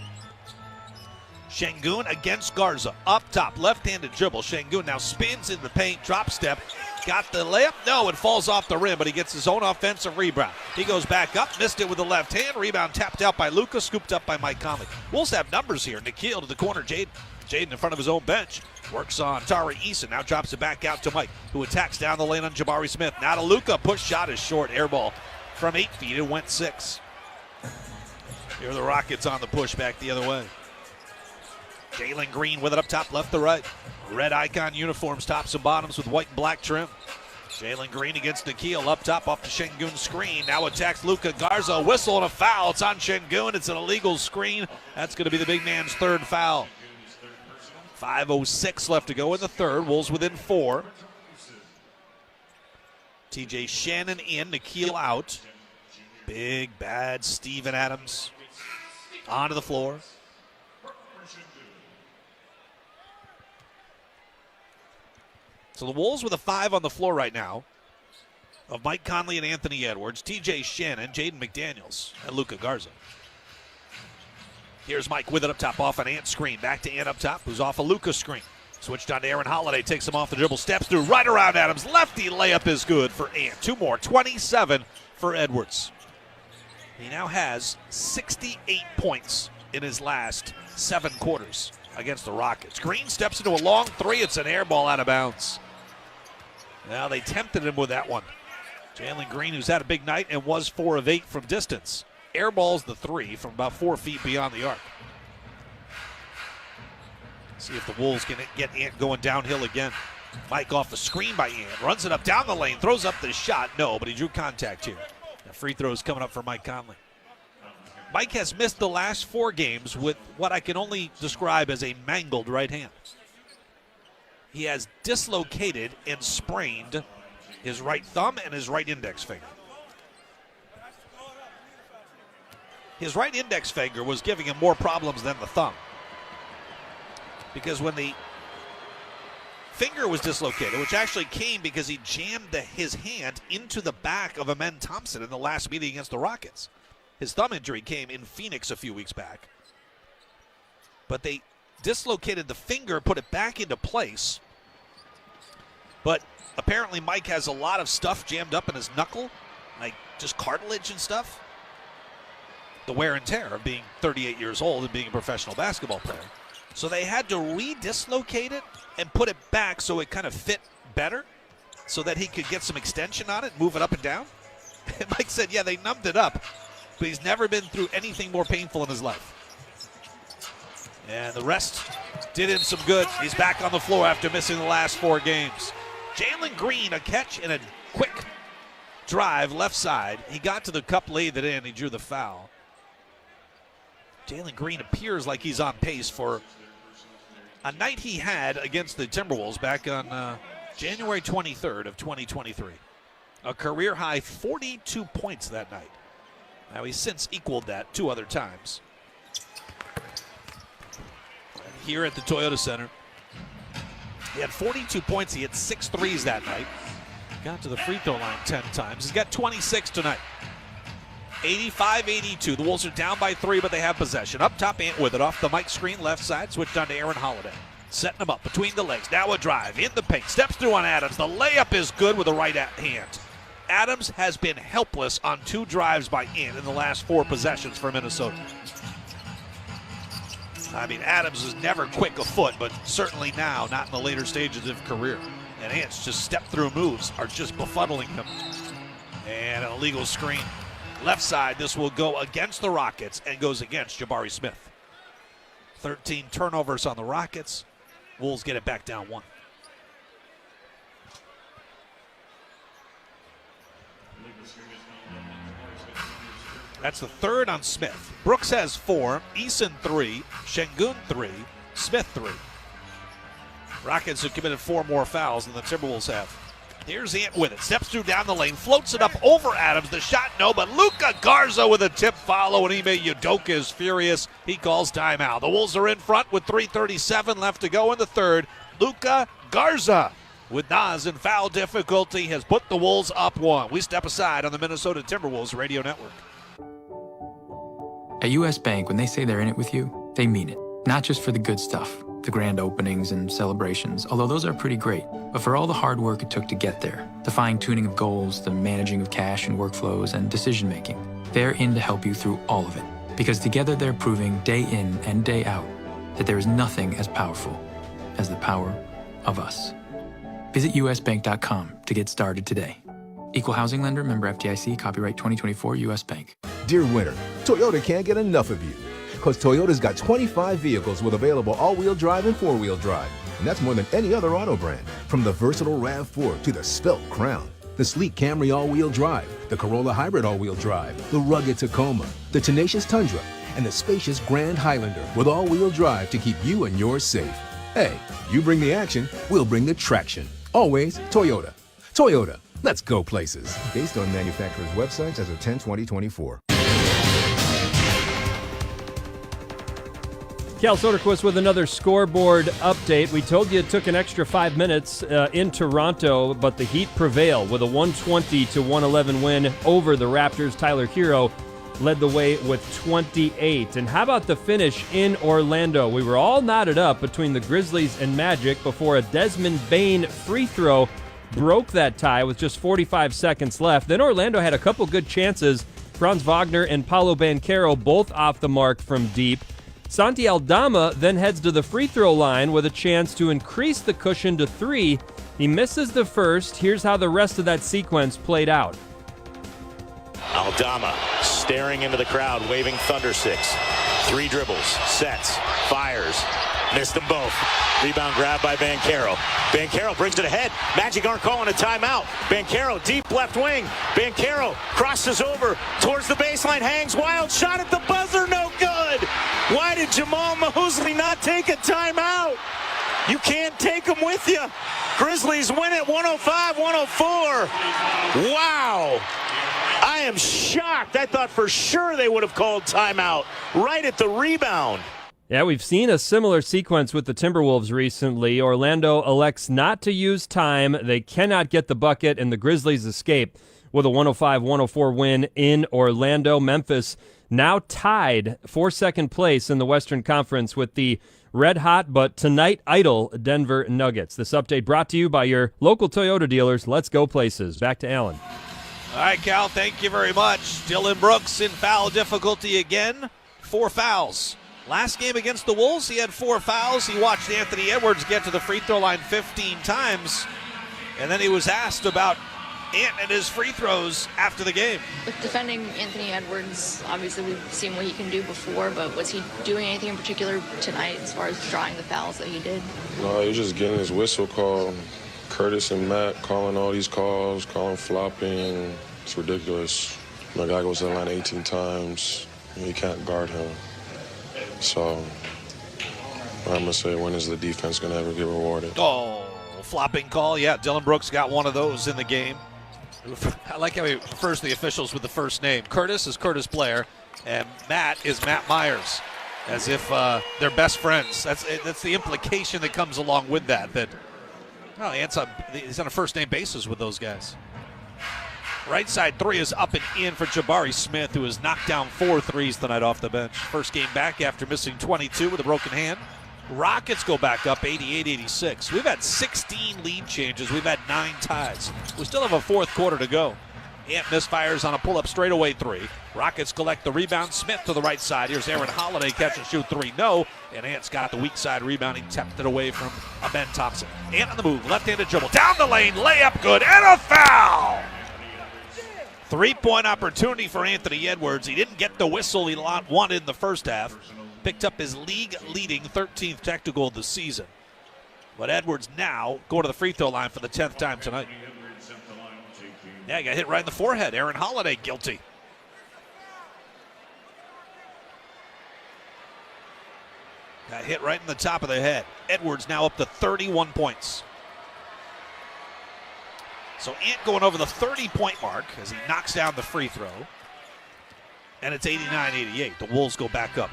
Şengün against Garza. Up top, left-handed dribble. Şengün now spins in the paint, drop step. Got the layup? No, it falls off the rim, but he gets his own offensive rebound. He goes back up, missed it with the left hand. Rebound tapped out by Luka, scooped up by Mike Conley. Wolves have numbers here. Nikhil to the corner. Jaden in front of his own bench. Works on Tari Eason. Now drops it back out to Mike, who attacks down the lane on Jabari Smith. Now to Luka. Push shot is short. Air ball from 8 feet. It went 6. Here are the Rockets on the push back the other way. Jalen Green with it up top, left to right. Red icon uniforms, tops and bottoms with white and black trim. Jalen Green against Nikhil up top off the Şengün screen. Now attacks Luka Garza. A whistle and a foul. It's on Şengün. It's an illegal screen. That's going to be the big man's 3rd foul. 5:06 left to go in the 3rd. Wolves within 4. TJ Shannon in, Nikhil out. Big, bad Steven Adams onto the floor. So the Wolves with a 5 on the floor right now of Mike Conley and Anthony Edwards, TJ Shannon, Jaden McDaniels, and Luka Garza. Here's Mike with it up top off an Ant screen. Back to Ant up top, who's off a Luka screen. Switched on to Aaron Holiday, takes him off the dribble, steps through, right around Adams. Lefty layup is good for Ant. 2 more, 27 for Edwards. He now has 68 points in his last 7 quarters against the Rockets. Green steps into a long 3. It's an air ball out of bounds. Now they tempted him with that one. Jalen Green, who's had a big night and was 4 of 8 from distance. Airballs the 3 from about 4 feet beyond the arc. See if the Wolves can get Ant going downhill again. Mike off the screen by Ant. Runs it up down the lane. Throws up the shot. No, but he drew contact here. The free throw's coming up for Mike Conley. Mike has missed the last 4 games with what I can only describe as a mangled right hand. He has dislocated and sprained his right thumb and his right index finger. His right index finger was giving him more problems than the thumb, because when the finger was dislocated, which actually came because he jammed his hand into the back of Amen Thompson in the last meeting against the Rockets. His thumb injury came in Phoenix a few weeks back. But they dislocated the finger, put it back into place. But apparently Mike has a lot of stuff jammed up in his knuckle, like just cartilage and stuff. The wear and tear of being 38 years old and being a professional basketball player. So they had to re-dislocate it and put it back so it kind of fit better so that he could get some extension on it, move it up and down. And Mike said, yeah, they numbed it up, but he's never been through anything more painful in his life. And the rest did him some good. He's back on the floor after missing the last 4 games. Jalen Green, a catch and a quick drive left side. He got to the cup, laid it in. He drew the foul. Jalen Green appears like he's on pace for a night he had against the Timberwolves back on January 23rd of 2023. A career-high 42 points that night. Now he's since equaled that 2 other times. Here at the Toyota Center, he had 42 points. He had 6 threes that night. Got to the free throw line 10 times. He's got 26 tonight. 85-82. The Wolves are down by 3, but they have possession. Up top, Ant with it off the Mike screen, left side. Switched on to Aaron Holiday. Setting him up between the legs. Now a drive in the paint. Steps through on Adams. The layup is good with the right hand. Adams has been helpless on 2 drives by Ant in the last 4 possessions for Minnesota. I mean, Adams is never quick of foot, but certainly now, not in the later stages of his career. And Ant's just step-through moves are just befuddling him. And an illegal screen. Left side, this will go against the Rockets and goes against Jabari Smith. 13 turnovers on the Rockets. Wolves get it back down 1. That's the third on Smith. Brooks has 4, Eason 3, Şengün 3, Smith 3. Rockets have committed 4 more fouls than the Timberwolves have. Here's Ant with it. Steps through down the lane, floats it up over Adams. The shot, no, but Luka Garza with a tip follow, and Ime Udoka is furious. He calls timeout. The Wolves are in front with 3:37 left to go in the third. Luka Garza, with Nas in foul difficulty, has put the Wolves up 1. We step aside on the Minnesota Timberwolves Radio Network. At U.S. Bank, when they say they're in it with you, they mean it. Not just for the good stuff, the grand openings and celebrations, although those are pretty great, but for all the hard work it took to get there, the fine-tuning of goals, the managing of cash and workflows, and decision-making. They're in to help you through all of it, because together they're proving day in and day out that there is nothing as powerful as the power of us. Visit usbank.com to get started today. Equal housing lender, member FDIC, copyright 2024 U.S. Bank. Dear winter, Toyota can't get enough of you. Because Toyota's got 25 vehicles with available all-wheel drive and four-wheel drive. And that's more than any other auto brand. From the versatile RAV4 to the Svelte Crown, the sleek Camry all-wheel drive, the Corolla Hybrid all-wheel drive, the rugged Tacoma, the tenacious Tundra, and the spacious Grand Highlander with all-wheel drive to keep you and yours safe. Hey, you bring the action, we'll bring the traction. Always Toyota. Toyota, let's go places. Based on manufacturer's websites as of 10/20/24. Cal Soderquist with another scoreboard update. We told you it took an extra 5 minutes in Toronto, but the Heat prevail with a 120-111 win over the Raptors. Tyler Hero led the way with 28. And how about the finish in Orlando? We were all knotted up between the Grizzlies and Magic before a Desmond Bane free throw broke that tie with just 45 seconds left. Then Orlando had a couple good chances. Franz Wagner and Paolo Banchero both off the mark from deep. Santi Aldama then heads to the free throw line with a chance to increase the cushion to 3. He misses the first. Here's how the rest of that sequence played out. Aldama staring into the crowd, waving Thunder 6. 3 dribbles, sets, fires, missed them both. Rebound grab by Banchero. Banchero brings it ahead. Magic aren't calling a timeout. Banchero deep left wing. Banchero crosses over towards the baseline, hangs wild shot at the buzzer, no good. Why did Jamal Mosley not take a timeout? You can't take them with you. Grizzlies win it 105-104. Wow. I am shocked. I thought for sure they would have called timeout right at the rebound. Yeah, we've seen a similar sequence with the Timberwolves recently. Orlando elects not to use time. They cannot get the bucket, and the Grizzlies escape with a 105-104 win in Orlando. Memphis now tied for second place in the Western Conference with the red-hot but tonight idle Denver Nuggets. This update brought to you by your local Toyota dealers. Let's go places. Back to Alan. All right, Cal, thank you very much. Dillon Brooks in foul difficulty again. 4 fouls. Last game against the Wolves, he had 4 fouls. He watched Anthony Edwards get to the free throw line 15 times, and then he was asked about Ant and his free throws after the game. With defending Anthony Edwards, obviously we've seen what he can do before, but was he doing anything in particular tonight as far as drawing the fouls that he did? No, he was just getting his whistle called. Curtis and Matt calling all these calls, calling flopping. It's ridiculous. My guy goes to the line 18 times, and you can't guard him. So I'm going to say, when is the defense going to ever get rewarded? Oh, flopping call. Yeah, Dillon Brooks got one of those in the game. I like how he refers to the officials with the first name. Curtis is Curtis Blair, and Matt is Matt Myers, as if they're best friends. That's the implication that comes along with that. He's on a first-name basis with those guys. Right side 3 is up and in for Jabari Smith, who has knocked down 4 threes tonight off the bench. First game back after missing 22 with a broken hand. Rockets go back up 88-86. We've had 16 lead changes. We've had 9 ties. We still have a fourth quarter to go. Ant misfires on a pull-up straightaway 3. Rockets collect the rebound. Smith to the right side. Here's Aaron Holiday, catch and shoot 3. No. And Ant's got the weak side rebound. He tapped it away from Ben Thompson. Ant on the move. Left-handed dribble. Down the lane. Layup good. And a foul. 3-point opportunity for Anthony Edwards. He didn't get the whistle he wanted in the first half. picked up his league-leading 13th technical of the season. But Edwards now going to the free throw line for the 10th time tonight. Yeah, he got hit right in the forehead. Aaron Holiday guilty. Got hit right in the top of the head. Edwards now up to 31 points. So Ant going over the 30-point mark as he knocks down the free throw. And it's 89-88. The Wolves go back up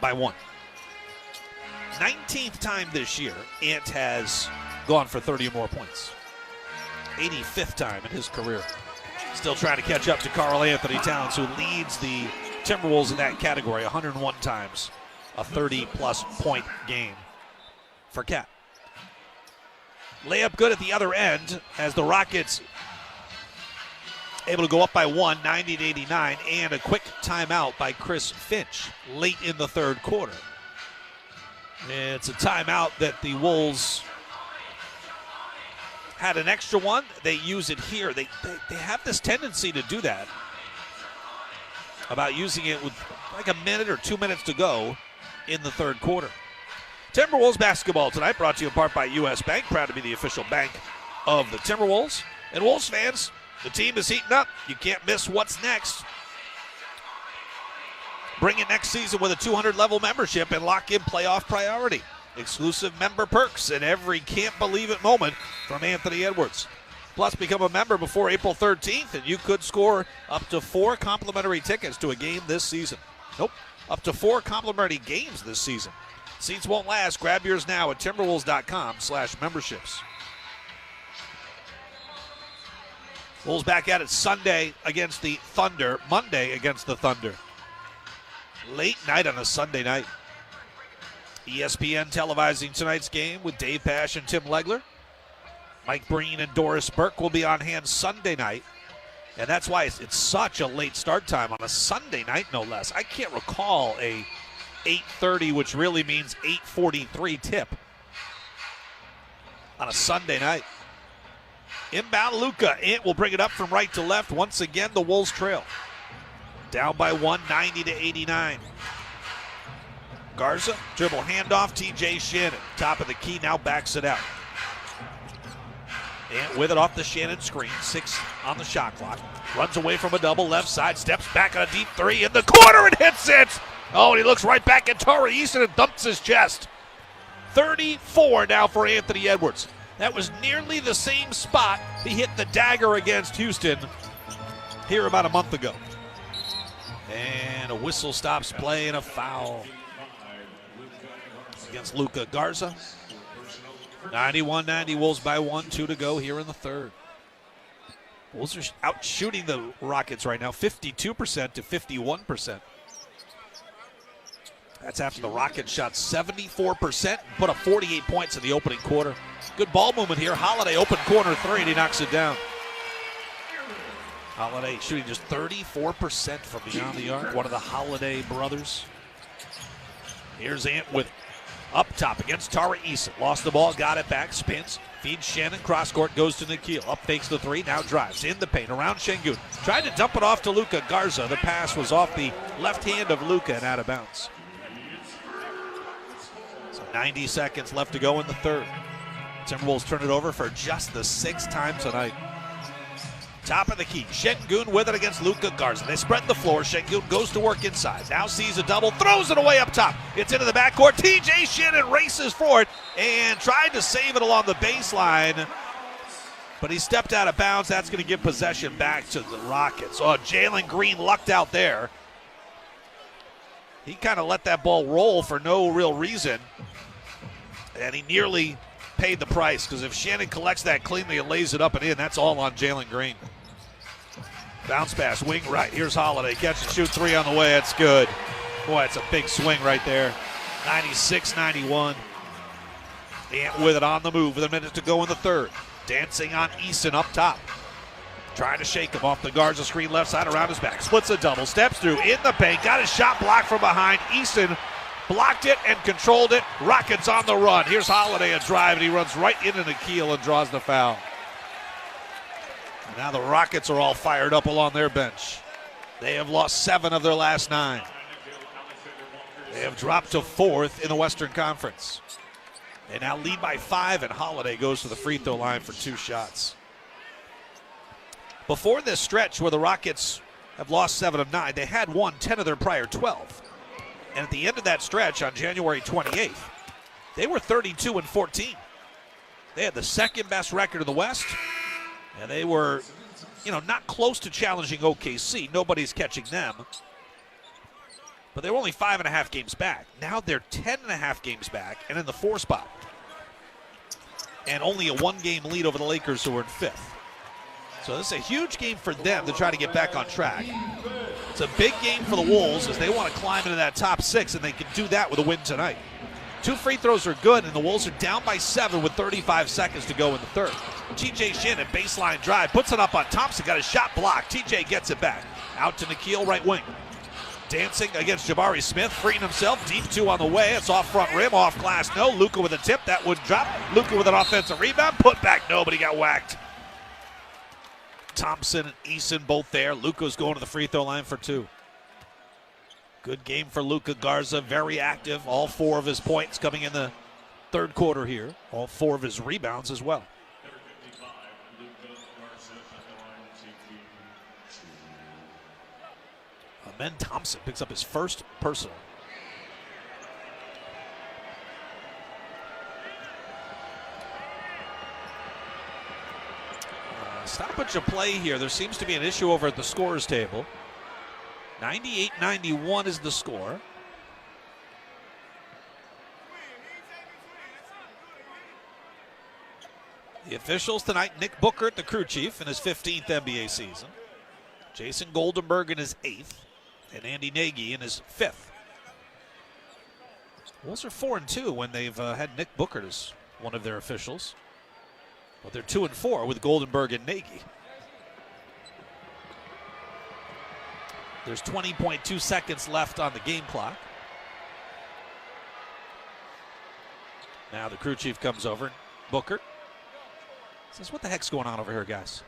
by 1. 19th time this year, Ant has gone for 30 or more points. 85th time in his career. Still trying to catch up to Karl Anthony Towns, who leads the Timberwolves in that category 101 times. A 30-plus point game for Cat. Layup good at the other end as the Rockets able to go up by 1, 90-89, and a quick timeout by Chris Finch late in the third quarter. It's a timeout that the Wolves had an extra one. They use it here. They have this tendency to do that, about using it with like a minute or 2 minutes to go in the third quarter. Timberwolves basketball tonight brought to you in part by U.S. Bank, proud to be the official bank of the Timberwolves. And Wolves fans, the team is heating up. You can't miss what's next. Bring it next season with a 200-level membership and lock in playoff priority. Exclusive member perks and every can't believe it moment from Anthony Edwards. Plus, become a member before April 13th, and you could score up to 4 complimentary tickets to a game this season. Nope, up to 4 complimentary games this season. Seats won't last. Grab yours now at timberwolves.com/memberships. Wolves back at it Sunday against the Thunder, Monday against the Thunder. Late night on a Sunday night. ESPN televising tonight's game with Dave Pash and Tim Legler. Mike Breen and Doris Burke will be on hand Sunday night. And that's why it's such a late start time on a Sunday night, no less. I can't recall a 8:30, which really means 8:43 tip on a Sunday night. Inbound Luka. Ant will bring it up from right to left. Once again, the Wolves trail. Down by 1, 90-89. Garza, dribble handoff, TJ Shannon. Top of the key, now backs it out. Ant with it off the Shannon screen. 6 on the shot clock. Runs away from a double left side, steps back on a deep 3 in the corner and hits it. Oh, and he looks right back at Tari Easton and dumps his chest. 34 now for Anthony Edwards. That was nearly the same spot he hit the dagger against Houston here about a month ago. And a whistle stops play and a foul against Luka Garza. 91-90, Wolves by 1, 2 to go here in the third. Wolves are out shooting the Rockets right now, 52% to 51%. That's after the Rockets shot 74% and put up 48 points in the opening quarter. Good ball movement here. Holiday open corner 3 and he knocks it down. Holiday shooting just 34% from beyond the arc. One of the Holiday brothers. Here's Ant with up top against Tari Eason. Lost the ball, got it back, spins, feeds Shannon, cross court, goes to Nikhil. Up fakes the 3, now drives in the paint around Şengün. Tried to dump it off to Luka Garza. The pass was off the left hand of Luka and out of bounds. So 90 seconds left to go in the third. Timberwolves turn it over for just the 6th time tonight. Top of the key, Şengün with it against Luka Garza. They spread the floor. Şengün goes to work inside. Now sees a double, throws it away up top. It's into the backcourt. TJ Shannon races for it and tried to save it along the baseline, but he stepped out of bounds. That's going to give possession back to the Rockets. Oh, Jalen Green lucked out there. He kind of let that ball roll for no real reason, and he nearly paid the price, because if Shannon collects that cleanly and lays it up and in, that's all on Jalen Green. Bounce pass, wing right. Here's Holiday. Catch and shoot 3 on the way. That's good. Boy, it's a big swing right there. 96-91. Ant with it on the move with a minute to go in the third. Dancing on Eason up top. Trying to shake him off the Garza screen left side around his back. Splits a double, steps through in the paint. Got his shot blocked from behind. Eason blocked it and controlled it. Rockets on the run. Here's Holiday, a drive, and he runs right into Nikhil and draws the foul. And now the Rockets are all fired up along their bench. They have lost 7 of their last 9. They have dropped to 4th in the Western Conference. They now lead by 5, and Holiday goes to the free throw line for 2 shots. Before this stretch where the Rockets have lost 7 of 9, they had won 10 of their prior 12. And at the end of that stretch on January 28th, they were 32-14. They had the second best record in the West, and they were, not close to challenging OKC. Nobody's catching them. But they were only 5.5 games back. Now they're 10.5 games back and in the 4 spot. And only a 1-game lead over the Lakers, who are in 5th. So this is a huge game for them to try to get back on track. It's a big game for the Wolves as they want to climb into that top 6, and they can do that with a win tonight. 2 free throws are good, and the Wolves are down by 7 with 35 seconds to go in the third. T.J. Shannon, baseline drive, puts it up on Thompson, got a shot blocked. T.J. gets it back. Out to Nikhil, right wing. Dancing against Jabari Smith, freeing himself, deep 2 on the way. It's off front rim, off glass, no. Luka with a tip, that would drop. Luka with an offensive rebound, put back, nobody got whacked. Thompson and Eason both there. Luka's going to the free throw line for 2. Good game for Luka Garza, very active. All 4 of his points coming in the third quarter here. All 4 of his rebounds as well. Amen Thompson picks up his first personal. Stoppage of play here. There seems to be an issue over at the scorer's table. 98-91 is the score. The officials tonight, Nick Bookert, the crew chief, in his 15th NBA season. Jason Goldenberg in his 8th. And Andy Nagy in his 5th. Wolves are 4-2 when they've had Nick Bookert as one of their officials. But they're 2-4 with Goldenberg and Nagy. There's 20.2 seconds left on the game clock. Now the crew chief comes over. Bookert says, "What the heck's going on over here, guys?"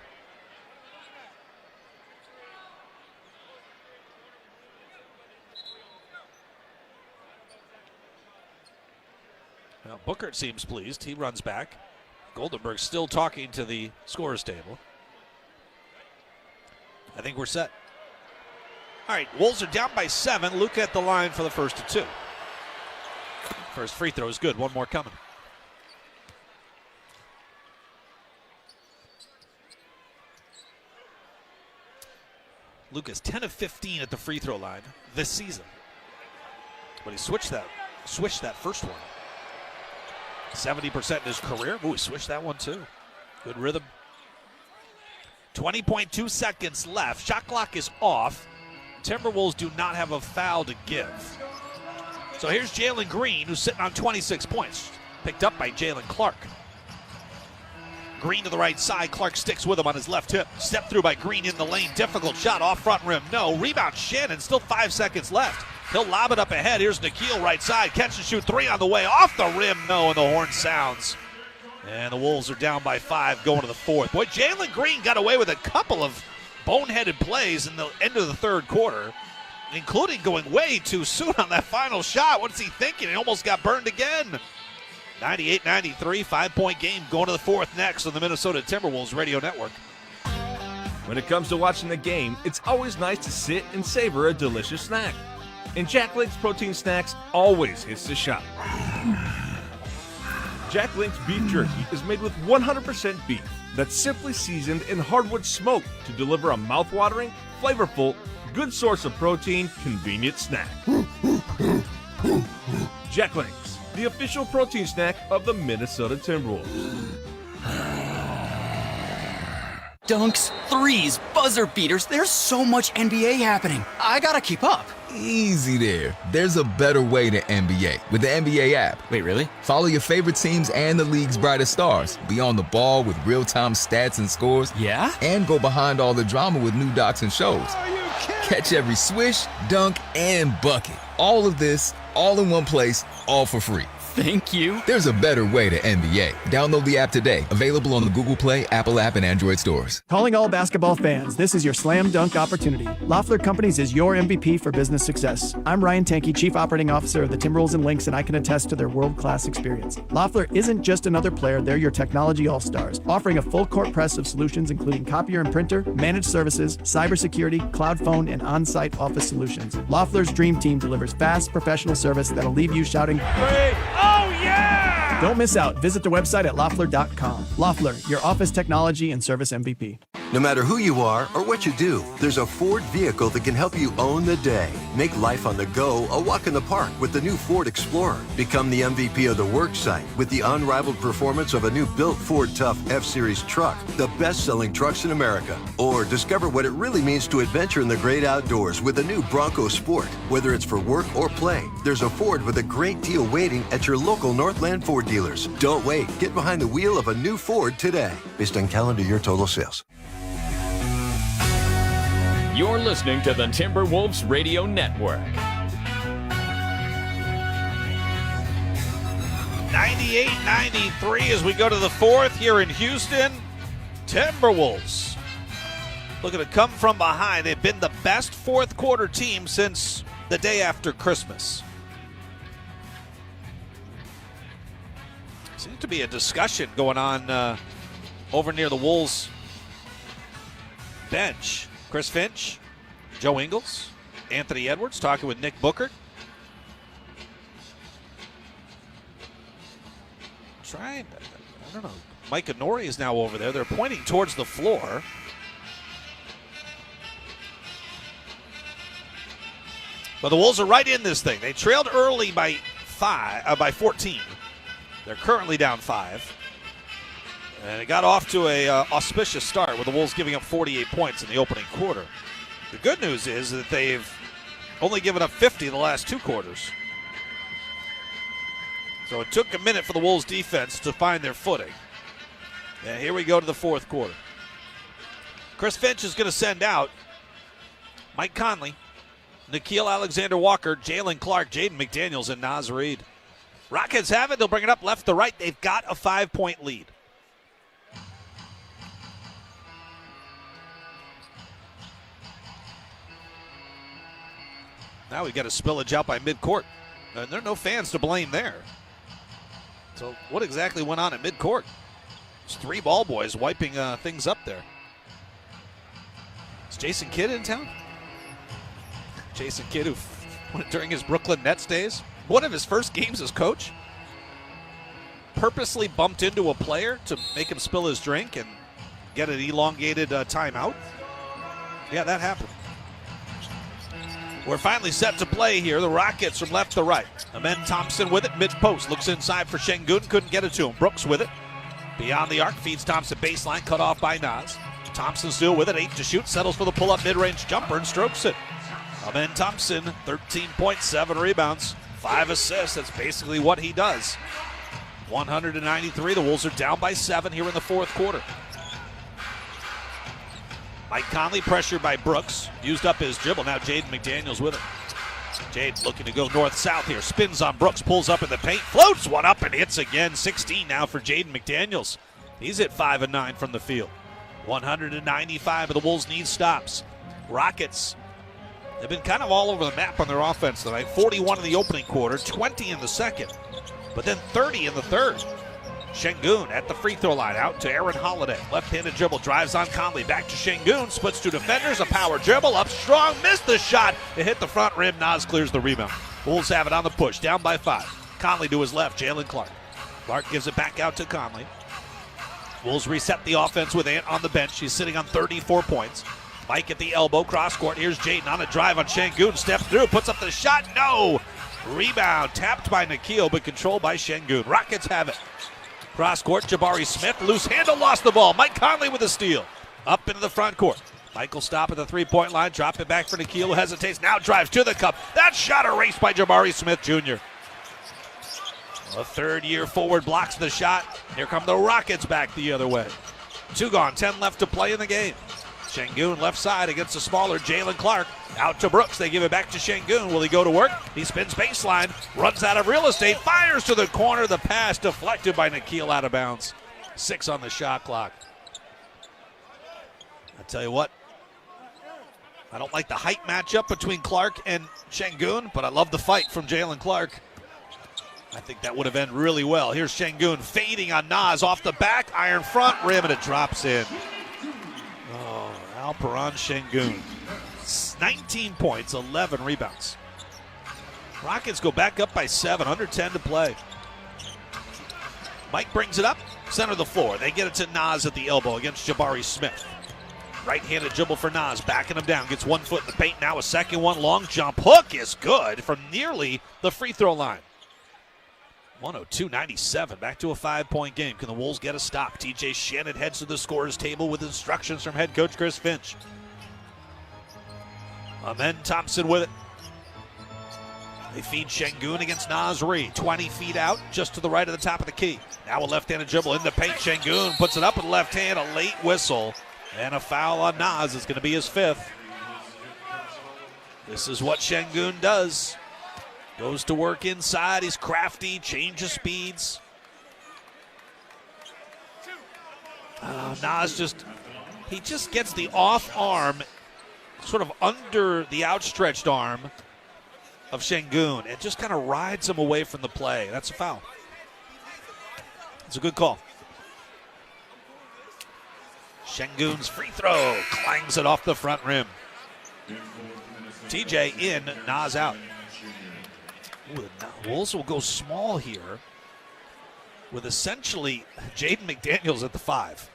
Well, Bookert seems pleased. He runs back. Goldenberg still talking to the scorer's table. I think we're set. All right, Wolves are down by 7. Luka at the line for the first of 2. First free throw is good. One more coming. Luka's 10 of 15 at the free throw line this season. But he switched that first one. 70% in his career. Ooh, he switched that one too. Good rhythm. 20.2 seconds left. Shot clock is off. Timberwolves do not have a foul to give. So here's Jalen Green, who's sitting on 26 points. Picked up by Jalen Clark. Green to the right side. Clark sticks with him on his left hip. Step through by Green in the lane. Difficult shot off front rim. No. Rebound Shannon. Still 5 seconds left. He'll lob it up ahead. Here's Nikhil right side. Catch and shoot 3 on the way. Off the rim. No, and the horn sounds. And the Wolves are down by 5 going to the 4th. Boy, Jalen Green got away with a couple of boneheaded plays in the end of the third quarter, including going way too soon on that final shot. What's he thinking? He almost got burned again. 98-93, 5-point game going to the 4th next on the Minnesota Timberwolves Radio Network. When it comes to watching the game, it's always nice to sit and savor a delicious snack. And Jack Link's protein snacks always hits the shot. Jack Link's beef jerky is made with 100% beef that's simply seasoned in hardwood smoke to deliver a mouth-watering, flavorful, good source of protein, convenient snack. Jack Link's, the official protein snack of the Minnesota Timberwolves. Dunks, threes, buzzer beaters. There's so much NBA happening. I gotta keep up. Easy there. There's a better way to NBA with the NBA app. Wait, really? Follow your favorite teams and the league's brightest stars. Be on the ball with real-time stats and scores. Yeah? And go behind all the drama with new docs and shows. Catch every swish, dunk, and bucket. All of this, all in one place, all for free. Thank you. There's a better way to NBA. Download the app today. Available on the Google Play, Apple App, and Android stores. Calling all basketball fans, this is your slam dunk opportunity. Lauffer Companies is your MVP for business success. I'm Ryan Tankey, Chief Operating Officer of the Timberwolves and Lynx, and I can attest to their world-class experience. Lauffer isn't just another player, they're your technology all-stars, offering a full-court press of solutions including copier and printer, managed services, cybersecurity, cloud phone, and on-site office solutions. Loeffler's Dream Team delivers fast, professional service that'll leave you shouting, "Great! Oh yeah!" Don't miss out. Visit the website at Loeffler.com. Loeffler, your office technology and service MVP. No matter who you are or what you do, there's a Ford vehicle that can help you own the day. Make life on the go a walk in the park with the new Ford Explorer. Become the MVP of the work site with the unrivaled performance of a new built Ford Tough F-Series truck, the best-selling trucks in America. Or discover what it really means to adventure in the great outdoors with the new Bronco Sport. Whether it's for work or play, there's a Ford with a great deal waiting at your local Northland Ford dealers. Don't wait. Get behind the wheel of a new Ford today. Based on calendar year total sales. You're listening to the Timberwolves Radio Network. 98-93 as we go to the fourth here in Houston. Timberwolves looking to come from behind. They've been the best fourth quarter team since the day after Christmas. Seems to be a discussion going on over near the Wolves bench. Chris Finch, Joe Ingles, Anthony Edwards talking with Nick Booker. I don't know. Mike Honori is now over there. They're pointing towards the floor. But the Wolves are right in this thing. They trailed early by 14. They're currently down 5. And it got off to a auspicious start with the Wolves giving up 48 points in the opening quarter. The good news is that they've only given up 50 the last 2 quarters. So it took a minute for the Wolves defense to find their footing. And here we go to the fourth quarter. Chris Finch is going to send out Mike Conley, Nickeil Alexander-Walker, Jalen Clark, Jaden McDaniels, and Naz Reid. Rockets have it. They'll bring it up left to right. They've got a 5-point lead. Now we got a spillage out by midcourt. And there are no fans to blame there. So what exactly went on at midcourt? It's 3 ball boys wiping things up there. Is Jason Kidd in town? Jason Kidd, who during his Brooklyn Nets days, one of his first games as coach, purposely bumped into a player to make him spill his drink and get an elongated timeout. Yeah, that happened. We're finally set to play here. The Rockets from left to right. Amen Thompson with it, mid-post. Looks inside for Şengün. Couldn't get it to him. Brooks with it. Beyond the arc, feeds Thompson baseline. Cut off by Naz. Thompson still with it. 8 to shoot. Settles for the pull-up mid-range jumper and strokes it. Amen Thompson, 13 points, 7 rebounds, 5 assists. That's basically what he does. 193. The Wolves are down by 7 here in the fourth quarter. Mike Conley pressured by Brooks. Used up his dribble. Now Jaden McDaniels with it. Jade looking to go north-south here. Spins on Brooks. Pulls up in the paint. Floats one up and hits again. 16 now for Jaden McDaniels. He's at 5 of 9 from the field. 195 of the Wolves need stops. Rockets have been kind of all over the map on their offense tonight. 41 in the opening quarter. 20 in the second. But then 30 in the third. Şengün at the free throw line, out to Aaron Holiday. Left-handed dribble, drives on Conley, back to Şengün, splits 2 defenders, a power dribble, up strong, missed the shot. It hit the front rim, Naz clears the rebound. Wolves have it on the push, down by 5. Conley to his left, Jalen Clark. Clark gives it back out to Conley. Wolves reset the offense with Ant on the bench. He's sitting on 34 points. Mike at the elbow, cross court. Here's Jaden on a drive on Şengün, steps through, puts up the shot, no! Rebound, tapped by Nickeil, but controlled by Şengün. Rockets have it. Cross court, Jabari Smith, loose handle, lost the ball. Mike Conley with a steal. Up into the front court. Michael stop at the three-point line, drop it back for Nickeil, who hesitates, now drives to the cup. That shot erased by Jabari Smith Jr. A third-year forward blocks the shot. Here come the Rockets back the other way. 2 gone, 10 left to play in the game. Şengün left side against the smaller Jalen Clark. Out to Brooks. They give it back to Şengün. Will he go to work? He spins baseline, runs out of real estate, fires to the corner. The pass deflected by Nikhil out of bounds. 6 on the shot clock. I tell you what, I don't like the height matchup between Clark and Şengün, but I love the fight from Jalen Clark. I think that would have ended really well. Here's Şengün fading on Naz off the back, iron front rim, and it drops in. Oh, Alperen Şengün. 19 points, 11 rebounds. Rockets go back up by 7, under 10 to play. Mike brings it up, center of the floor. They get it to Naz at the elbow against Jabari Smith. Right-handed dribble for Naz, backing him down. Gets 1 foot in the paint, now a second one. Long jump hook is good from nearly the free throw line. 102-97, back to a 5-point game. Can the Wolves get a stop? TJ Shannon heads to the scorer's table with instructions from head coach Chris Finch. Amen Thompson with it. They feed Şengün against Naz Reid. 20 feet out, just to the right of the top of the key. Now a left-handed dribble in the paint. Şengün puts it up with the left hand, a late whistle. And a foul on Naz is going to be his 5th. This is what Şengün does. Goes to work inside. He's crafty, changes speeds. Naz he just gets the off arm, sort of under the outstretched arm of Şengün, and just kind of rides him away from the play. That's a foul. It's a good call. Şengün's free throw clangs it off the front rim. TJ in, Naz out. Ooh, the Wolves will go small here with essentially Jaden McDaniels at the 5.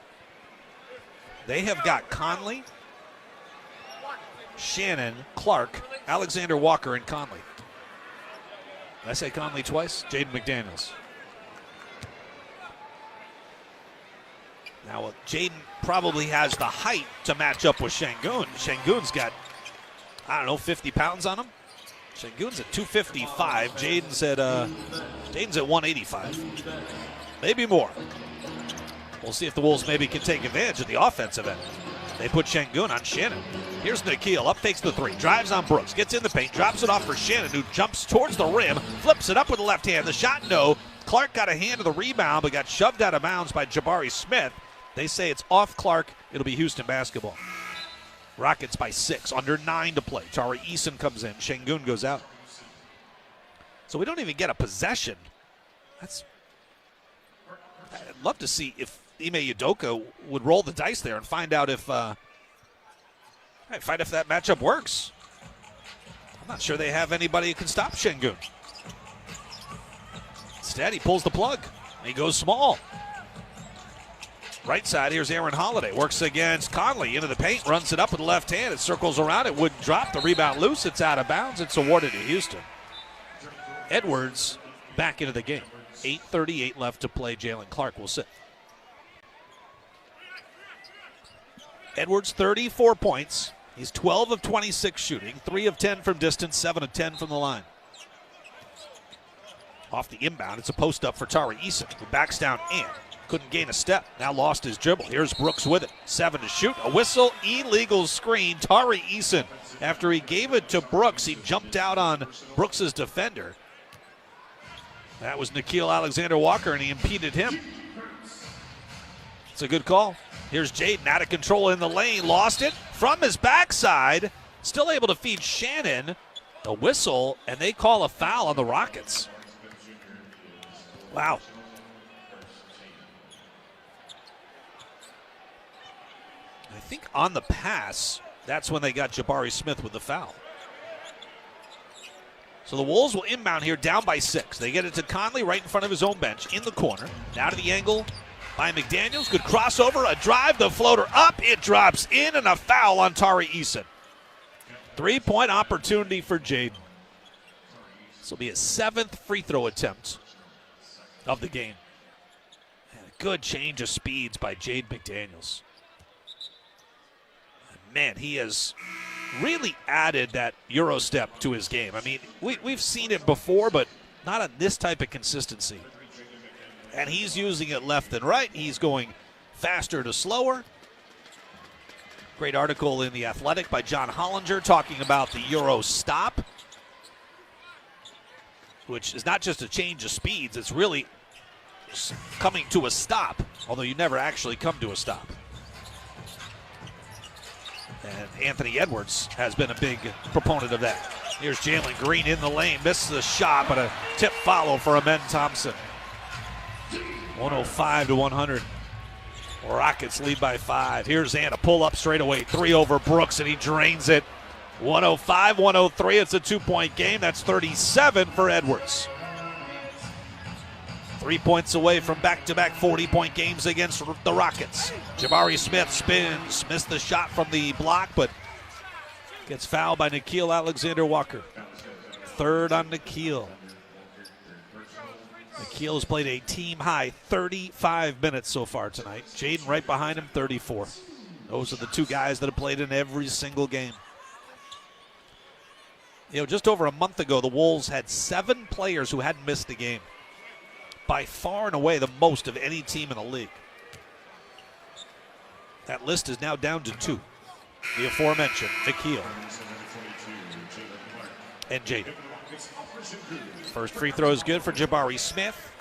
They have got Conley, Shannon, Clark, Alexander Walker, and Conley. Did I say Conley twice? Jaden McDaniels. Now, Jaden probably has the height to match up with Şengün. Şengün's got, 50 pounds on him. Şengün's at 255. Jaden's at 185. Maybe more. We'll see if the Wolves maybe can take advantage of the offensive end. They put Şengün on Shannon. Here's Nikhil, up takes the 3, drives on Brooks, gets in the paint, drops it off for Shannon, who jumps towards the rim, flips it up with the left hand. The shot, no. Clark got a hand of the rebound, but got shoved out of bounds by Jabari Smith. They say it's off Clark. It'll be Houston basketball. Rockets by 6, under 9 to play. Tari Eason comes in. Şengün goes out. So we don't even get a possession. I'd love to see if Ime Udoka would roll the dice there and find out if that matchup works. I'm not sure they have anybody who can stop Şengün. Instead, he pulls the plug. He goes small. Right side, here's Aaron Holiday. Works against Conley into the paint, runs it up with the left hand. It circles around. It wouldn't drop. The rebound loose. It's out of bounds. It's awarded to Houston. Edwards back into the game. 8:38 left to play. Jalen Clark will sit. Edwards, 34 points. He's 12 of 26 shooting, 3 of 10 from distance, 7 of 10 from the line. Off the inbound, it's a post up for Tari Eason, who backs down and couldn't gain a step. Now lost his dribble. Here's Brooks with it. 7 to shoot. A whistle. Illegal screen. Tari Eason, after he gave it to Brooks, he jumped out on Brooks's defender. That was Nikhil Alexander Walker, and he impeded him. It's a good call. Here's Jaden out of control in the lane. Lost it from his backside. Still able to feed Shannon. The whistle, and they call a foul on the Rockets. Wow. I think on the pass, that's when they got Jabari Smith with the foul. So the Wolves will inbound here down by 6. They get it to Conley right in front of his own bench in the corner. Now to the angle by McDaniels. Good crossover, a drive, the floater up. It drops in, and a foul on Tari Eason. 3-point opportunity for Jaden. This will be his 7th free throw attempt of the game. And a good change of speeds by Jaden McDaniels. Man, he has really added that Euro step to his game. I mean, we've seen it before, but not on this type of consistency. And he's using it left and right. He's going faster to slower. Great article in The Athletic by John Hollinger talking about the Euro stop, which is not just a change of speeds, it's really coming to a stop, although you never actually come to a stop. And Anthony Edwards has been a big proponent of that. Here's Jalen Green in the lane, misses the shot, but a tip follow for Amen Thompson. 105-100. Rockets lead by 5. Here's Ant, a pull-up straightaway, 3 over Brooks, and he drains it. 105-103, it's a 2-point game. That's 37 for Edwards. 3 points away from back-to-back 40-point games against the Rockets. Jabari Smith spins, missed the shot from the block, but gets fouled by Nickeil Alexander-Walker. Third on Nickeil. Nickeil has played a team-high 35 minutes so far tonight. Jaden right behind him, 34. Those are the two guys that have played in every single game. You know, just over a month ago, the Wolves had 7 players who hadn't missed a game. By far and away the most of any team in the league. That list is now down to 2. The aforementioned Nickeil and Jaden. First free throw is good for Jabari Smith.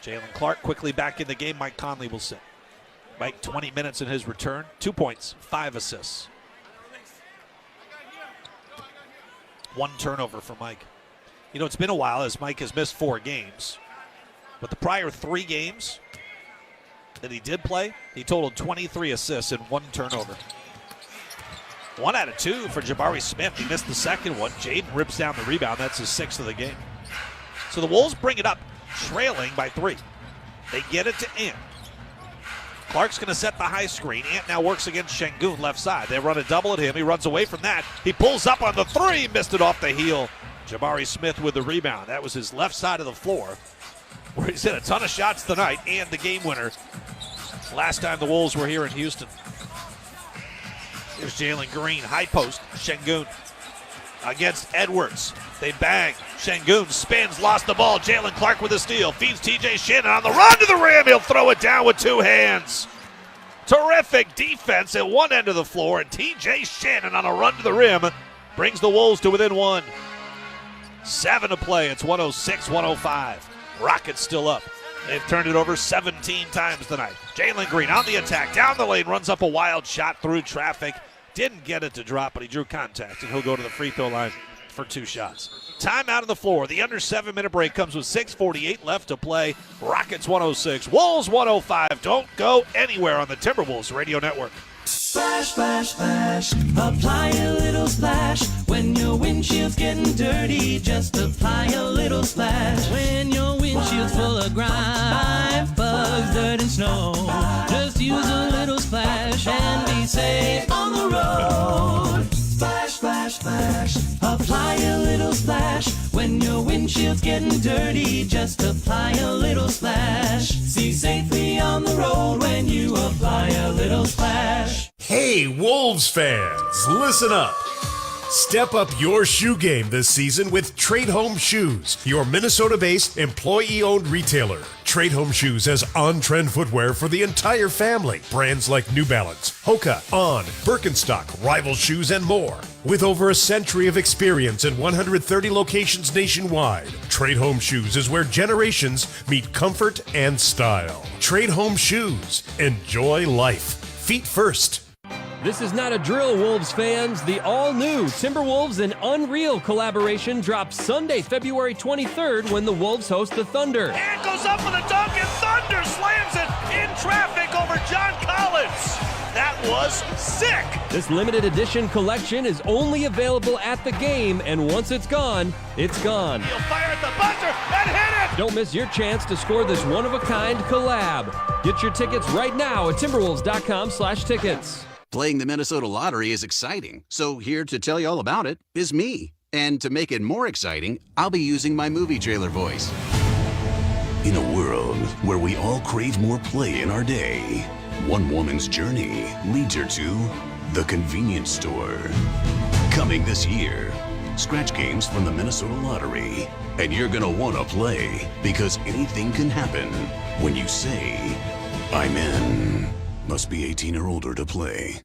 Jalen Clark quickly back in the game. Mike Conley will sit. Mike 20 minutes in his return. 2 points, 5 assists. 1 turnover for Mike. You know, it's been a while as Mike has missed 4 games. But the prior 3 games that he did play, he totaled 23 assists and 1 turnover. 1 out of 2 for Jabari Smith. He missed the second one. Jaden rips down the rebound. That's his 6th of the game. So the Wolves bring it up, trailing by 3. They get it to Ant. Clark's going to set the high screen. Ant now works against Şengün left side. They run a double at him. He runs away from that. He pulls up on the 3. Missed it off the heel. Jabari Smith with the rebound. That was his left side of the floor, where he's hit a ton of shots tonight and the game winner last time the Wolves were here in Houston. Here's Jalen Green, high post, Şengün against Edwards. They bang. Şengün spins, lost the ball. Jalen Clark with a steal, feeds TJ Shannon on the run to the rim. He'll throw it down with 2 hands. Terrific defense at one end of the floor, and TJ Shannon on a run to the rim brings the Wolves to within 1. 7 to play. It's 106-105. Rockets still up. They've turned it over 17 times tonight. Jalen Green on the attack, down the lane, runs up a wild shot through traffic. Didn't get it to drop, but he drew contact, and he'll go to the free throw line for 2 shots. Timeout on the floor. The under 7-minute break comes with 6:48 left to play. Rockets 106, Wolves 105. Don't go anywhere on the Timberwolves Radio Network. Splash, splash, splash. Apply a little splash. When your windshield's getting dirty, just apply a little splash. When your windshield's full of grime, bugs, dirt, and snow, just use a little splash and be safe on the road. Splash, splash, splash. Apply a little splash. When your windshield's getting dirty, just apply a little splash. See safely on the road when you apply a little splash. Hey, Wolves fans, listen up. Step up your shoe game this season with Trade Home Shoes, your Minnesota-based employee-owned retailer. Trade Home Shoes has on-trend footwear for the entire family. Brands like New Balance, Hoka, On, Birkenstock, Rival Shoes, and more. With over a century of experience in 130 locations nationwide, Trade Home Shoes is where generations meet comfort and style. Trade Home Shoes. Enjoy life. Feet first. This is not a drill, Wolves fans. The all-new Timberwolves and Unreal collaboration drops Sunday, February 23rd when the Wolves host the Thunder. And goes up with a dunk, and Thunder slams it in traffic over John Collins. That was sick. This limited edition collection is only available at the game, and once it's gone, it's gone. He'll fire at the buzzer and hit it. Don't miss your chance to score this one-of-a-kind collab. Get your tickets right now at Timberwolves.com/tickets. Playing the Minnesota Lottery is exciting, so here to tell you all about it is me. And to make it more exciting, I'll be using my movie trailer voice. In a world where we all crave more play in our day, one woman's journey leads her to the convenience store. Coming this year, scratch games from the Minnesota Lottery. And you're gonna wanna play, because anything can happen when you say, I'm in. Must be 18 or older to play.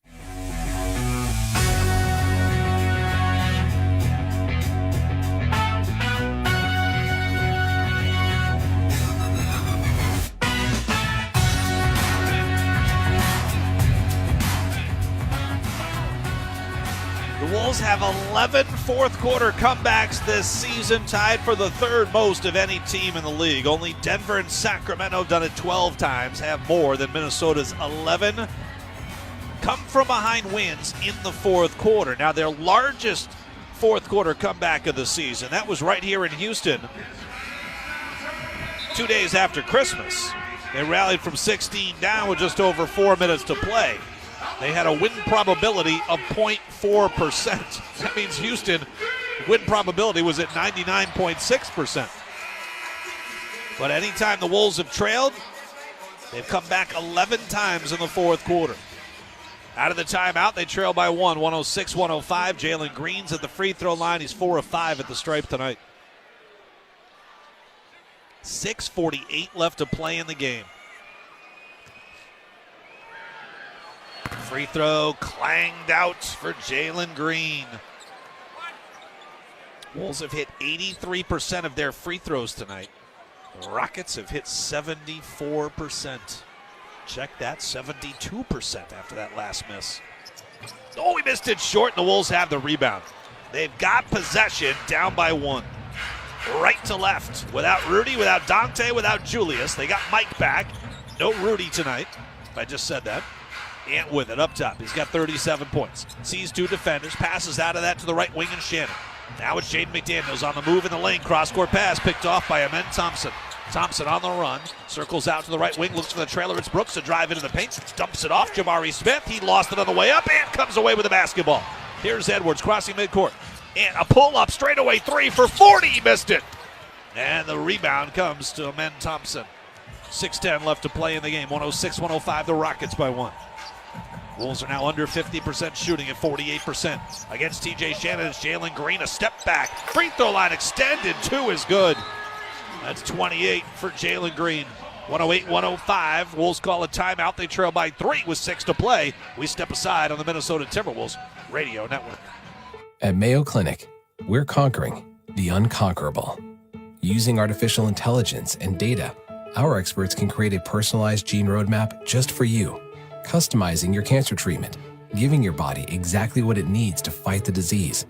The Wolves have 11 fourth-quarter comebacks this season, tied for the third most of any team in the league. Only Denver and Sacramento have done it 12 times, have more than Minnesota's 11 come-from-behind wins in the fourth quarter. Now, their largest fourth-quarter comeback of the season, that was right here in Houston 2 days after Christmas. They rallied from 16 down with just over 4 minutes to play. They had a win probability of 0.4%. That means Houston win probability was at 99.6%. But anytime the Wolves have trailed, they've come back 11 times in the fourth quarter. Out of the timeout, they trail by 106-105. Jalen Green's at the free throw line. He's 4 of 5 at the stripe tonight. 6:48 left to play in the game. Free throw clanged out for Jalen Green. Wolves have hit 83% of their free throws tonight. The Rockets have hit 74%. Check that, 72% after that last miss. Oh, he missed it short, and the Wolves have the rebound. They've got possession, down by 1. Right to left, without Rudy, without Dante, without Julius. They got Mike back. No Rudy tonight. I just said that. Ant with it up top. He's got 37 points. Sees 2 defenders, passes out of that to the right wing and Shannon. Now it's Jaden McDaniels on the move in the lane. Cross-court pass picked off by Amen Thompson. Thompson on the run, circles out to the right wing, looks for the trailer. It's Brooks to drive into the paint, dumps it off. Jabari Smith, he lost it on the way up. Ant comes away with the basketball. Here's Edwards crossing midcourt. And a pull-up straightaway 3 for 40. He missed it. And the rebound comes to Amen Thompson. 6:10 left to play in the game. 106-105, the Rockets by 1. Wolves are now under 50% shooting at 48%. Against TJ Shannon, it's Jalen Green, a step back. Free throw line extended, 2 is good. That's 28 for Jalen Green. 108-105, Wolves call a timeout. They trail by 3 with 6 to play. We step aside on the Minnesota Timberwolves Radio Network. At Mayo Clinic, we're conquering the unconquerable. Using artificial intelligence and data, our experts can create a personalized gene roadmap just for you, customizing your cancer treatment, giving your body exactly what it needs to fight the disease.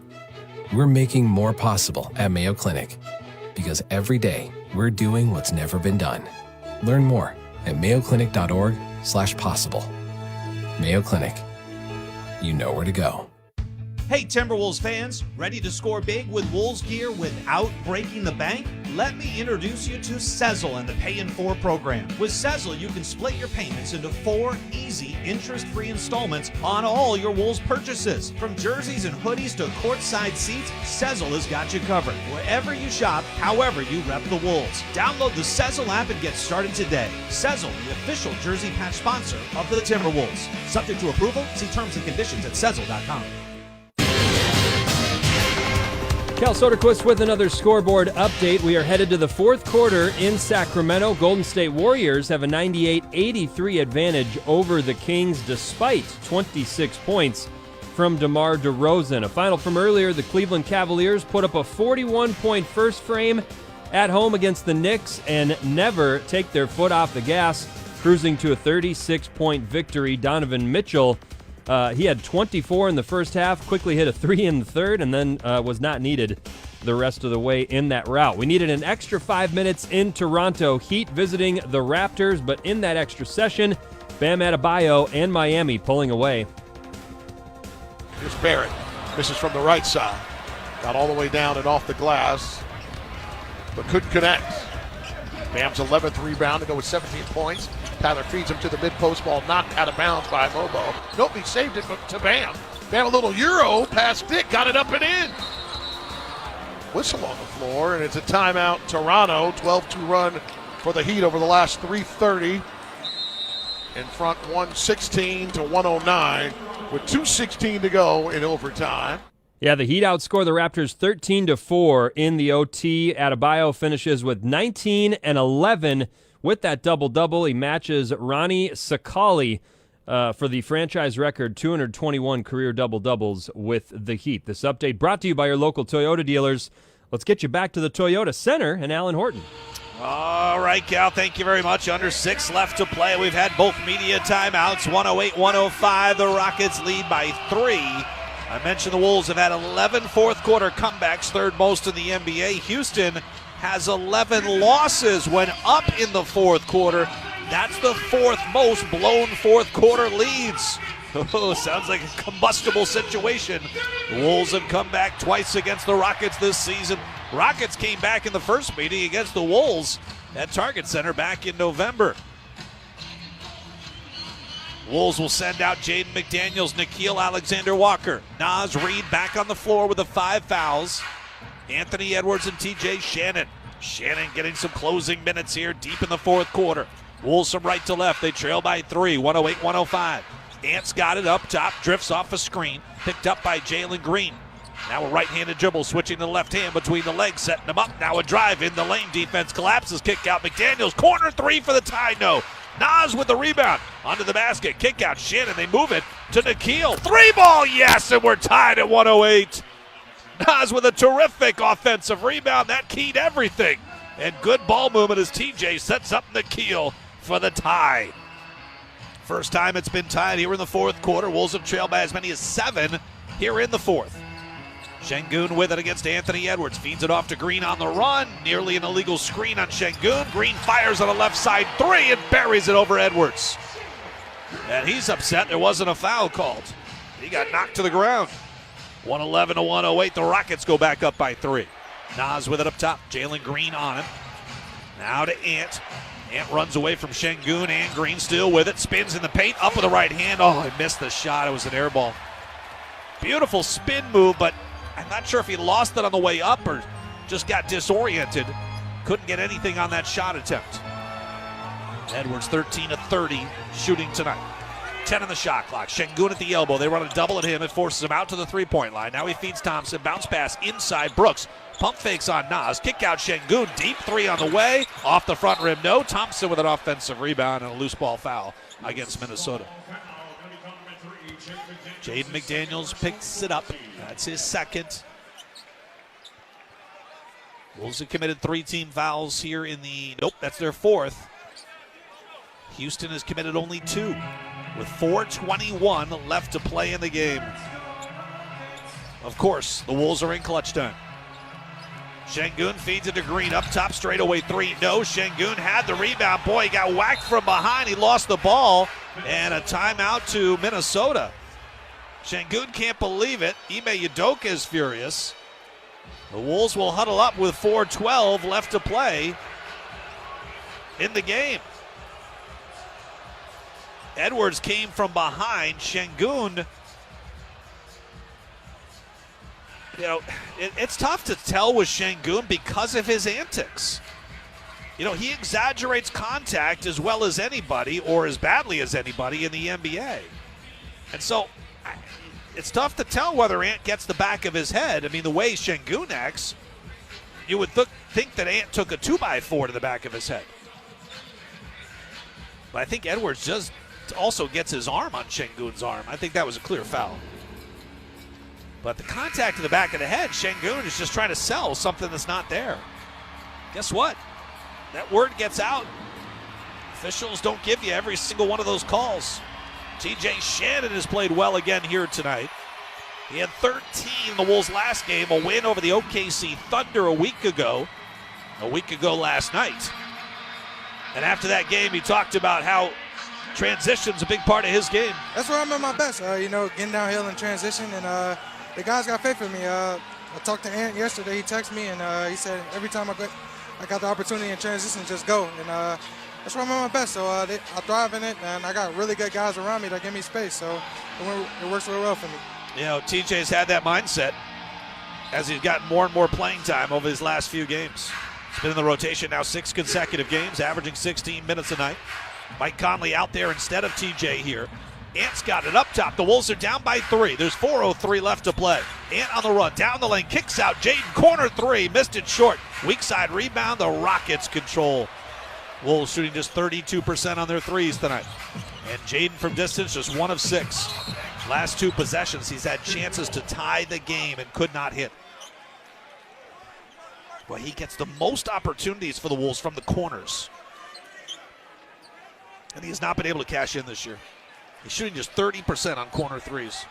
We're making more possible at Mayo Clinic because every day we're doing what's never been done. Learn more at mayoclinic.org/possible. Mayo Clinic. You know where to go. Hey Timberwolves fans, ready to score big with Wolves gear without breaking the bank? Let me introduce you to Sezzle and the Pay in 4 program. With Sezzle, you can split your payments into 4 easy, interest-free installments on all your Wolves purchases. From jerseys and hoodies to courtside seats, Sezzle has got you covered. Wherever you shop, however you rep the Wolves. Download the Sezzle app and get started today. Sezzle, the official jersey patch sponsor of the Timberwolves. Subject to approval, see terms and conditions at Sezzle.com. Cal Soderquist with another scoreboard update. We are headed to the fourth quarter in Sacramento. Golden State Warriors have a 98-83 advantage over the Kings despite 26 points from DeMar DeRozan. A final from earlier, the Cleveland Cavaliers put up a 41-point first frame at home against the Knicks and never take their foot off the gas, cruising to a 36-point victory. Donovan Mitchell, he had 24 in the first half, quickly hit a 3 in the third, and then was not needed the rest of the way in that rout. We needed an extra 5 minutes in Toronto. Heat visiting the Raptors, but in that extra session, Bam Adebayo and Miami pulling away. Here's Barrett. Misses from the right side. Got all the way down and off the glass, but couldn't connect. Bam's 11th rebound to go with 17 points. Tyler feeds him to the mid-post, ball knocked out of bounds by Mobo. Nope, he saved it to Bam. Bam, a little Euro past Dick, got it up and in. Whistle on the floor, and it's a timeout. Toronto, 12-2 run for the Heat over the last 3:30. In front, 116-109, with 2:16 to go in overtime. Yeah, the Heat outscore the Raptors 13-4 in the OT. Adebayo finishes with 19 and 11 with that double-double. He matches Ronnie Sakali for the franchise record 221 career double-doubles with the Heat. This update brought to you by your local Toyota dealers. Let's get you back to the Toyota Center and Alan Horton. All right, Cal, thank you very much. Under 6 left to play. We've had both media timeouts. 108-105. The Rockets lead by 3 I mentioned the Wolves have had 11 fourth-quarter comebacks, third most in the NBA. Houston has 11 losses when up in the fourth quarter. That's the fourth most blown fourth-quarter leads. Oh, sounds like a combustible situation. The Wolves have come back twice against the Rockets this season. Rockets came back in the first meeting against the Wolves at Target Center back in November. Wolves will send out Jaden McDaniels, Nickeil Alexander-Walker. Naz Reid back on the floor with the 5 fouls. Anthony Edwards and TJ Shannon. Shannon getting some closing minutes here deep in the fourth quarter. Wolves from right to left. They trail by 3, 108-105. Ant's got it up top, drifts off a screen, picked up by Jalen Green. Now a right-handed dribble, switching to the left hand between the legs, setting him up. Now a drive in the lane, defense collapses, kick out McDaniels, corner 3 for the tie, no. Naz with the rebound, onto the basket, kick out Shannon, they move it to Nickeil. 3-ball, yes, and we're tied at 108. Naz with a terrific offensive rebound, that keyed everything. And good ball movement as TJ sets up Nickeil for the tie. First time it's been tied here in the fourth quarter. Wolves have trailed by as many as 7 here in the fourth. Şengün with it against Anthony Edwards. Feeds it off to Green on the run. Nearly an illegal screen on Şengün. Green fires on the left side 3 and buries it over Edwards. And he's upset there wasn't a foul called. He got knocked to the ground. 111-108. The Rockets go back up by 3. Naz with it up top. Jalen Green on him. Now to Ant. Ant runs away from Şengün, and Green still with it. Spins in the paint, up with the right hand. Oh, he missed the shot. It was an air ball. Beautiful spin move, but I'm not sure if he lost it on the way up or just got disoriented. Couldn't get anything on that shot attempt. Edwards 13 of 30 shooting tonight. 10 on the shot clock. Şengün at the elbow. They run a double at him. It forces him out to the three-point line. Now he feeds Thompson. Bounce pass inside Brooks. Pump fakes on Naz. Kick out Şengün. Deep 3 on the way. Off the front rim. No. Thompson with an offensive rebound and a loose ball foul against Minnesota. Jaden McDaniels picks it up. That's his second. Wolves have committed 3 team fouls here in the... Nope, that's their 4th. Houston has committed only 2 with 4:21 left to play in the game. Of course, the Wolves are in clutch time. Şengün feeds it to Green up top, straightaway 3. No, Şengün had the rebound. Boy, he got whacked from behind. He lost the ball, and a timeout to Minnesota. Şengün can't believe it. Ime Udoka is furious. The Wolves will huddle up with 4:12 left to play in the game. Edwards came from behind. Şengün, you know, it's tough to tell with Şengün because of his antics. You know, he exaggerates contact as well as anybody, or as badly as anybody in the NBA. And so it's tough to tell whether Ant gets the back of his head. I mean, the way Şengün acts, you would think that Ant took a 2x4 to the back of his head. But I think Edwards just also gets his arm on Şengün's arm. I think that was a clear foul. But the contact to the back of the head, Şengün is just trying to sell something that's not there. Guess what? That word gets out. Officials don't give you every single one of those calls. TJ Shannon has played well again here tonight. He had 13 in the Wolves' last game, a win over the OKC Thunder a week ago last night. And after that game, he talked about how transition's a big part of his game. That's where I'm at my best, you know, getting downhill in transition, and the guys got faith in me. I talked to Ant yesterday. He texted me, and he said every time I got the opportunity in transition, just go. And that's where I'm at my best. So I thrive in it, and I got really good guys around me that give me space. So it works really well for me. You know, TJ's had that mindset as he's gotten more and more playing time over his last few games. He's been in the rotation now 6 consecutive games, averaging 16 minutes a night. Mike Conley out there instead of TJ here. Ant's got it up top. The Wolves are down by 3. There's 4:03 left to play. Ant on the run, down the lane, kicks out. Jaden, corner 3, missed it short. Weak side rebound, the Rockets control. Wolves shooting just 32% on their threes tonight. And Jaden from distance, just 1 of 6. Last 2 possessions, he's had chances to tie the game and could not hit. Well, he gets the most opportunities for the Wolves from the corners. And he has not been able to cash in this year. He's shooting just 30% on corner threes.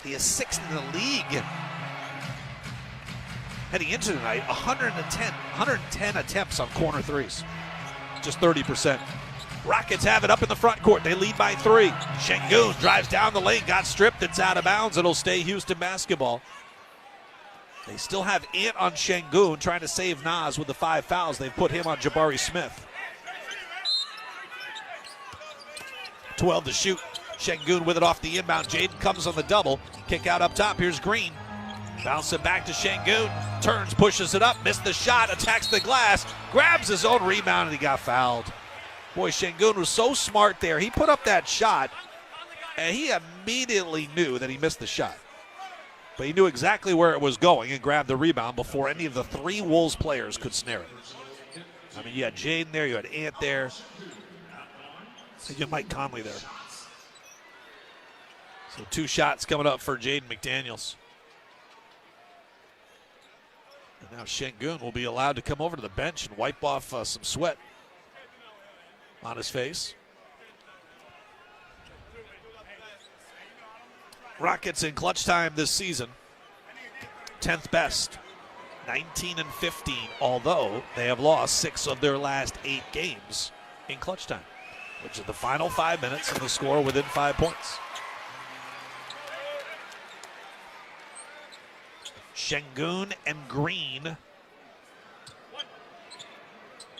He is 6th in the league. Heading into tonight, 110 attempts on corner threes. Just 30%. Rockets have it up in the front court. They lead by 3. Şengün drives down the lane, got stripped. It's out of bounds. It'll stay Houston basketball. They still have Ant on Şengün trying to save Nas with the 5 fouls. They've put him on Jabari Smith. 12 to shoot. Şengün with it off the inbound. Jaden comes on the double. Kick out up top. Here's Green. Bounce it back to Şengün. Turns, pushes it up. Missed the shot. Attacks the glass. Grabs his own rebound, and he got fouled. Boy, Şengün was so smart there. He put up that shot, and he immediately knew that he missed the shot. But he knew exactly where it was going and grabbed the rebound before any of the 3 Wolves players could snare it. I mean, you had Jaden there. You had Ant there. You had Mike Conley there. So 2 shots coming up for Jaden McDaniels. And now Şengün will be allowed to come over to the bench and wipe off some sweat on his face. Rockets in clutch time this season, 10th best, 19-15, although they have lost 6 of their last 8 games in clutch time, which is the final 5 minutes and the score within 5 points. Şengün and Green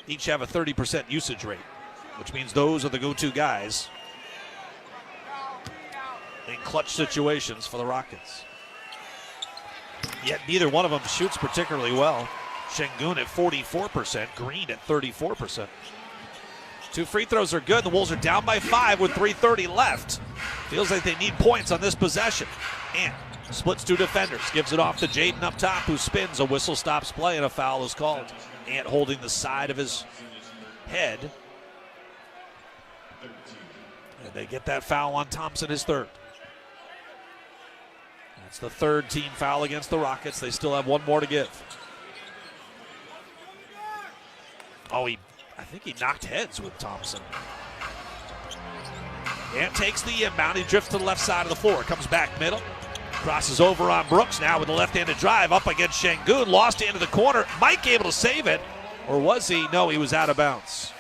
each have a 30% usage rate, which means those are the go-to guys in clutch situations for the Rockets. Yet neither one of them shoots particularly well. Şengün at 44%, Green at 34%. 2 free throws are good. The Wolves are down by 5 with 3:30 left. Feels like they need points on this possession. And splits 2 defenders, gives it off to Jaden up top, who spins. A whistle stops play, and a foul is called. Ant holding the side of his head. And they get that foul on Thompson, his 3rd. That's the 3rd team foul against the Rockets. They still have 1 more to give. Oh, I think he knocked heads with Thompson. Ant takes the inbound. He drifts to the left side of the floor. Comes back middle. Crosses over on Brooks now with a left-handed drive up against Şengün. Lost it into the corner. Mike able to save it. Or was he? No, he was out of bounds.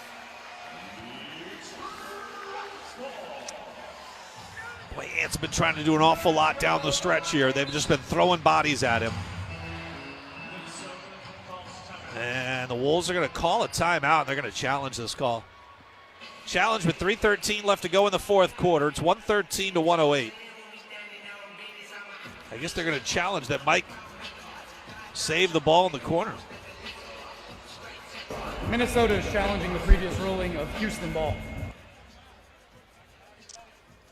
Boy, Ant's been trying to do an awful lot down the stretch here. They've just been throwing bodies at him. And the Wolves are going to call a timeout. They're going to challenge this call. Challenge with 3:13 left to go in the 4th quarter. It's 113 to 108. I guess they're going to challenge that Mike saved the ball in the corner. Minnesota is challenging the previous ruling of Houston ball.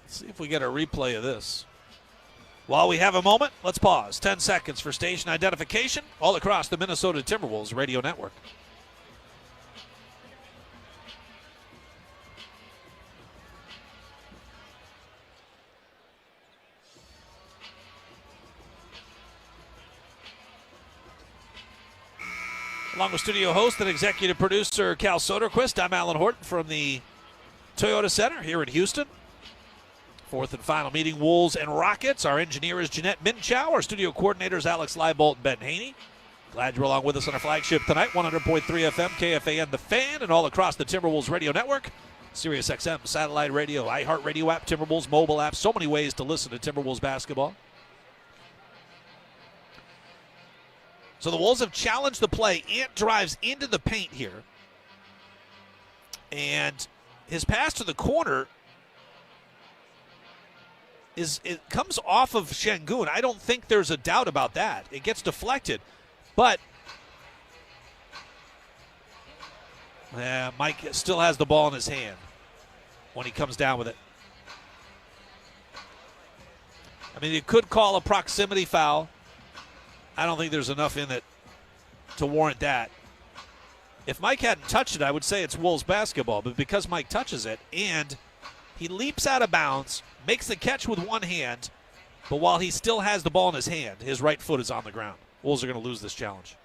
Let's see if we get a replay of this. While we have a moment, let's pause. 10 seconds for station identification all across the Minnesota Timberwolves radio network. Along with studio host and executive producer Cal Soderquist, I'm Alan Horton from the Toyota Center here in Houston. 4th and final meeting, Wolves and Rockets. Our engineer is Jeanette Minchow. Our studio coordinators, Alex Leibolt and Ben Haney. Glad you're along with us on our flagship tonight, 100.3 FM, KFAN, The Fan, and all across the Timberwolves radio network. Sirius XM, satellite radio, iHeartRadio app, Timberwolves mobile app. So many ways to listen to Timberwolves basketball. So the Wolves have challenged the play. Ant drives into the paint here. And his pass to the corner comes off of Şengün. I don't think there's a doubt about that. It gets deflected. But Mike still has the ball in his hand when he comes down with it. I mean, you could call a proximity foul. I don't think there's enough in it to warrant that. If Mike hadn't touched it, I would say it's Wolves basketball. But because Mike touches it and he leaps out of bounds, makes the catch with one hand, but while he still has the ball in his hand, his right foot is on the ground. Wolves are going to lose this challenge.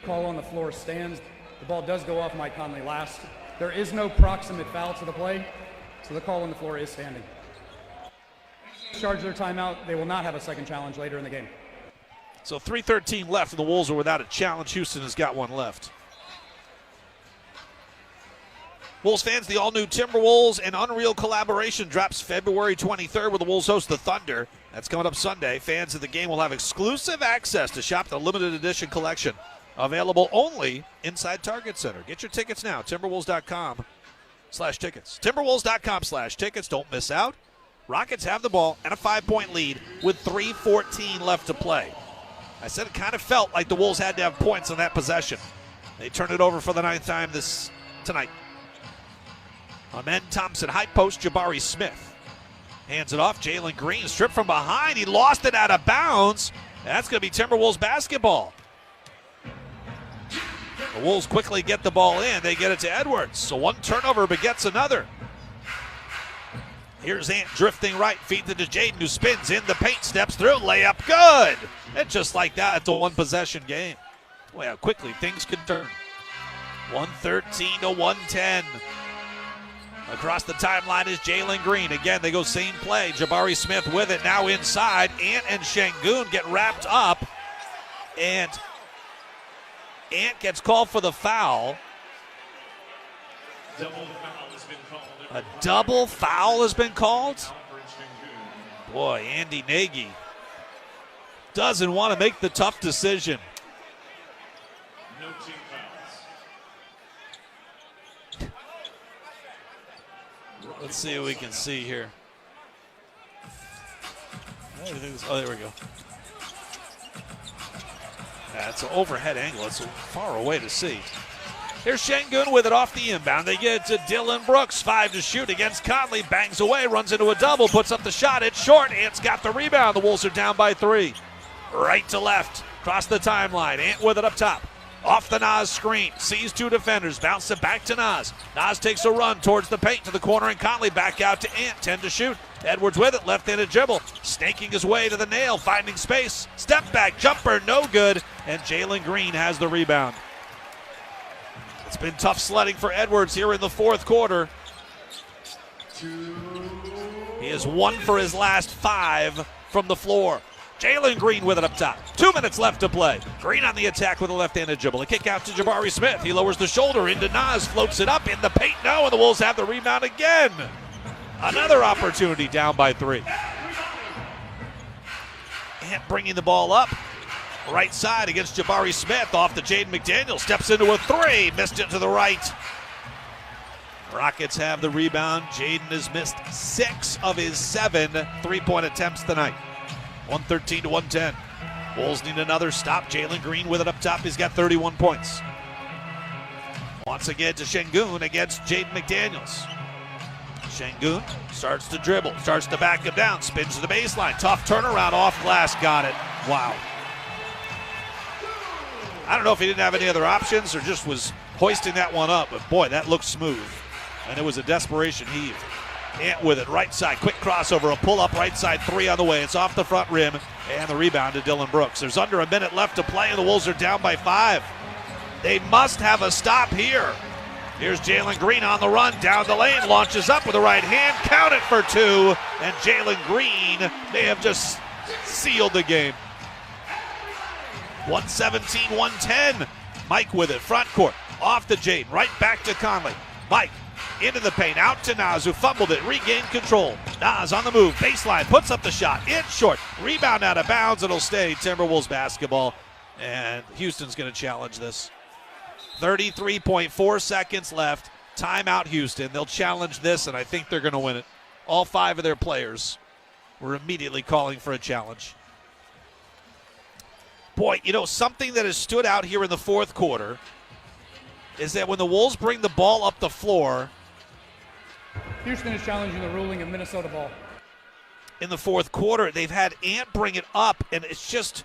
Call on the floor stands. The ball does go off Mike Conley last. There is no proximate foul to the play, so the call on the floor is standing. Charge their timeout. They will not have a second challenge later in the game. So 3:13 left, and the Wolves are without a challenge. Houston has got one left. Wolves fans, the all-new Timberwolves and Unreal collaboration drops February 23rd, where the Wolves host the Thunder. That's coming up Sunday. Fans of the game will have exclusive access to shop the limited edition collection, available only inside Target Center. Get your tickets now, Timberwolves.com/tickets. Timberwolves.com/tickets. Don't miss out. Rockets have the ball and a 5-point lead with 3:14 left to play. I said it kind of felt like the Wolves had to have points on that possession. They turned it over for the 9th time tonight. Amen Thompson, high post, Jabari Smith. Hands it off, Jalen Green, stripped from behind. He lost it out of bounds. That's going to be Timberwolves basketball. The Wolves quickly get the ball in. They get it to Edwards. So one turnover begets another. Here's Ant drifting right, feeds it to Jaden, who spins in the paint, steps through, layup, good. And just like that, it's a one-possession game. Boy, how quickly things can turn. 113 to 110. Across the timeline is Jalen Green. Again, they go same play. Jabari Smith with it, now inside. Ant and Şengün get wrapped up. And Ant gets called for the foul. A double foul has been called? Boy, Andy Nagy doesn't want to make the tough decision. Let's see what we can see here. Oh, there we go. That's an overhead angle. It's far away to see. Here's Şengün with it off the inbound. They get it to Dylan Brooks. 5 to shoot against Conley. Bangs away, runs into a double, puts up the shot. It's short. Ant's got the rebound. The Wolves are down by 3. Right to left, across the timeline. Ant with it up top. Off the Nas screen, sees 2 defenders, bounce it back to Nas. Nas takes a run towards the paint to the corner, and Conley back out to Ant. 10 to shoot. Edwards with it, left-handed dribble, snaking his way to the nail, finding space. Step back, jumper, no good, and Jalen Green has the rebound. It's been tough sledding for Edwards here in the fourth quarter. He is 1 for his last 5 from the floor. Jalen Green with it up top. 2 minutes left to play. Green on the attack with a left-handed dribble. A kick out to Jabari Smith. He lowers the shoulder into Nas, floats it up in the paint. No, and the Wolves have the rebound again. Another opportunity down by 3. Ant bringing the ball up. Right side against Jabari Smith. Off to Jaden McDaniel. Steps into a 3. Missed it to the right. Rockets have the rebound. Jaden has missed 6 of his 7 3-point attempts tonight. 113 to 110. Wolves need another stop. Jalen Green with it up top. He's got 31 points. Once again to Şengün against Jaden McDaniels. Şengün starts to dribble, starts to back him down, spins to the baseline. Tough turnaround off glass, got it. Wow. I don't know if he didn't have any other options or just was hoisting that one up, but boy, that looked smooth. And it was a desperation heave. Ant with it, right side, quick crossover, a pull-up right side 3 on the way. It's off the front rim, and the rebound to Dylan Brooks. There's under a minute left to play, and the Wolves are down by 5. They must have a stop here. Here's Jalen Green on the run, down the lane, launches up with the right hand, count it for 2, and Jalen Green may have just sealed the game. 117-110. Mike with it, front court, off to Jaden, right back to Conley. Mike into the paint, out to Nas, who fumbled it, regained control. Nas on the move, baseline, puts up the shot, it's short, rebound out of bounds, it'll stay Timberwolves basketball, and Houston's going to challenge this. 33.4 seconds left, timeout Houston. They'll challenge this, and I think they're going to win it. All 5 of their players were immediately calling for a challenge. Boy, you know, something that has stood out here in the fourth quarter is that when the Wolves bring the ball up the floor, Houston is challenging the ruling of Minnesota ball. In the fourth quarter, they've had Ant bring it up, and it's just,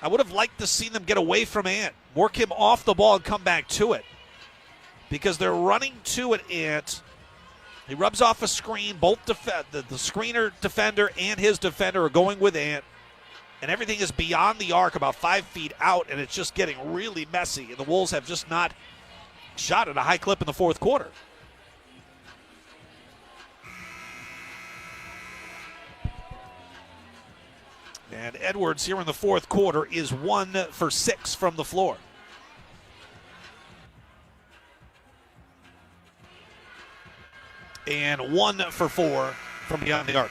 I would have liked to see them get away from Ant, work him off the ball and come back to it, because they're running to it. Ant, he rubs off a screen. Both the screener defender and his defender are going with Ant, and everything is beyond the arc, about 5 feet out, and it's just getting really messy, and the Wolves have just not shot at a high clip in the fourth quarter. And Edwards here in the fourth quarter is 1 for 6 from the floor. And 1 for 4 from beyond the arc.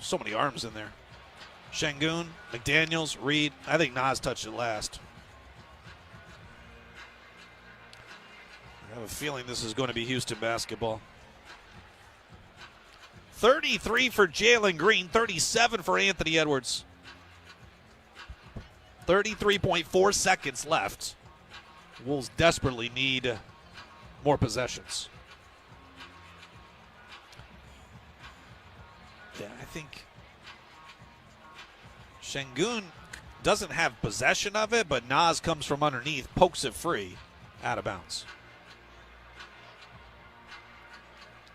So many arms in there. Şengün, McDaniels, Reed. I think Nas touched it last. I have a feeling this is going to be Houston basketball. 33 for Jalen Green, 37 for Anthony Edwards. 33.4 seconds left. Wolves desperately need more possessions. Yeah, I think Şengün doesn't have possession of it, but Nas comes from underneath, pokes it free, out of bounds.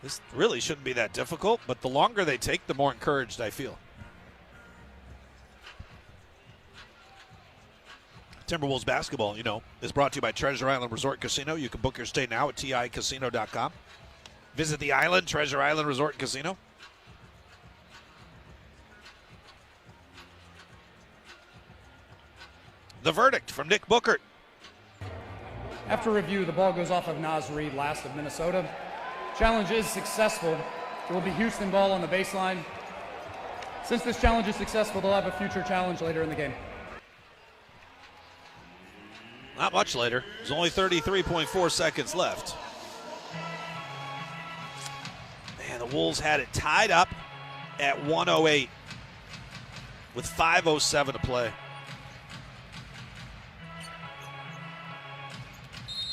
This really shouldn't be that difficult, but the longer they take, the more encouraged I feel. Timberwolves basketball, is brought to you by Treasure Island Resort Casino. You can book your stay now at TICasino.com. Visit the island, Treasure Island Resort Casino. The verdict from Nick Bookert. After review, the ball goes off of Nas Reed, last of Minnesota. Challenge is successful. It will be Houston ball on the baseline. Since this challenge is successful, they'll have a future challenge later in the game. Not much later. There's only 33.4 seconds left. Man, the Wolves had it tied up at 108 with 5:07 to play.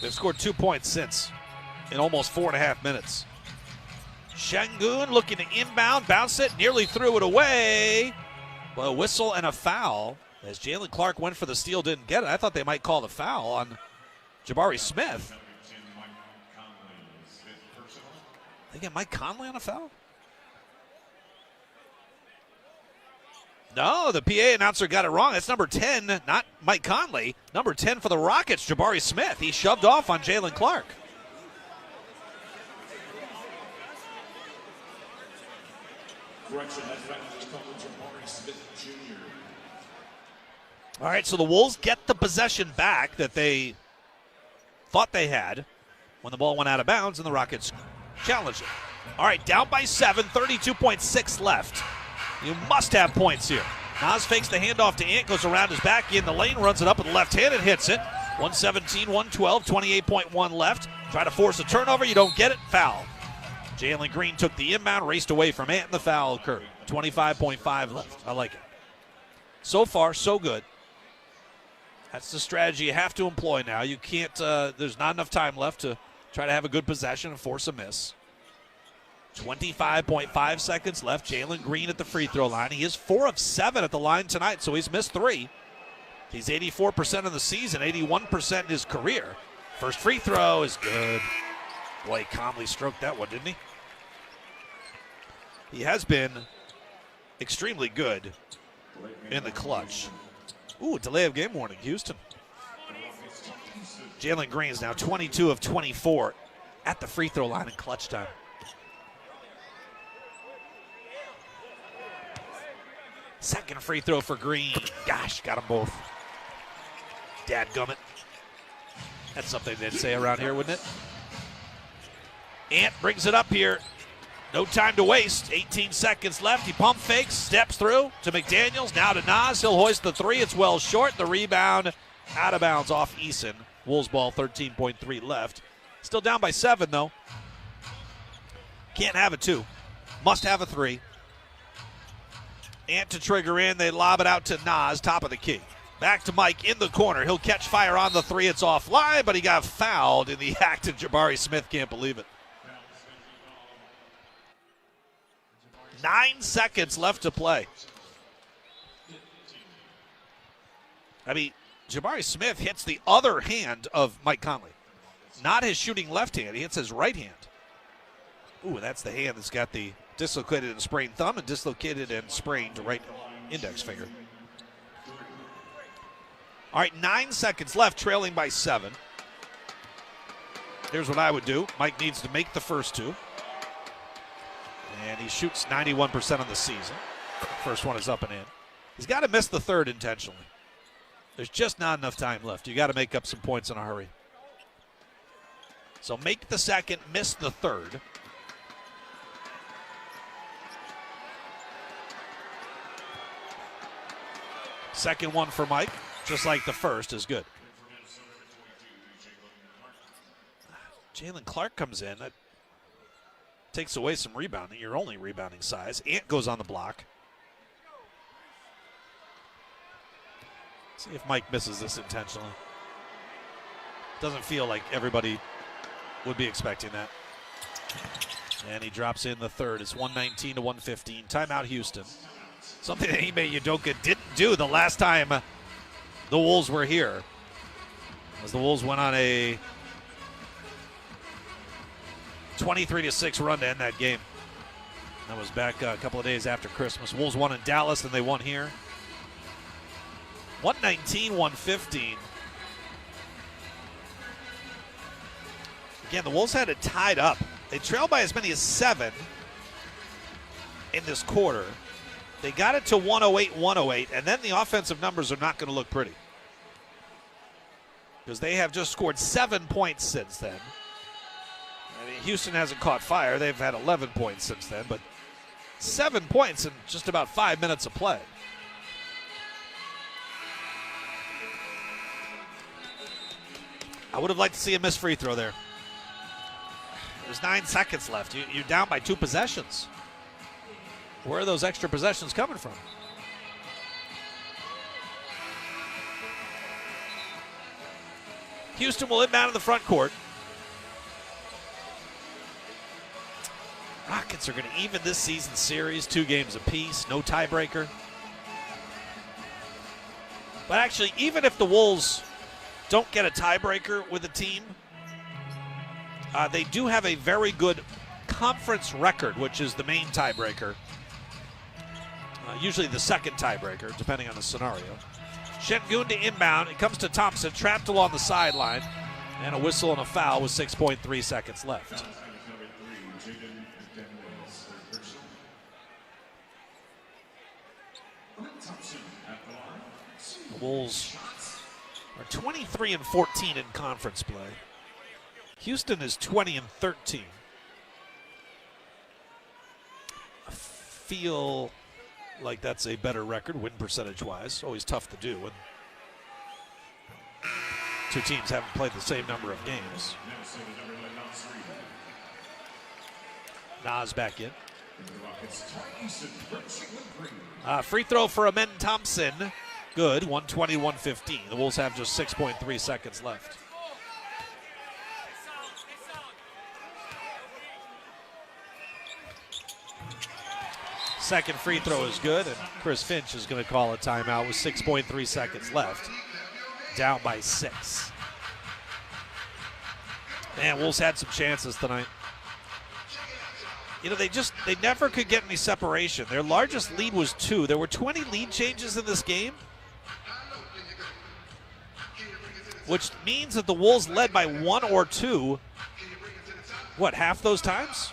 They've scored 2 points since in almost 4.5 minutes. Şengün looking to inbound, bounce it, nearly threw it away. But a whistle and a foul as Jalen Clark went for the steal, didn't get it. I thought they might call the foul on Jabari Smith. They get Mike Conley on a foul? No, the PA announcer got it wrong. It's number 10, not Mike Conley. Number 10 for the Rockets, Jabari Smith. He shoved off on Jalen Clark. All right, so the Wolves get the possession back that they thought they had when the ball went out of bounds, and the Rockets challenged it. All right, down by 7, 32.6 left. You must have points here. Nas fakes the handoff to Ant, goes around his back in the lane, runs it up with the left hand and hits it. 117, 112, 28.1 left. Try to force a turnover, you don't get it, foul. Jalen Green took the inbound, raced away from Ant, and the foul occurred. 25.5 left. I like it. So far, so good. That's the strategy you have to employ now. You can't, there's not enough time left to try to have a good possession and force a miss. 25.5 seconds left. Jalen Green at the free throw line. He is 4 of 7 at the line tonight, so he's missed 3. He's 84% of the season, 81% in his career. First free throw is good. Boy, Conley stroked that one, didn't he? He has been extremely good in the clutch. Ooh, delay of game warning, Houston. Jalen Green is now 22 of 24 at the free throw line in clutch time. Second free throw for Green. Gosh, got them both. Dadgummit. That's something they'd say around here, wouldn't it? Ant brings it up here. No time to waste. 18 seconds left. He pump fakes, steps through to McDaniels. Now to Nas. He'll hoist the 3. It's well short. The rebound out of bounds off Eason. Wolves ball, 13.3 left. Still down by 7, though. Can't have a 2. Must have a 3. Ant to trigger in. They lob it out to Nas, top of the key. Back to Mike in the corner. He'll catch fire on the 3. It's offline, but he got fouled in the act, and Jabari Smith can't believe it. 9 seconds left to play. I mean, Jabari Smith hits the other hand of Mike Conley. Not his shooting left hand. He hits his right hand. Ooh, that's the hand that's got the dislocated and sprained thumb and dislocated and sprained right index finger. All right, 9 seconds left, trailing by 7. Here's what I would do. Mike needs to make the first two. And he shoots 91% on the season. First one is up and in. He's got to miss the third intentionally. There's just not enough time left. You got to make up some points in a hurry. So make the second, miss the third. Second one for Mike, just like the first, is good. Jalen Clark comes in. That takes away some rebounding, your only rebounding size. Ant goes on the block. See if Mike misses this intentionally. Doesn't feel like everybody would be expecting that. And he drops in the third. It's 119 to 115. Timeout Houston. Something that Ime Udoka didn't do the last time the Wolves were here, as the Wolves went on a 23-6 run to end that game. That was back a couple of days after Christmas. Wolves won in Dallas, and they won here. 119-115. Again, the Wolves had it tied up. They trailed by as many as 7 in this quarter. They got it to 108-108, and then the offensive numbers are not going to look pretty, because they have just scored 7 points since then. I mean, Houston hasn't caught fire. They've had 11 points since then, but 7 points in just about 5 minutes of play. I would have liked to see a missed free throw there. There's 9 seconds left. You're down by 2 possessions. Where are those extra possessions coming from? Houston will inbound in the front court. Rockets are going to even this season's series, 2 games apiece, no tiebreaker. But actually, even if the Wolves don't get a tiebreaker with a team, they do have a very good conference record, which is the main tiebreaker. Usually the second tiebreaker, depending on the scenario. Şengün to inbound. It comes to Thompson, trapped along the sideline. And a whistle and a foul with 6.3 seconds left. The Wolves are 23-14 in conference play. Houston is 20-13. I feel like that's a better record, win percentage-wise. Always tough to do when 2 teams haven't played the same number of games. Nas back in. Free throw for Amen Thompson. Good, 120-115. The Wolves have just 6.3 seconds left. Second free throw is good, and Chris Finch is going to call a timeout with 6.3 seconds left. Down by 6. Man, Wolves had some chances tonight. You know, they never could get any separation. Their largest lead was 2. There were 20 lead changes in this game, which means that the Wolves led by 1 or 2, half those times?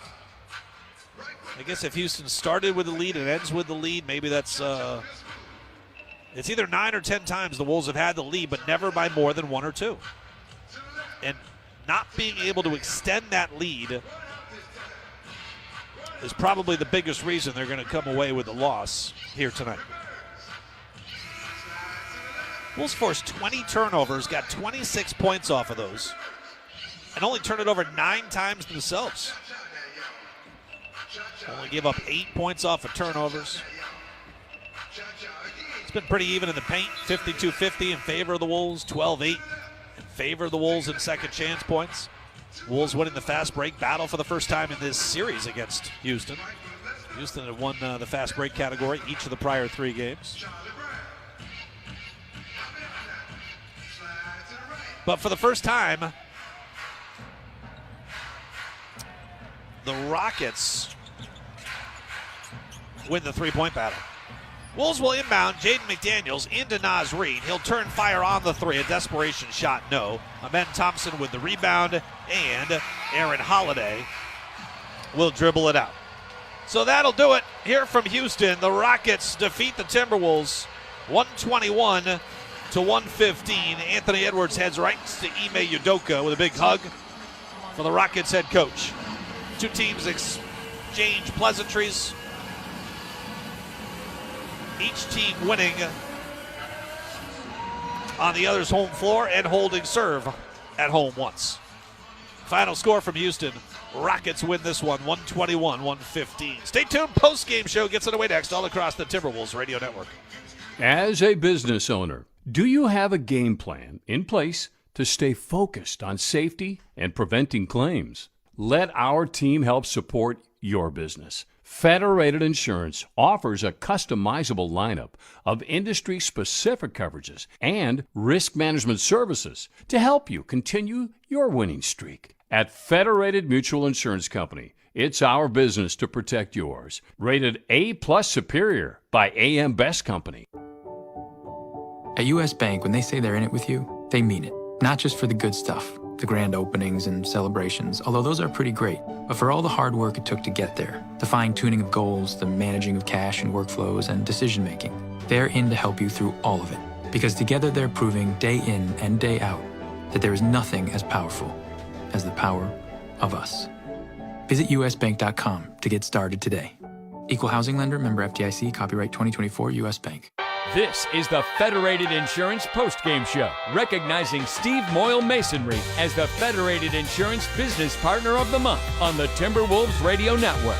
I guess if Houston started with the lead and ends with the lead, maybe that's it's either 9 or 10 times the Wolves have had the lead, but never by more than 1 or 2. And not being able to extend that lead is probably the biggest reason they're going to come away with a loss here tonight. Wolves forced 20 turnovers, got 26 points off of those, and only turned it over 9 times themselves. Only gave up 8 points off of turnovers. It's been pretty even in the paint, 52-50 in favor of the Wolves, 12-8 in favor of the Wolves in second chance points. Wolves winning the fast break battle for the first time in this series against Houston. Houston had won the fast break category each of the prior 3 games. But for the first time, the Rockets win the 3-point battle. Wolves will inbound Jaden McDaniels into Naz Reid. He'll turn fire on the three. A desperation shot, no. Amen Thompson with the rebound, and Aaron Holiday will dribble it out. So that'll do it here from Houston. The Rockets defeat the Timberwolves 121-115. Anthony Edwards heads right to Ime Udoka with a big hug for the Rockets head coach. Two teams exchange pleasantries. Each team winning on the other's home floor and holding serve at home once. Final score from Houston. Rockets win this one, 121-115. Stay tuned. Post-game show gets underway next all across the Timberwolves Radio Network. As a business owner, do you have a game plan in place to stay focused on safety and preventing claims? Let our team help support your business. Federated Insurance offers a customizable lineup of industry-specific coverages and risk management services to help you continue your winning streak. At Federated Mutual Insurance Company, it's our business to protect yours. Rated A+ Superior by AM Best Company. At U.S. Bank, when they say they're in it with you, they mean it. Not just for the good stuff, the grand openings and celebrations, although those are pretty great, but for all the hard work it took to get there, the fine-tuning of goals, the managing of cash and workflows, and decision-making. They're in to help you through all of it, because together they're proving day in and day out that there is nothing as powerful as the power of us. Visit usbank.com to get started today. Equal housing lender, member FDIC, copyright 2024 U.S. Bank. This is the Federated Insurance Postgame Show, recognizing Steve Moyle Masonry as the Federated Insurance Business Partner of the Month on the Timberwolves Radio Network.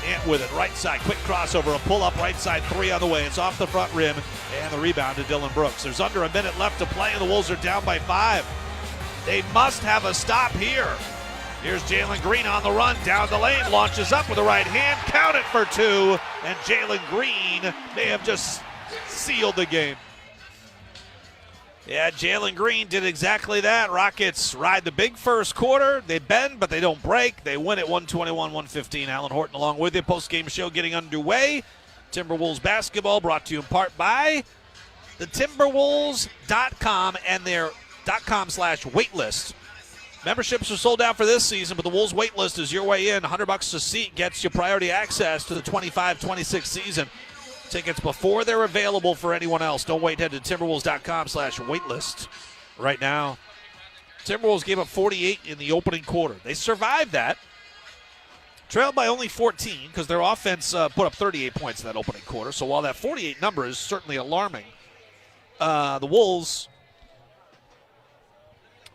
Ant with it, right side, quick crossover, a pull-up right side three on the way. It's off the front rim, and the rebound to Dylan Brooks. There's under a minute left to play, and the Wolves are down by 5. They must have a stop here. Here's Jalen Green on the run, down the lane, launches up with the right hand, count it for 2, and Jalen Green may have just sealed the game. Yeah, Jalen Green did exactly that. Rockets ride the big first quarter. They bend, but they don't break. They win at 121-115. Alan Horton along with you. Post-game show getting underway. Timberwolves basketball brought to you in part by the Timberwolves.com and their .com/waitlist. Memberships are sold out for this season, but the Wolves waitlist is your way in. $100 a seat gets you priority access to the 25-26 season. Tickets before they're available for anyone else. Don't wait. Head to Timberwolves.com/waitlist right now. Timberwolves gave up 48 in the opening quarter. They survived that. Trailed by only 14 because their offense put up 38 points in that opening quarter. So while that 48 number is certainly alarming, the Wolves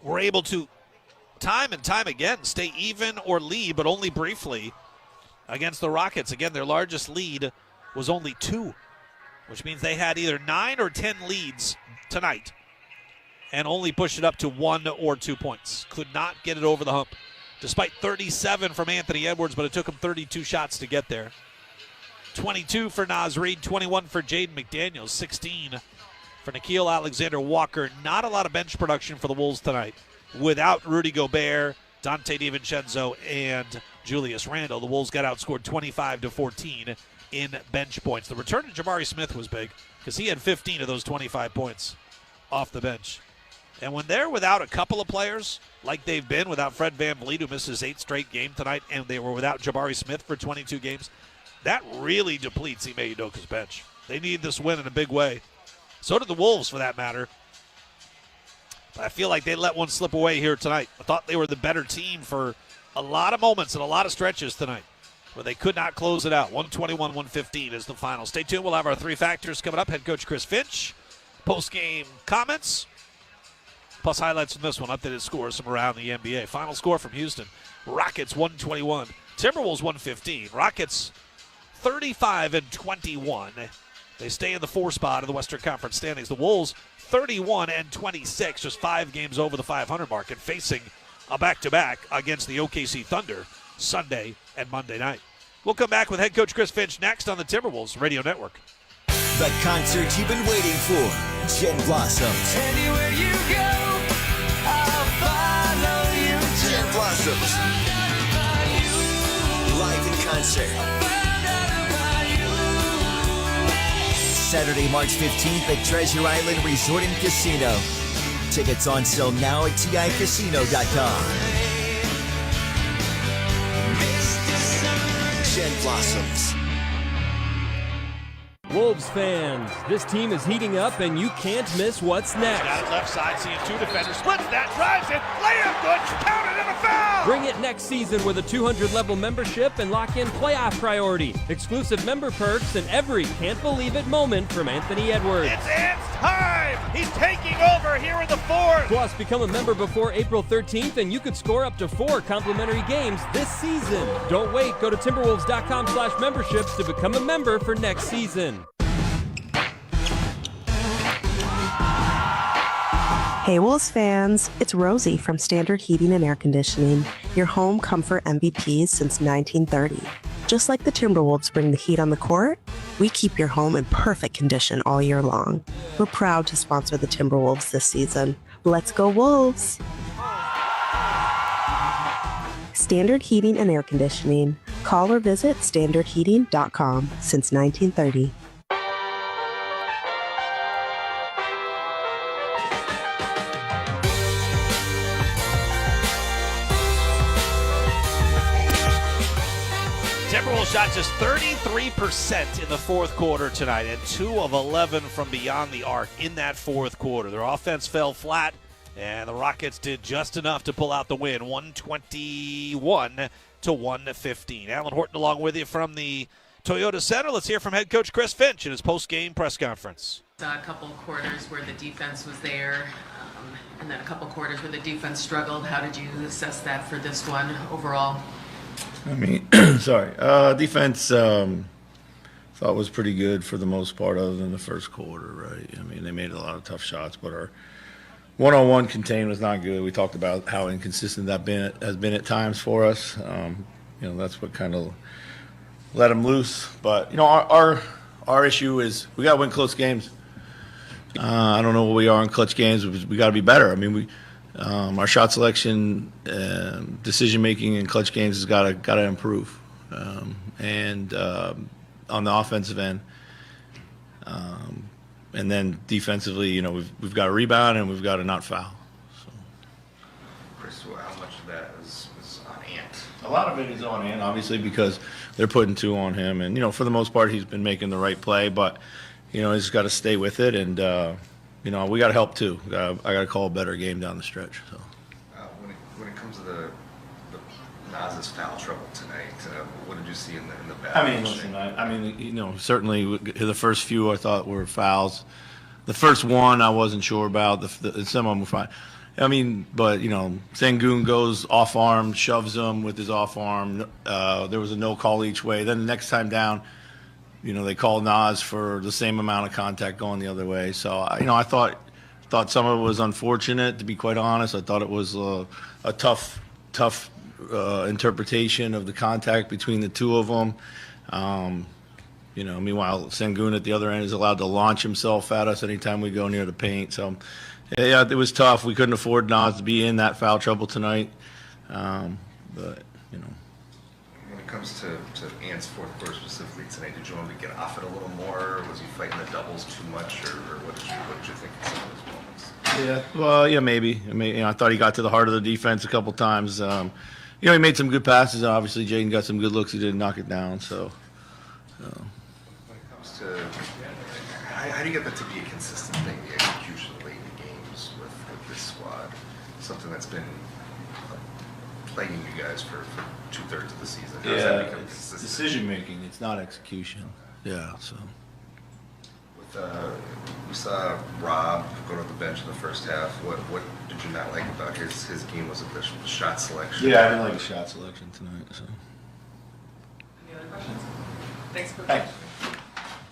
were able to time and time again stay even or lead, but only briefly against the Rockets. Again, their largest lead was only 2, which means they had either 9 or 10 leads tonight and only pushed it up to 1 or 2 points. Could not get it over the hump, despite 37 from Anthony Edwards, but it took him 32 shots to get there. 22 for Naz Reid, 21 for Jaden McDaniels, 16 for Nickeil Alexander-Walker. Not a lot of bench production for the Wolves tonight. Without Rudy Gobert, Dante DiVincenzo, and Julius Randle, the Wolves got outscored 25-14 in bench points. The return of Jabari Smith was big because he had 15 of those 25 points off the bench. And when they're without a couple of players, like they've been without Fred VanVleet, who missed his 8th straight game tonight, and they were without Jabari Smith for 22 games, that really depletes Ime Udoka's bench. They need this win in a big way. So did the Wolves, for that matter. But I feel like they let one slip away here tonight. I thought they were the better team for a lot of moments and a lot of stretches tonight, where they could not close it out. 121-115 is the final. Stay tuned. We'll have our 3 factors coming up. Head coach Chris Finch, post-game comments, plus highlights from this one, updated scores from around the NBA. Final score from Houston, Rockets 121, Timberwolves 115. Rockets 35-21. They stay in the 4 spot of the Western Conference standings. The Wolves 31-26, just 5 games over the 500 mark, and facing a back-to-back against the OKC Thunder Sunday and Monday night. We'll come back with head coach Chris Finch next on the Timberwolves Radio Network. The concert you've been waiting for, Jen Blossoms. Anywhere you go, I'll follow you. Jen Blossoms. Live in concert. Saturday, March 15th at Treasure Island Resort and Casino. Tickets on sale now at TICasino.com. Jen Blossoms. Wolves fans, this team is heating up and you can't miss what's next. Got it left side, seeing two defenders. Splits that, drives it, layup good, counted and a foul! Bring it next season with a 200-level membership and lock in playoff priority, exclusive member perks, and every can't-believe-it moment from Anthony Edwards. It's Ant's time! He's taking over here in the fourth! Plus, become a member before April 13th and you could score up to 4 complimentary games this season. Don't wait, go to Timberwolves.com/memberships to become a member for next season. Hey Wolves fans, it's Rosie from Standard Heating and Air Conditioning, your home comfort MVPs since 1930. Just like the Timberwolves bring the heat on the court, we keep your home in perfect condition all year long. We're proud to sponsor the Timberwolves this season. Let's go Wolves! Standard Heating and Air Conditioning. Call or visit standardheating.com since 1930. Timberwolves shot just 33% in the fourth quarter tonight and 2 of 11 from beyond the arc in that fourth quarter. Their offense fell flat, and the Rockets did just enough to pull out the win, 121-115. Alan Horton along with you from the Toyota Center. Let's hear from head coach Chris Finch in his post-game press conference. A couple quarters where the defense was there, and then a couple quarters where the defense struggled. How did you assess that for this one overall? I mean, defense thought was pretty good for the most part other than the first quarter, right? I mean, they made a lot of tough shots, but our one-on-one contain was not good. We talked about how inconsistent that has been at times for us. That's what kind of let them loose. But, our issue is we got to win close games. I don't know what we are in clutch games. We got to be better. I mean, our shot selection, decision making in clutch games has got to improve, and on the offensive end, and then defensively, we've got to rebound and we've got to not foul. So. Chris, how much of that is on Ant? A lot of it is on Ant, obviously, because they're putting 2 on him, and for the most part, he's been making the right play, but he's got to stay with it, and we got to help too. I got to call a better game down the stretch. So. When it comes to the Nas's foul trouble tonight, what did you see in the back? Certainly the first few I thought were fouls. The first one I wasn't sure about. Some of them were fine. But Sengun goes off arm, shoves him with his off arm. There was a no call each way. Then the next time down, they called Nas for the same amount of contact going the other way. So, I thought some of it was unfortunate, to be quite honest. I thought it was a tough interpretation of the contact between the two of them. Meanwhile, Sengun at the other end is allowed to launch himself at us anytime we go near the paint. So, yeah, it was tough. We couldn't afford Nas to be in that foul trouble tonight. When it comes to Ant's fourth quarter specifically tonight, did you want to get off it a little more? Was he fighting the doubles too much, or what did you think of some of those moments? Yeah, well, yeah, maybe. I thought he got to the heart of the defense a couple times. He made some good passes. Obviously, Jaden got some good looks. He didn't knock it down. So. When it comes to how do you get that to be a consistent thing, the execution late in the games with this squad, something that's been plaguing you guys for 2/3 of the season? How does that become consistent? Decision making. It's not execution. Yeah. So. We saw Rob go to the bench in the first half. What did you not like about his game? Was it the shot selection? Yeah, I didn't like the shot selection tonight. So. Any other questions? Thanks.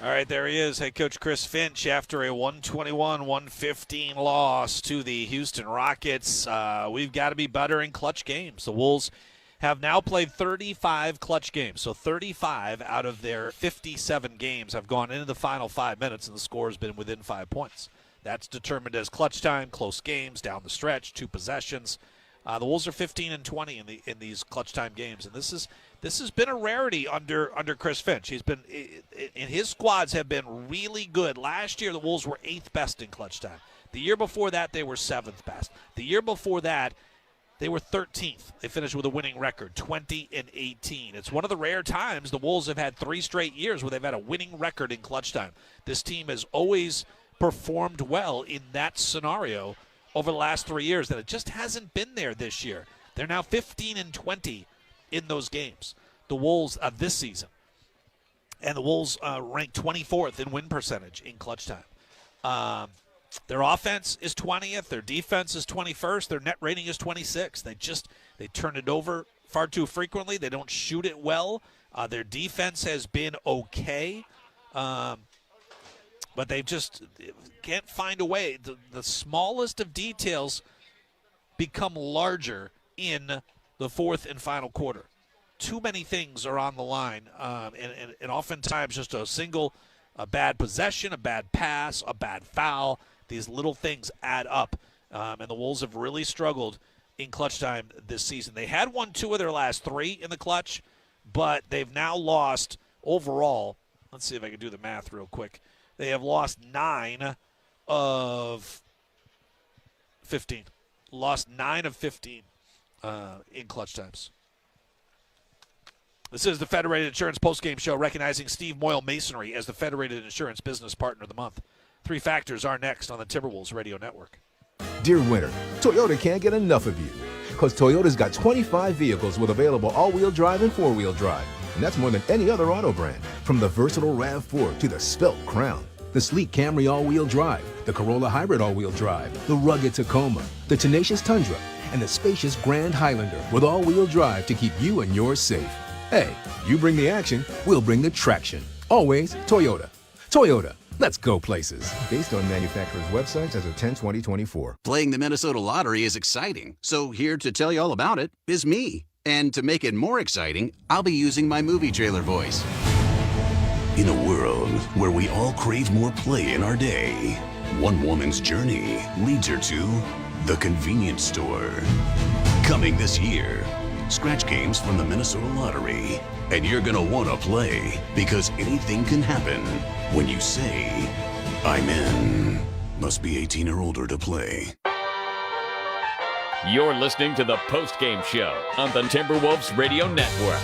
All right, there he is, head coach Chris Finch, after a 121-115 loss to the Houston Rockets. We've got to be better in clutch games. The Wolves have now played 35 clutch games. So 35 out of their 57 games have gone into the final 5 minutes, and the score has been within 5 points. That's determined as clutch time, close games, down the stretch, 2 possessions. The Wolves are 15-20 in these clutch time games, and this has this has been a rarity under Chris Finch. He's been, and his squads have been really good. Last year, the Wolves were 8th best in clutch time. The year before that, they were 7th best. The year before that, they were 13th. They finished with a winning record, 20-18. It's one of the rare times the Wolves have had 3 straight years where they've had a winning record in clutch time. This team has always performed well in that scenario over the last 3 years, and it just hasn't been there this year. They're now 15-20 in those games, the Wolves of this season. And the Wolves ranked 24th in win percentage in clutch time. Their offense is 20th. Their defense is 21st. Their net rating is 26th. They turn it over far too frequently. They don't shoot it well. Their defense has been okay. But they just can't find a way. The smallest of details become larger in the fourth and final quarter. Too many things are on the line, and oftentimes just a bad possession, a bad pass, a bad foul. These little things add up, and the Wolves have really struggled in clutch time this season. They had won 2 of their last 3 in the clutch, but they've now lost overall. Let's see if I can do the math real quick. They have lost 9 of 15. Lost 9 of 15 in clutch times. This is the Federated Insurance Postgame Show, recognizing Steve Moyle Masonry as the Federated Insurance Business Partner of the Month. 3 Factors are next on the Timberwolves Radio Network. Dear winter, Toyota can't get enough of you. Because Toyota's got 25 vehicles with available all-wheel drive and 4-wheel drive. And that's more than any other auto brand. From the versatile RAV4 to the Svelte Crown, the sleek Camry all-wheel drive, the Corolla Hybrid all-wheel drive, the rugged Tacoma, the tenacious Tundra, and the spacious Grand Highlander with all-wheel drive to keep you and yours safe. Hey, you bring the action, we'll bring the traction. Always Toyota. Toyota. Let's go places. Based on manufacturer's websites as of 10/20/24. Playing the Minnesota Lottery is exciting, so here to tell you all about it is me. And to make it more exciting, I'll be using my movie trailer voice. In a world where we all crave more play in our day, one woman's journey leads her to the convenience store. Coming this year, scratch games from the Minnesota Lottery. And you're gonna wanna play, because anything can happen when you say, I'm in. Must be 18 or older to play. You're listening to the Postgame Show on the Timberwolves Radio Network.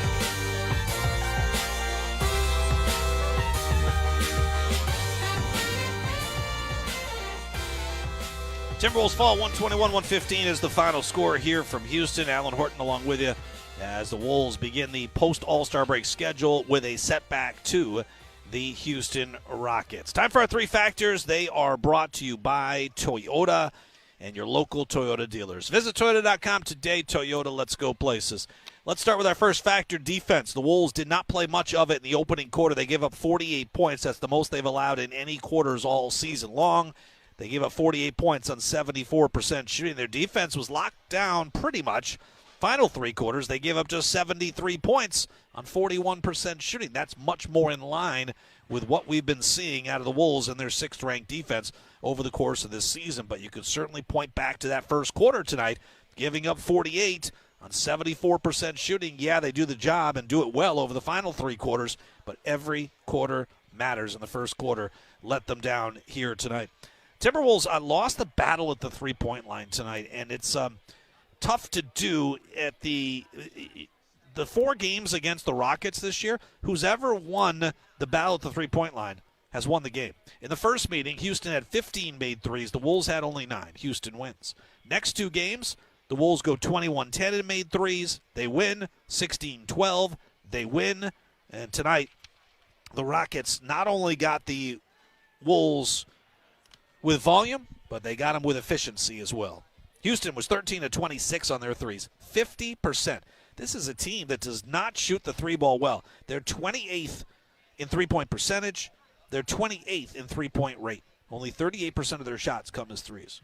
Timberwolves fall 121-115 is the final score here from Houston. Alan Horton along with you as the Wolves begin the post-All-Star break schedule with a setback to the Houston Rockets. Time for our 3 factors. They are brought to you by Toyota and your local Toyota dealers. Visit Toyota.com today. Toyota, let's go places. Let's start with our first factor, defense. The Wolves did not play much of it in the opening quarter. They gave up 48 points. That's the most they've allowed in any quarters all season long. They gave up 48 points on 74% shooting. Their defense was locked down pretty much. Final 3 quarters, they gave up just 73 points on 41% shooting. That's much more in line with what we've been seeing out of the Wolves and their 6th-ranked defense over the course of this season. But you could certainly point back to that first quarter tonight, giving up 48 on 74% shooting. Yeah, they do the job and do it well over the final 3 quarters, but every quarter matters in the first quarter. Let them down here tonight. Timberwolves lost the battle at the three-point line tonight, and it's tough to do at the 4 games against the Rockets this year. Who's ever won the battle at the three-point line has won the game. In the first meeting, Houston had 15 made threes. The Wolves had only 9. Houston wins. Next 2 games, the Wolves go 21-10 in made threes. They win. 16-12. They win. And tonight, the Rockets not only got the Wolves with volume, but they got them with efficiency as well. Houston was 13-26 on their threes, 50%. This is a team that does not shoot the 3-ball well. They're 28th in three-point percentage. They're 28th in three-point rate. Only 38% of their shots come as threes.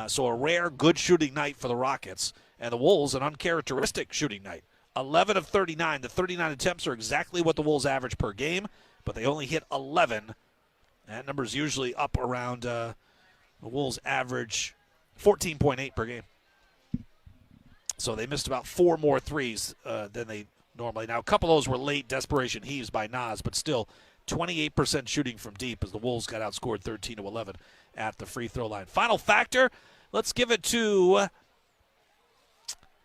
So a rare, good shooting night for the Rockets. And the Wolves, an uncharacteristic shooting night. 11 of 39. The 39 attempts are exactly what the Wolves average per game, but they only hit 11. That number's usually up around the Wolves average 14.8 per game. So they missed about 4 more threes than they normally. Now, a couple of those were late desperation heaves by Nas, but still 28% shooting from deep as the Wolves got outscored 13-11 at the free throw line. Final factor, let's give it to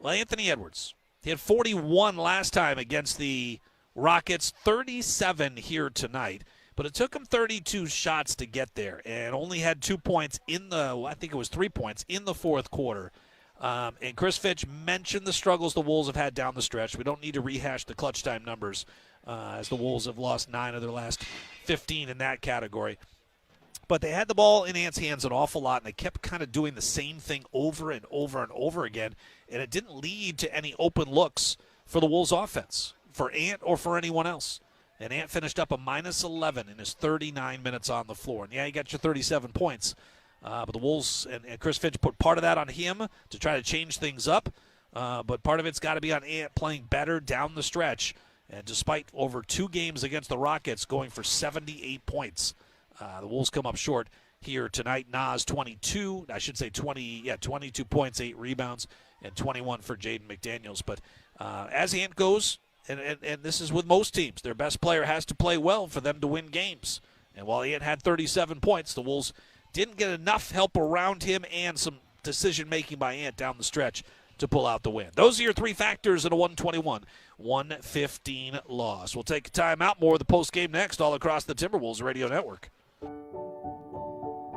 Anthony Edwards. He had 41 last time against the Rockets, 37 here tonight. But it took him 32 shots to get there and only had 2 points I think it was 3 points in the fourth quarter. And Chris Fitch mentioned the struggles the Wolves have had down the stretch. We don't need to rehash the clutch time numbers as the Wolves have lost 9 of their last 15 in that category. But they had the ball in Ant's hands an awful lot, and they kept kind of doing the same thing over and over and over again, and it didn't lead to any open looks for the Wolves offense, for Ant or for anyone else. And Ant finished up a -11 in his 39 minutes on the floor. And, yeah, you got your 37 points. But the Wolves and Chris Fitch put part of that on him to try to change things up. But part of it's got to be on Ant playing better down the stretch. And despite over 2 games against the Rockets going for 78 points, the Wolves come up short here tonight. Nas 22 points, 8 rebounds, and 21 for Jaden McDaniels. But as Ant goes, and this is with most teams, their best player has to play well for them to win games. And while Ant had 37 points, the Wolves didn't get enough help around him and some decision-making by Ant down the stretch to pull out the win. Those are your 3 factors in a 121-115 loss. We'll take a timeout. More of the postgame next all across the Timberwolves Radio Network.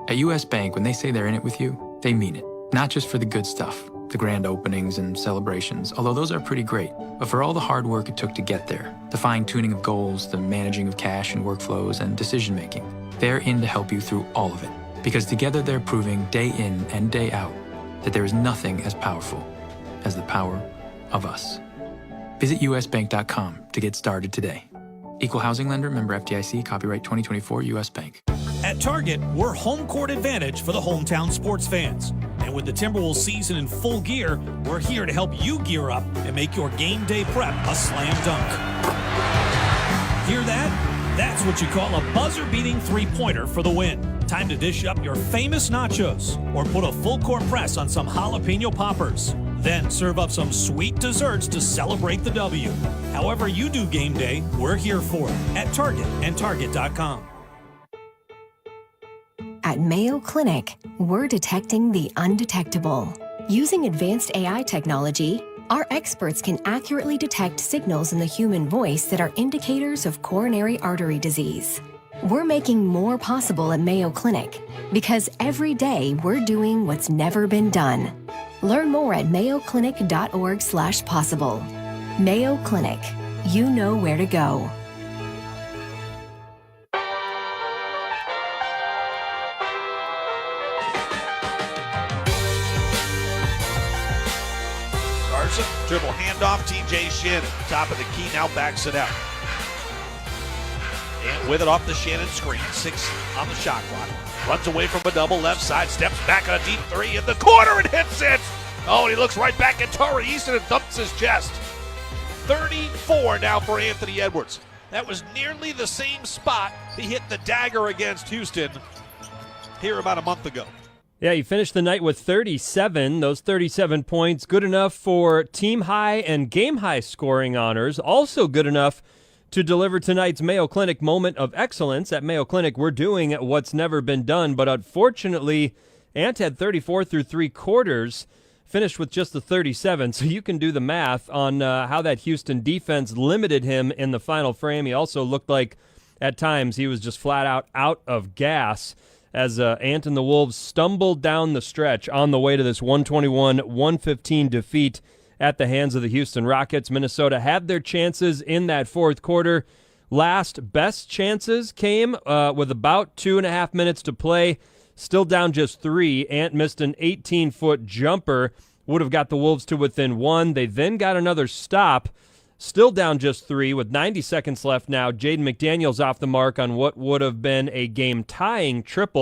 At U.S. Bank, when they say they're in it with you, they mean it. Not just for the good stuff, the grand openings and celebrations, although those are pretty great, but for all the hard work it took to get there, the fine-tuning of goals, the managing of cash and workflows, and decision-making. They're in to help you through all of it, because together they're proving day in and day out that there is nothing as powerful as the power of us. Visit usbank.com to get started today. Equal housing lender, member FDIC, copyright 2024 U.S. Bank. At Target, we're home court advantage for the hometown sports fans. And with the Timberwolves season in full gear, we're here to help you gear up and make your game day prep a slam dunk. Hear that? That's what you call a buzzer-beating three-pointer for the win. Time to dish up your famous nachos or put a full-court press on some jalapeno poppers. Then serve up some sweet desserts to celebrate the W. However you do game day, we're here for it at Target and Target.com. At Mayo Clinic, we're detecting the undetectable. Using advanced AI technology, our experts can accurately detect signals in the human voice that are indicators of coronary artery disease. We're making more possible at Mayo Clinic because every day we're doing what's never been done. Learn more at mayoclinic.org/possible. Mayo Clinic, you know where to go. Carson, dribble handoff, TJ Shannon, top of the key, now backs it out. And with it off the Shannon screen, 6 on the shot clock. Runs away from a double left side, steps back on a deep 3 in the corner and hits it. Oh, and he looks right back at Torrey Easton and thumps his chest. 34 now for Anthony Edwards. That was nearly the same spot he hit the dagger against Houston here about a month ago. Yeah, he finished the night with 37. Those 37 points, good enough for team high and game high scoring honors. Also good enough to deliver tonight's Mayo Clinic moment of excellence. At Mayo Clinic, we're doing what's never been done, but unfortunately, Ant had 34 through 3 quarters, finished with just the 37, so you can do the math on how that Houston defense limited him in the final frame. He also looked like, at times, he was just flat out of gas as Ant and the Wolves stumbled down the stretch on the way to this 121-115 defeat at the hands of the Houston Rockets. Minnesota had their chances in that fourth quarter. Last best chances came with about 2.5 minutes to play. Still down just 3. Ant missed an 18-foot jumper. Would have got the Wolves to within 1. They then got another stop. Still down just 3 with 90 seconds left now. Jaden McDaniels off the mark on what would have been a game-tying triple.